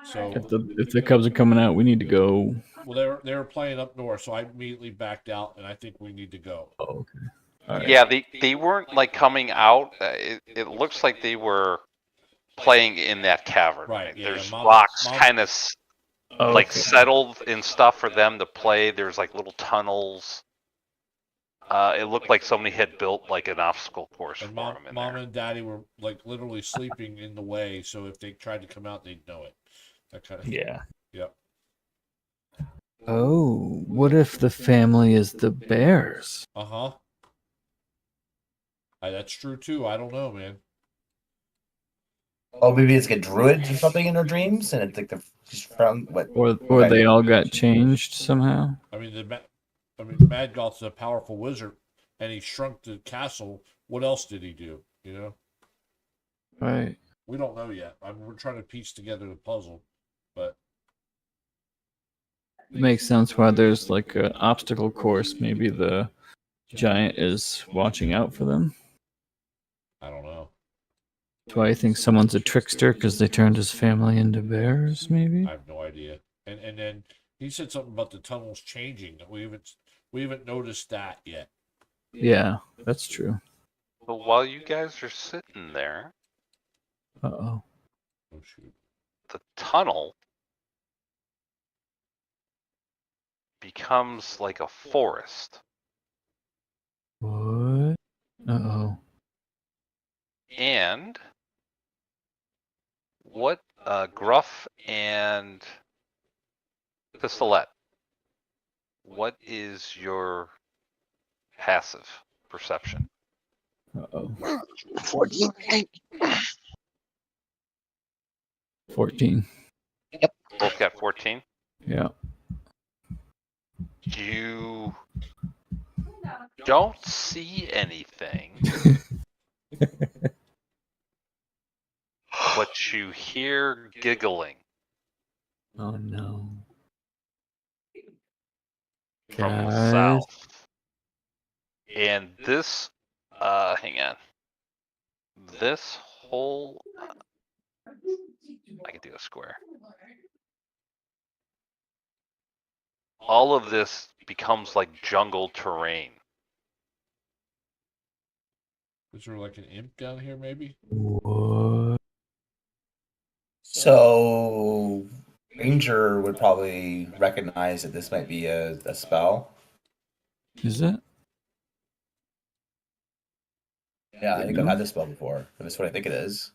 So If the Cubs are coming out, we need to go. well, they were playing up north, so I immediately backed out, and I think we need to go. Oh, okay. All right. Yeah, they weren't like coming out. It looks like they were playing in that cavern. Right, yeah, There's Mama- rocks Mama- kind of Oh, like okay. settled and stuff for them to play. There's like little tunnels. It looked like somebody had built like an obstacle course And for them in Mama there. and Daddy were like literally sleeping in the way, so if they tried to come out, they'd know it. That kind of thing. Yeah. Yep. Oh, what if the family is the bears? Uh-huh. That's true too. I don't know, man. Oh, maybe it's like a druid or something in their dreams, and it's like the just from what? Or they all got changed somehow? I mean, Mad Goth's a powerful wizard, and he shrunk the castle. What else did he do? You know, Right. we don't know yet. We're trying to piece together the puzzle, but It makes sense why there's like an obstacle course. Maybe the giant is watching out for them. I don't know. Do I think someone's a trickster because they turned his family into bears? Maybe. I have no idea. And then he said something about the tunnels changing. We haven't noticed that yet. Yeah, that's true. But while you guys are sitting there, Oh. Oh shoot. the tunnel becomes like a forest. What? Oh. And what Gruff and Pistolette, what is your passive perception? Oh. 14, I think. 14. Both got 14. Yeah. You don't see anything, but you hear giggling Oh no. from the Guys. south. And this, hang on. This whole, I can do a square. All of this becomes like jungle terrain. Is there like an imp down here maybe? What? So Ranger would probably recognize that this might be a spell. Is it? Yeah, I think I've had this spell before. That's what I think it is.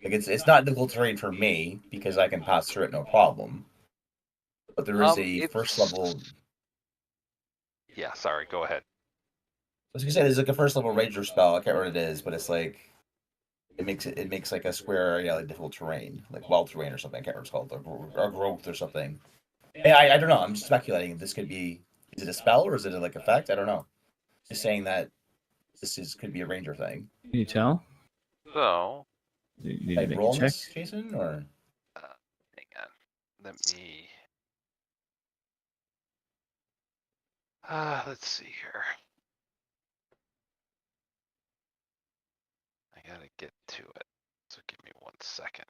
Like it's not difficult terrain for me because I can pass through it no problem. But there is a first level. Yeah, sorry, go ahead. I was gonna say there's like a first level ranger spell. I can't remember what it is, but it's like it makes like a square area like difficult terrain, like wild terrain or something. I can't remember what it's called, or growth or something. Yeah, I don't know. I'm just speculating. This could be. Is it a spell or is it a, like effect? I don't know. Just saying that could be a ranger thing. Can you tell? So, You need to Like make a roll check. this, Jason, or hang on. Let me. Let's see here. I gotta get to it. So give me 1 second.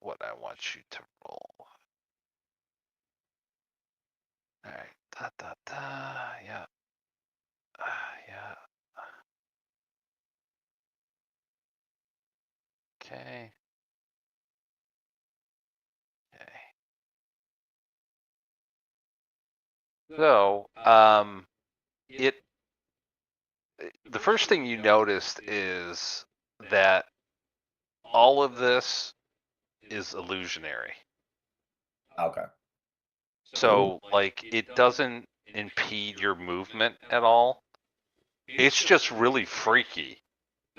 What I want you to roll. Alright. Yeah. Yeah. Okay. Okay. So, the first thing you noticed is that all of this is illusionary. okay. So, like, it doesn't impede your movement at all. It's just really freaky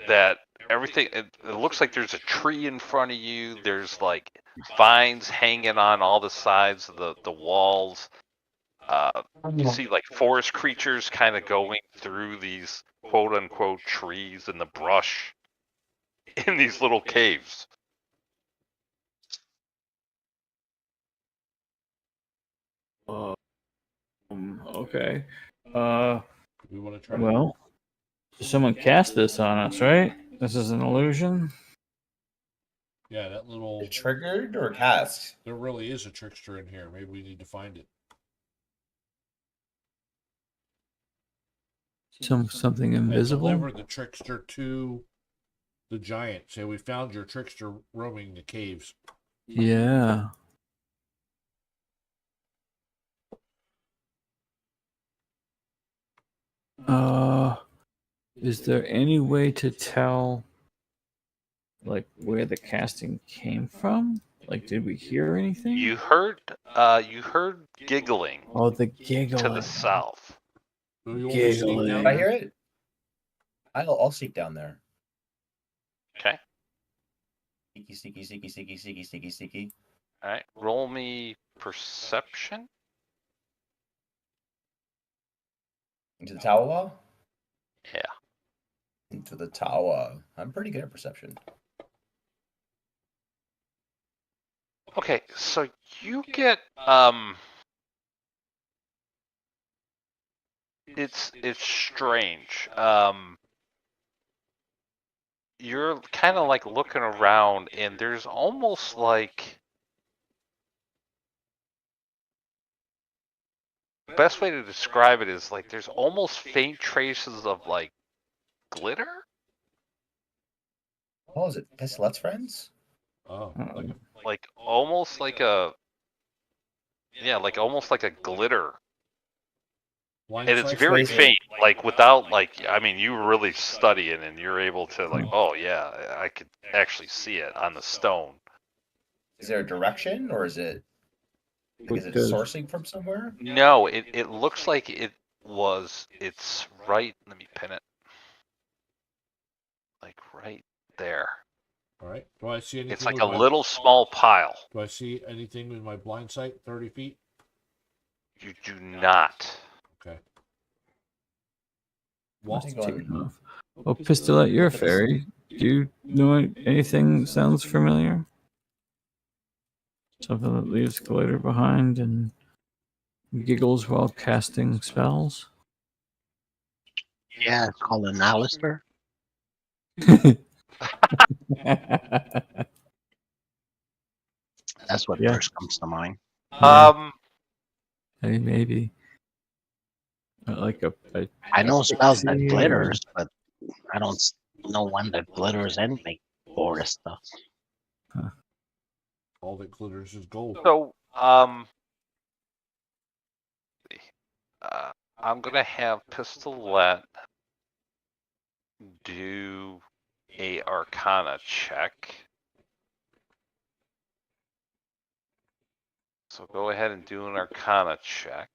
that everything, it looks like there's a tree in front of you. There's like vines hanging on all the sides of the walls. You see like forest creatures kind of going through these quote unquote trees and the brush in these little caves. Okay. We want to try to Well, someone cast this on us, right? This is an illusion. yeah, that little It triggered or cast? there really is a trickster in here. Maybe we need to find it. Something And invisible. deliver the trickster to the giant. Say we found your trickster roaming the caves. Yeah. Is there any way to tell, like, where the casting came from? Like, did we hear anything? You heard giggling Oh, the to giggling. the south. Do you want me to sneak Giggling. down If I there? hear it, I'll seek down there. Okay. Sneaky. All right. Roll me perception. Into the tower. Yeah. Into the tower. I'm pretty good at perception. Okay, so you get it's strange. you're kind of like looking around, and there's almost like the best way to describe it is like there's almost faint traces of like glitter, Oh, is it Pistolet's friends? Oh, Uh-oh. like almost like a like almost like a glitter, blind and it's sight. very Crazy. faint. Like without like, I mean, you really study it, and you're able to like, oh yeah, I could actually see it on the stone. Is there a direction, or is it like, is it Because- sourcing from somewhere? No, it looks like it's right. Let me pin it. Like right there. All right. Do I see anything? It's like with a my, little small pile. Do I see anything with my blind sight? 30 feet. You do not. Okay. What's Well, he going? Taking off. Oh, Pistolet, you're a fairy. Do you know anything that sounds familiar? Something that leaves glitter behind and giggles while casting spells? Yeah, it's called an Alistair. That's what Yeah. first comes to mind. Um, Hey, maybe. Like a I know spells that pixie or- glitters, but I don't know one that glitters and make forest stuff. all that glitters is gold. so, I'm gonna have Pistolet do a Arcana check. So go ahead and do an Arcana check.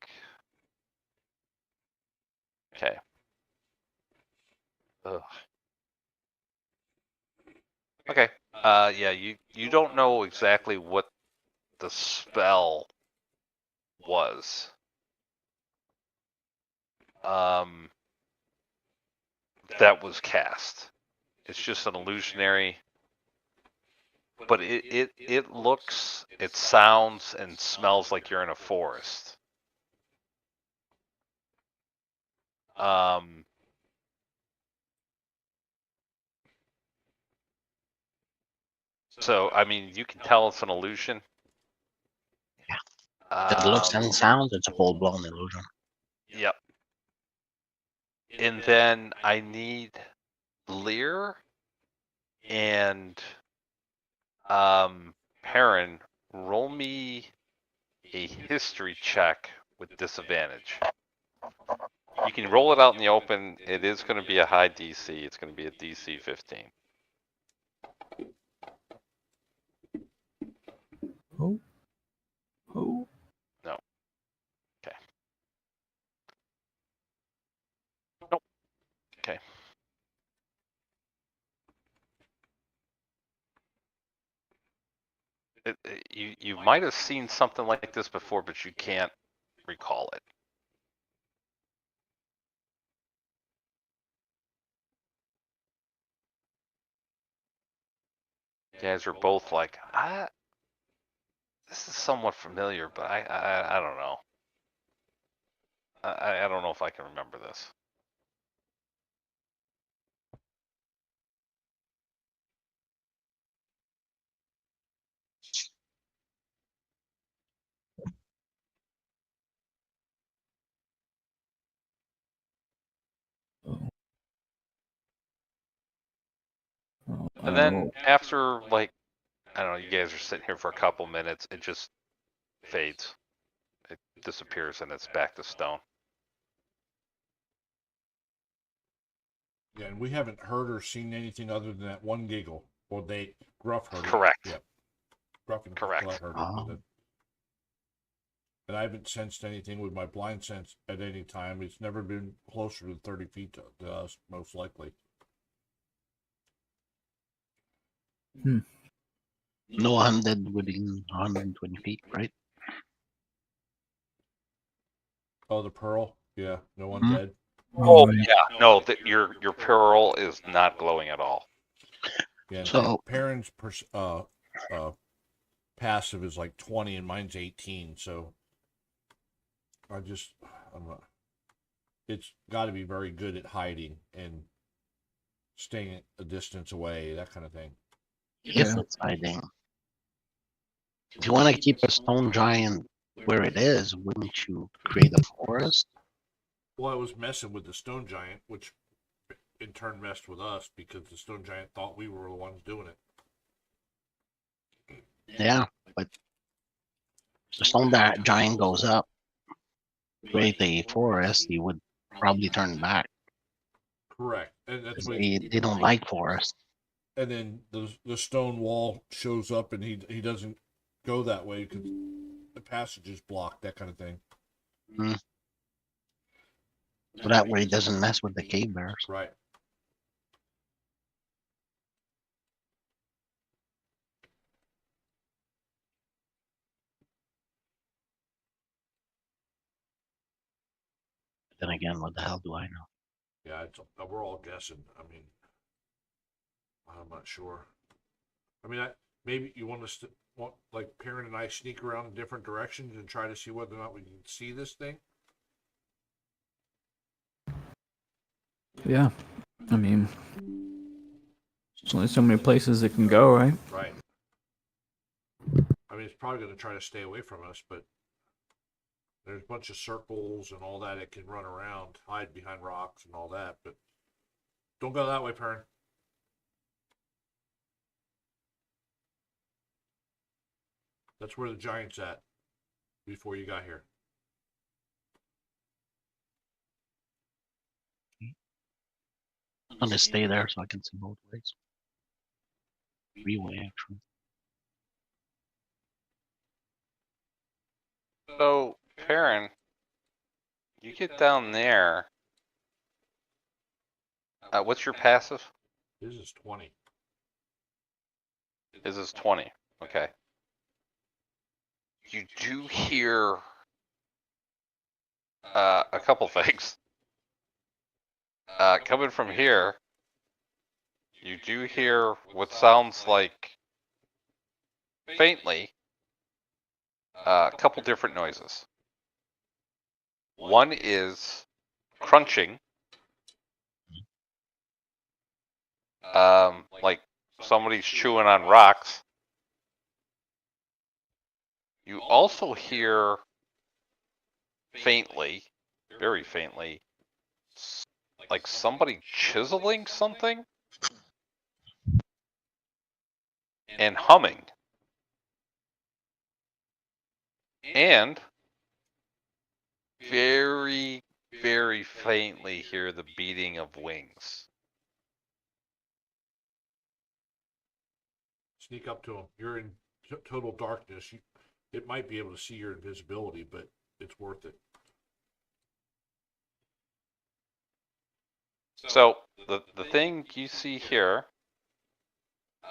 Okay. Ugh. Okay. Yeah, you don't know exactly what the spell was. That was cast. It's just an illusionary, but it looks, it sounds, and smells like you're in a forest. So I mean, you can tell it's an illusion. It looks and sounds. It's a full blown illusion. Yep. And then I need Lear and Perrin, roll me a history check with disadvantage. You can roll it out in the open. It is going to be a high DC. It's going to be a DC 15. Oh. Oh. No. Okay. Nope. Okay. You might have seen something like this before, but you can't recall it. You guys are both like, this is somewhat familiar, but I don't know. I don't know if I can remember this. Oh. Oh, I And don't then know. after, like, I don't know, you guys are sitting here for a couple minutes, it just fades. It disappears and it's back to stone. Yeah, and we haven't heard or seen anything other than that one giggle. Or they Gruff heard it. Correct. Yep. Gruff and Correct. Pistolet heard it. Oh. And I haven't sensed anything with my blind sense at any time. It's never been closer to 30 feet to us, most likely. No undead within 120 feet, right? Oh, the pearl? Yeah, no one Mhm. dead. Oh Right. yeah, no, that your pearl is not glowing at all. Yeah, and So- Perrin's passive is like 20 and mine's 18, so I'm not, it's got to be very good at hiding, and staying a distance away, that kind of thing. If Yeah. it's hiding. If you want to keep a stone giant where it is, wouldn't you create a forest? Well, I was messing with the stone giant, which in turn messed with us because the stone giant thought we were the ones doing it. Yeah, but the stone giant goes up, create a forest, he would probably turn back. Correct, and that's 'Cause what. they don't like forest. And then the stone wall shows up, and he doesn't go that way because the passage is blocked. That kind of thing. So that way it doesn't mess with the cave bears. Right. Then again, what the hell do I know? Yeah, we're all guessing. I mean, I'm not sure. I mean, maybe you want us to, like Perrin and I, sneak around in different directions and try to see whether or not we can see this thing. Yeah. I mean, there's only so many places it can go, right? Right. I mean, it's probably going to try to stay away from us, but there's a bunch of circles and all that. It can run around, hide behind rocks and all that, but don't go that way, Perrin. That's where the giant's at before you got here. I'm gonna stay there so I can see both ways. Three-way, actually. So, Perrin, you get down there. What's your passive? This is 20. This is 20. Okay. You do hear a couple things. Coming from here, you do hear what sounds like faintly a couple different noises. One is crunching, like somebody's chewing on rocks. You also hear faintly, very faintly, like somebody chiseling something and humming. And very, very faintly hear the beating of wings. Sneak up to him. You're in total darkness. It might be able to see your invisibility, but it's worth it. So the thing you see here,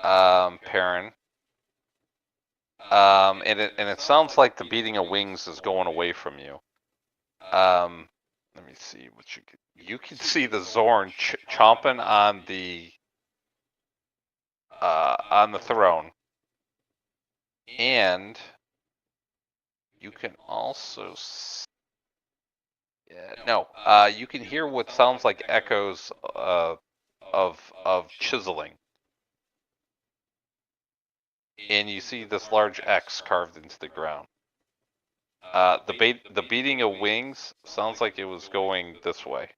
Perrin, and it sounds like the beating of wings is going away from you. Let me see what you can see the Zorn chomping on the throne, and you can also you can hear what sounds like echoes of chiseling, and you see this large X carved into the ground. The beating of wings sounds like it was going this way,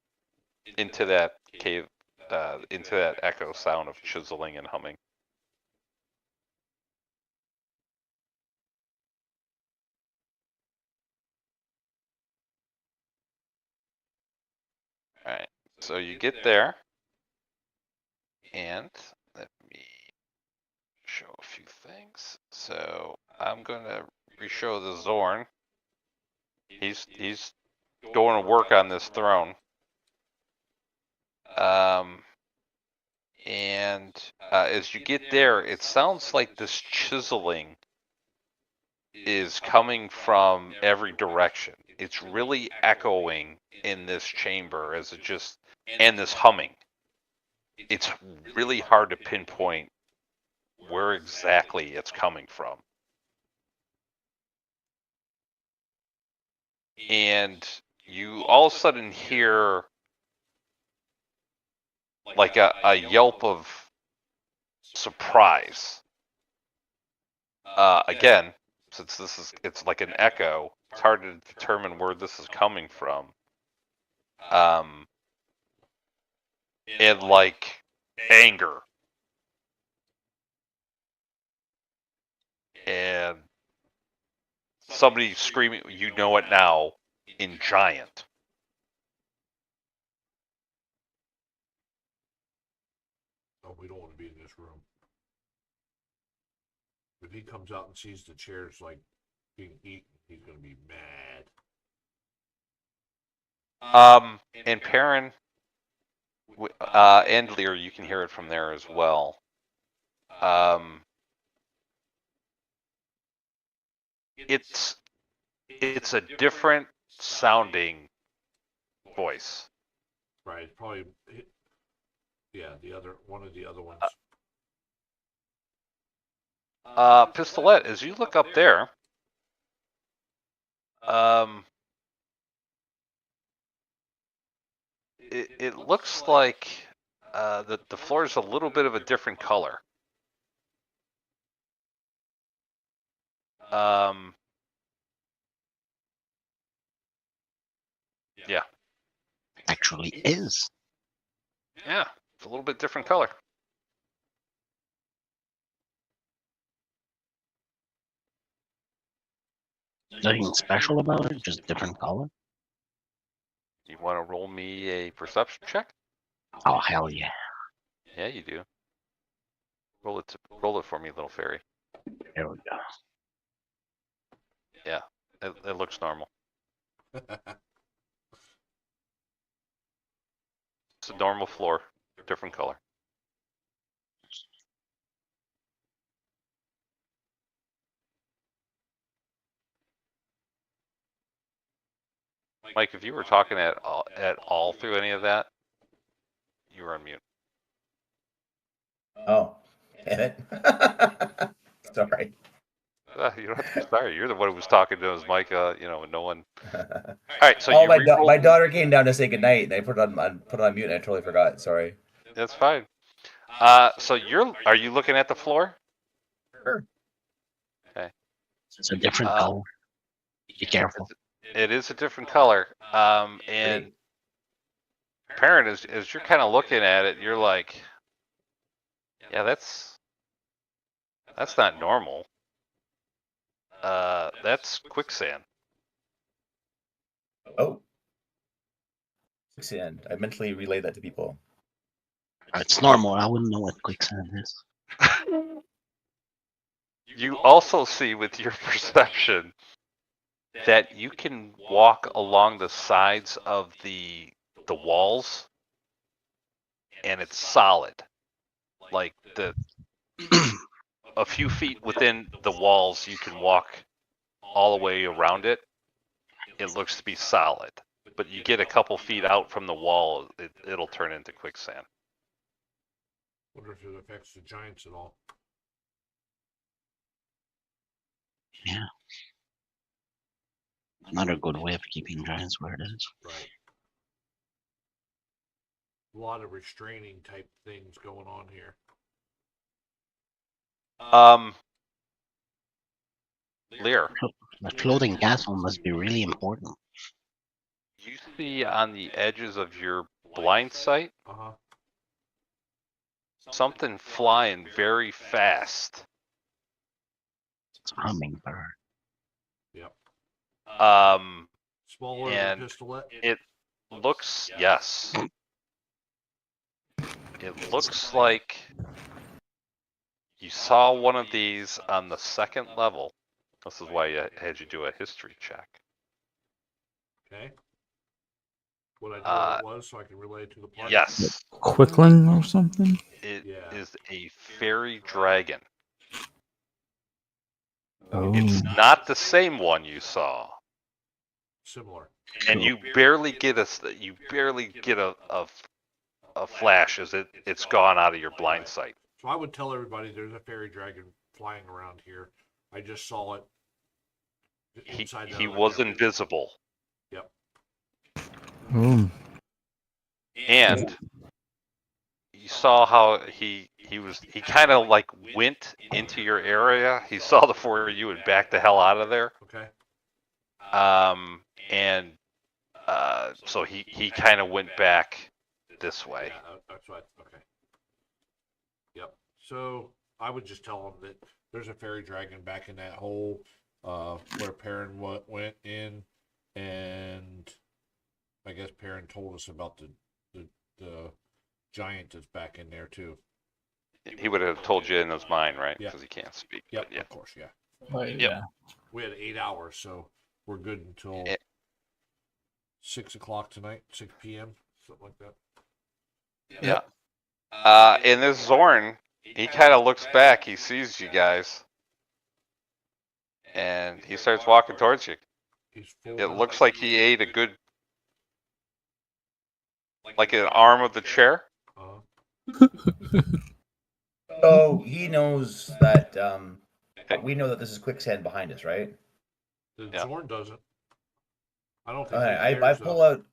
into that cave, into that echo sound of chiseling and humming. All right, so you get there, and let me show a few things. So I'm gonna re-show the Zorn. He's going to work on this throne. And as you get there, it sounds like this chiseling is coming from every direction. It's really echoing in this chamber as it just, and this humming. It's really hard to pinpoint where exactly it's coming from. And you all of a sudden hear like a yelp of surprise. Again, since it's like an echo, it's hard to determine where this is coming from. And like anger. And somebody screaming, you know it now, in giant. Oh, we don't want to be in this room. If he comes out and sees the chairs like being eaten, he's gonna be mad. And Perrin, and Lear, you can hear it from there as well. It's a different sounding voice. Right, probably. Yeah, one of the other ones. Pistolette, as you look up there, it looks like the floor is a little bit of a different color. Yeah. Actually is. Yeah, it's a little bit different color. Nothing special about it, just different color. You want to roll me a perception check? Oh hell yeah! Yeah, you do. Roll it for me, little fairy. There we go. Yeah, it looks normal. It's a normal floor, different color. Mike, if you were talking at all through any of that, you were on mute. Oh, damn it. Sorry. You don't have to be sorry. You're the one who was talking to us, Mike. No one. All right, so oh, you my daughter came down to say goodnight, and I put it on mute, and I totally forgot. Sorry. That's fine. So are you looking at the floor? Sure. Okay. It's a different color. Be careful. It is a different color. And Perrin, as you're kind of looking at it, you're like, yeah, that's not normal. That's quicksand. Oh. Quicksand. I mentally relay that to people. It's normal. I wouldn't know what quicksand is. You also see with your perception that you can walk along the sides of the walls, and it's solid. Like a few feet within the walls, you can walk all the way around it. It looks to be solid, but you get a couple feet out from the wall, it'll turn into quicksand. Wonder if it affects the giants at all. Yeah. Another good way of keeping giants where it is. Right. A lot of restraining type things going on here. Lear, The floating castle must be really important. you see on the edges of your blind sight something flying very fast. It's a hummingbird. Yep. Smaller and than Pistolette? It looks, yes. It looks like you saw one of these on the second level. This is why I had you do a history check. Okay. Would I know what it was so I can relay it to the party? Yes. Quickling or something? It is a fairy dragon. Oh. It's not the same one you saw. Similar. And you barely get a flash as it's gone out of your blind sight. So I would tell everybody there's a fairy dragon flying around here. I just saw it. He was invisible. Yep. Oh. And you saw how he kind of like went into your area. He saw the four of you and backed the hell out of there. Okay. And so he kind of went back this way. Yeah, that's right. Okay. Yep. So I would just tell him that there's a fairy dragon back in that hole where Perrin went in, and I guess Perrin told us about the giant that's back in there too. He would have told you in his mind, right? Yeah. Because he can't speak. Yep, But yeah. of course, yeah. Right, Yep. yeah. We had 8 hours, so we're good until Eh. 6 o'clock tonight, 6 p.m., something like that. Yeah. And this Zorn, he kind of looks back. He sees you guys, and he starts walking towards you. He's full It now. looks like he ate a good, like an arm of the chair. So he knows that. We know that this is quicksand behind us, right? The Yeah. Zorn doesn't. I don't think Okay, he I cares, pull though. out.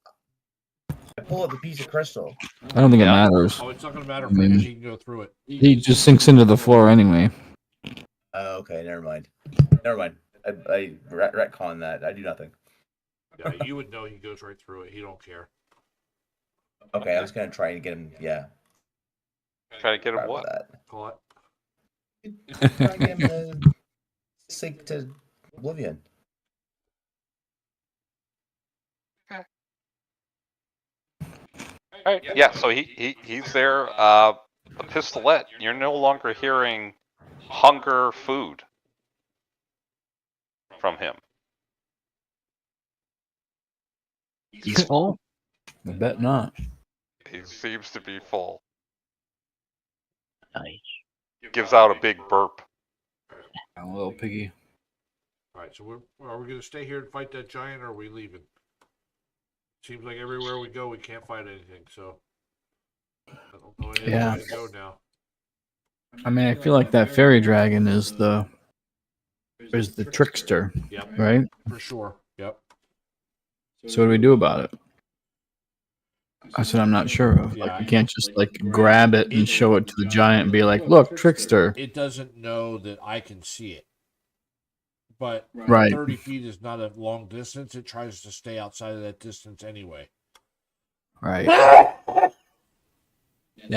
I pull out the piece of crystal. I don't think it Yeah. matters. Oh, it's not going to matter I for him. mean- He can go through it. He just sinks into the floor anyway. Oh, okay, never mind. Never mind. I retcon that. I do nothing. Yeah, you would know he goes right through it. He don't care. Okay, I was gonna try and get him. Yeah. Try to get him Sorry what? about Call it. that. Try and get him to sink to oblivion. All right. Yeah. So he's there. The pistolet. You're no longer hearing hunger food from him. He's full. I bet not. He seems to be full. Nice. Gives out a big burp. A little piggy. All right, so are we going to stay here and fight that giant, or are we leaving? Seems like everywhere we go, we can't fight anything, so I don't know any Yeah. other way to go now. I mean, I feel like that fairy dragon is the trickster, Yep, right? for sure. Yep. So what do we do about it? That's what I'm not sure of. Yeah, Like, we can't just like grab it and show it to the giant and be like, "Look, trickster." It doesn't know that I can see it. But Right. 30 feet is not a long distance. It tries to stay outside of that distance anyway. Right. Yeah,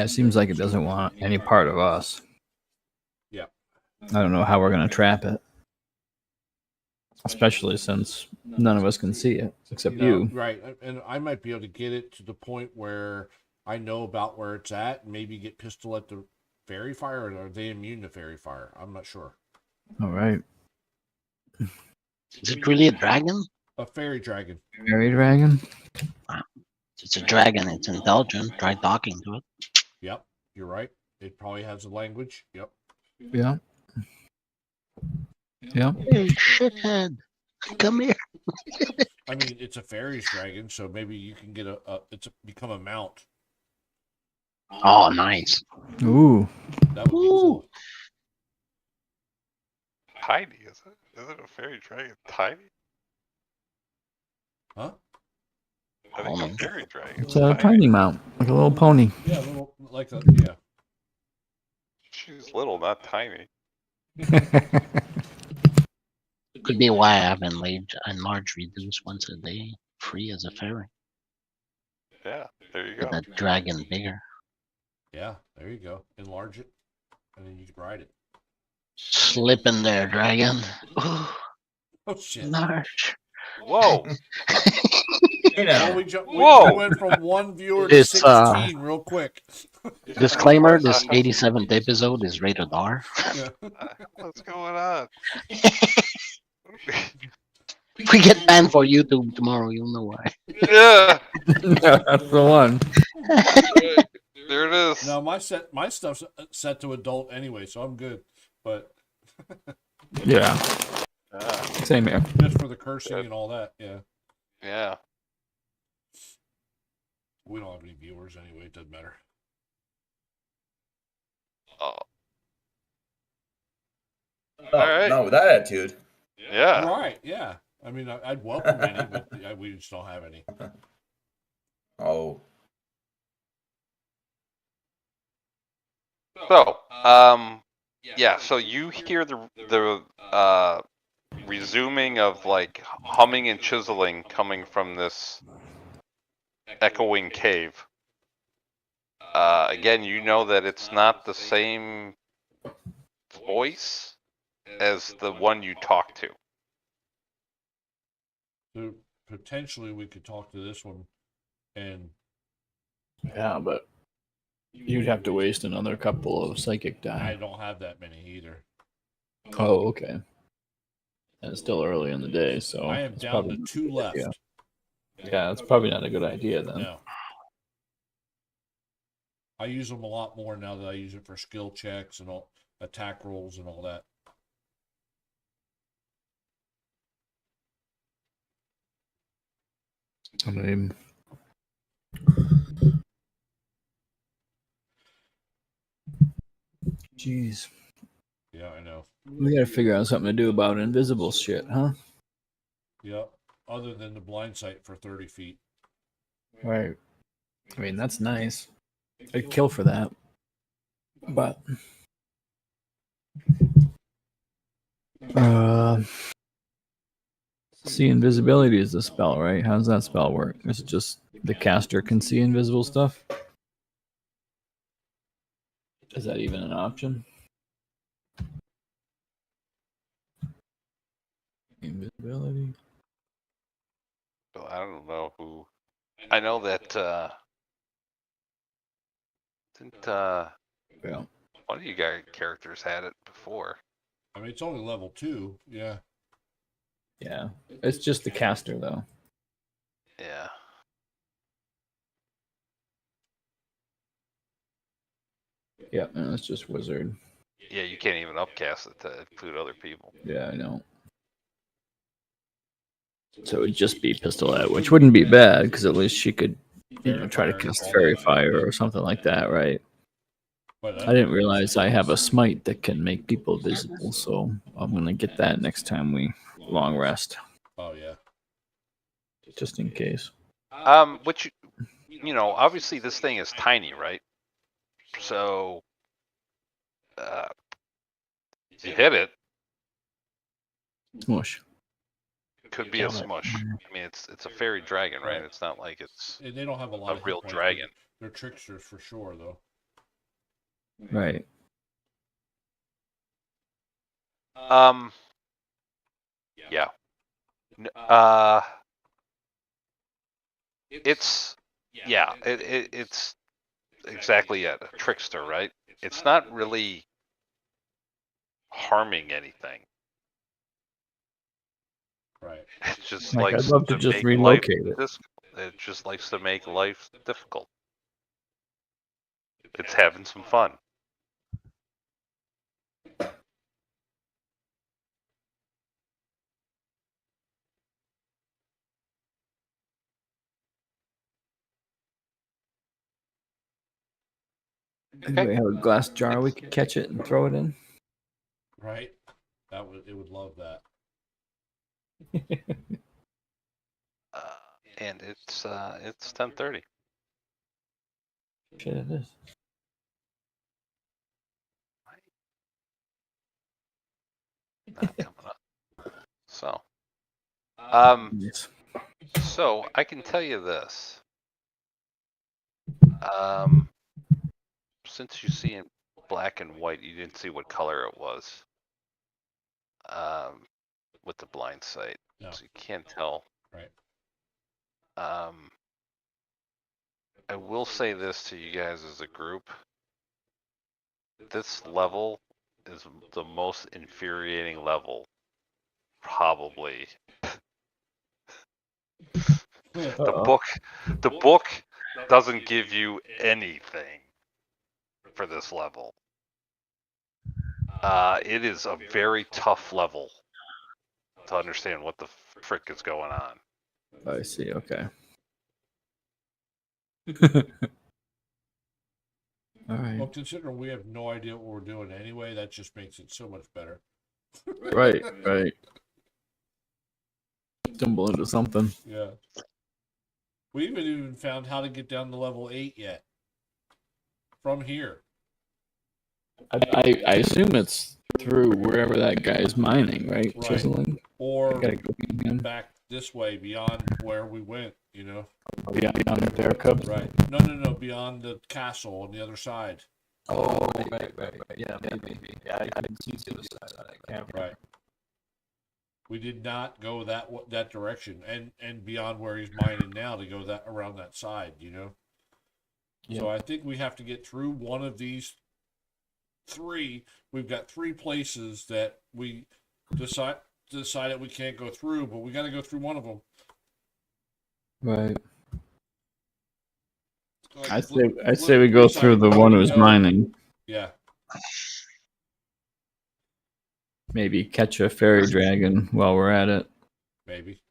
it seems like it doesn't want any part of us. Yeah. I don't know how we're gonna trap it, especially since none of us can see it except No, you. right. And I might be able to get it to the point where I know about where it's at and maybe get pistol at the fairy fire, or are they immune to fairy fire? I'm not sure. All right. Is it really a dragon? A fairy dragon. Fairy dragon. It's a dragon. It's intelligent. Try talking to it. Yep, you're right. It probably has a language. Yep. Yeah. Yeah. Hey, shithead. Come here. I mean, it's a fairy's dragon, so maybe you can get become a mount. Oh, nice. Ooh. That would be Ooh. cool. Tiny, is it? Is it a fairy dragon? Tiny? Huh? I think Oh. a fairy dragon. It's a tiny mount, like a little pony. Yeah, a little like a yeah. She's little, not tiny. Could be why I have enlarged reduce once a day, free as a fairy. Yeah, there you Get go. that dragon bigger. Yeah, there you go. Enlarge it, and then you can ride it. Slip in there, dragon. Ooh, Oh shit! enlarge. Whoa! You Well, know. we Whoa! went from one viewer to It's, 16 real quick. Disclaimer: this 87th episode is rated R. Yeah. What's going on? If we get banned for YouTube tomorrow, you'll know why. Yeah, That's the one. there it is. No, my stuff's set to adult anyway, so I'm good. But Yeah. Ah, Same here. just for the cursing and all that, yeah. yeah. We don't have any viewers anyway. It doesn't matter. Oh, No, Alright. no, with that attitude. yeah. Right? Yeah. I mean, I'd welcome any, but we just don't have any. Oh. So, yeah. So you hear the resuming of like humming and chiseling coming from this echoing cave. Again, you know that it's not the same voice as the one you talk to. So potentially we could talk to this one, and Yeah, but you'd have to waste another couple of psychic I die. don't have that many either. Oh, okay. And it's still early in the day, so I am it's down probably to not a 2 good idea. left. Yeah, it's probably not a good idea then. No. I use them a lot more now that I use it for skill checks and all attack rolls and all that. I mean, jeez, Yeah, I know. we gotta figure out something to do about invisible shit, huh? Yep. Other than the blind sight for 30 feet. Right. I mean, that's nice. I'd kill for that. But see, invisibility is the spell, right? How does that spell work? Is it just the caster can see invisible stuff? Is that even an option? Invisibility. So I don't know who. I know that didn't Yeah. one of you guys characters had it before. I mean, it's only level 2. Yeah. Yeah. It's just the caster, though. Yeah. Yeah, no, it's just wizard. Yeah, you can't even upcast it to include other people. Yeah, I know. So it would just be pistolette, which wouldn't be bad because at least she could, try to Fire cast and all fairy that. fire or something like that, right? But I didn't realize I have a smite that can make people visible, so I'm gonna get that next time we long rest, Oh, yeah. just in case. Which obviously this thing is tiny, right? So, you hit it, Smush. could be a Damn it. smush. I mean, it's a fairy dragon, right? Right. It's not like it's And they don't have a lot a of real hit points, but dragon. they're tricksters for sure, though. Right. Yeah. It's it's exactly it, a trickster, right? It's not really harming anything. Right. It just Like, likes I'd love to to just make life relocate it. it just likes to make life difficult. It's having some fun. Maybe we have a glass jar we could catch it and throw it in. Right. It would love that. And it's 10:30. Shit, it is. Not coming up. So, Yes. so I can tell you this. Since you see in black and white, you didn't see what color it was. With the blind sight, No. so you can't tell. Right. I will say this to you guys as a group. This level is the most infuriating level, probably. Uh-oh. The book doesn't give you anything for this level. It is a very tough level to understand what the frick is going on. I see. Okay. All right. Well, considering we have no idea what we're doing anyway, that just makes it so much better. Right. Right. Stumble into something. Yeah. We haven't even found how to get down to level 8 yet. From here. I assume it's through wherever that guy is mining, right? Right. Chiseling. Or Gotta go again. back this way beyond where we went, Beyond their cubs. Right. No, beyond the castle on the other side. Oh, right. Yeah, maybe. Yeah, I didn't see the other side of that camera. Right. We did not go that direction, and beyond where he's mining now to go that around that side, Yeah. So I think we have to get through one of these three. We've got three places that we decided we can't go through, but we got to go through one of them. Right. Like, I say we go through the one who's mining. Yeah. Maybe catch a fairy dragon while we're at it. Maybe.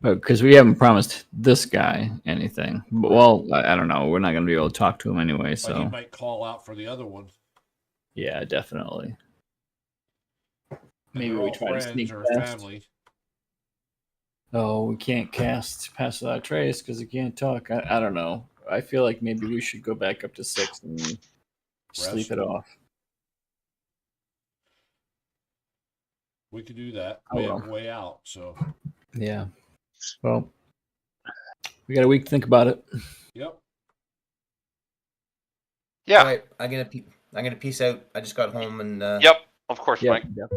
But because we haven't promised this guy anything. But, well, I don't know. We're not going to be able to talk to him anyway. But he So might call out for the other one. yeah, definitely. And Maybe they're we all try to friends sneak or past. family. Oh, we can't cast Pass Without Trace because he can't talk. I don't know. I feel like maybe we should go back up to 6 and sleep it off. We could do that. Oh, We have well. a way out, so. Yeah. Well, we got a week to think about it. Yep. Yeah. All right, I'm gonna peace out. I just got home and Yep. Of course, Yeah. Mike. Yep.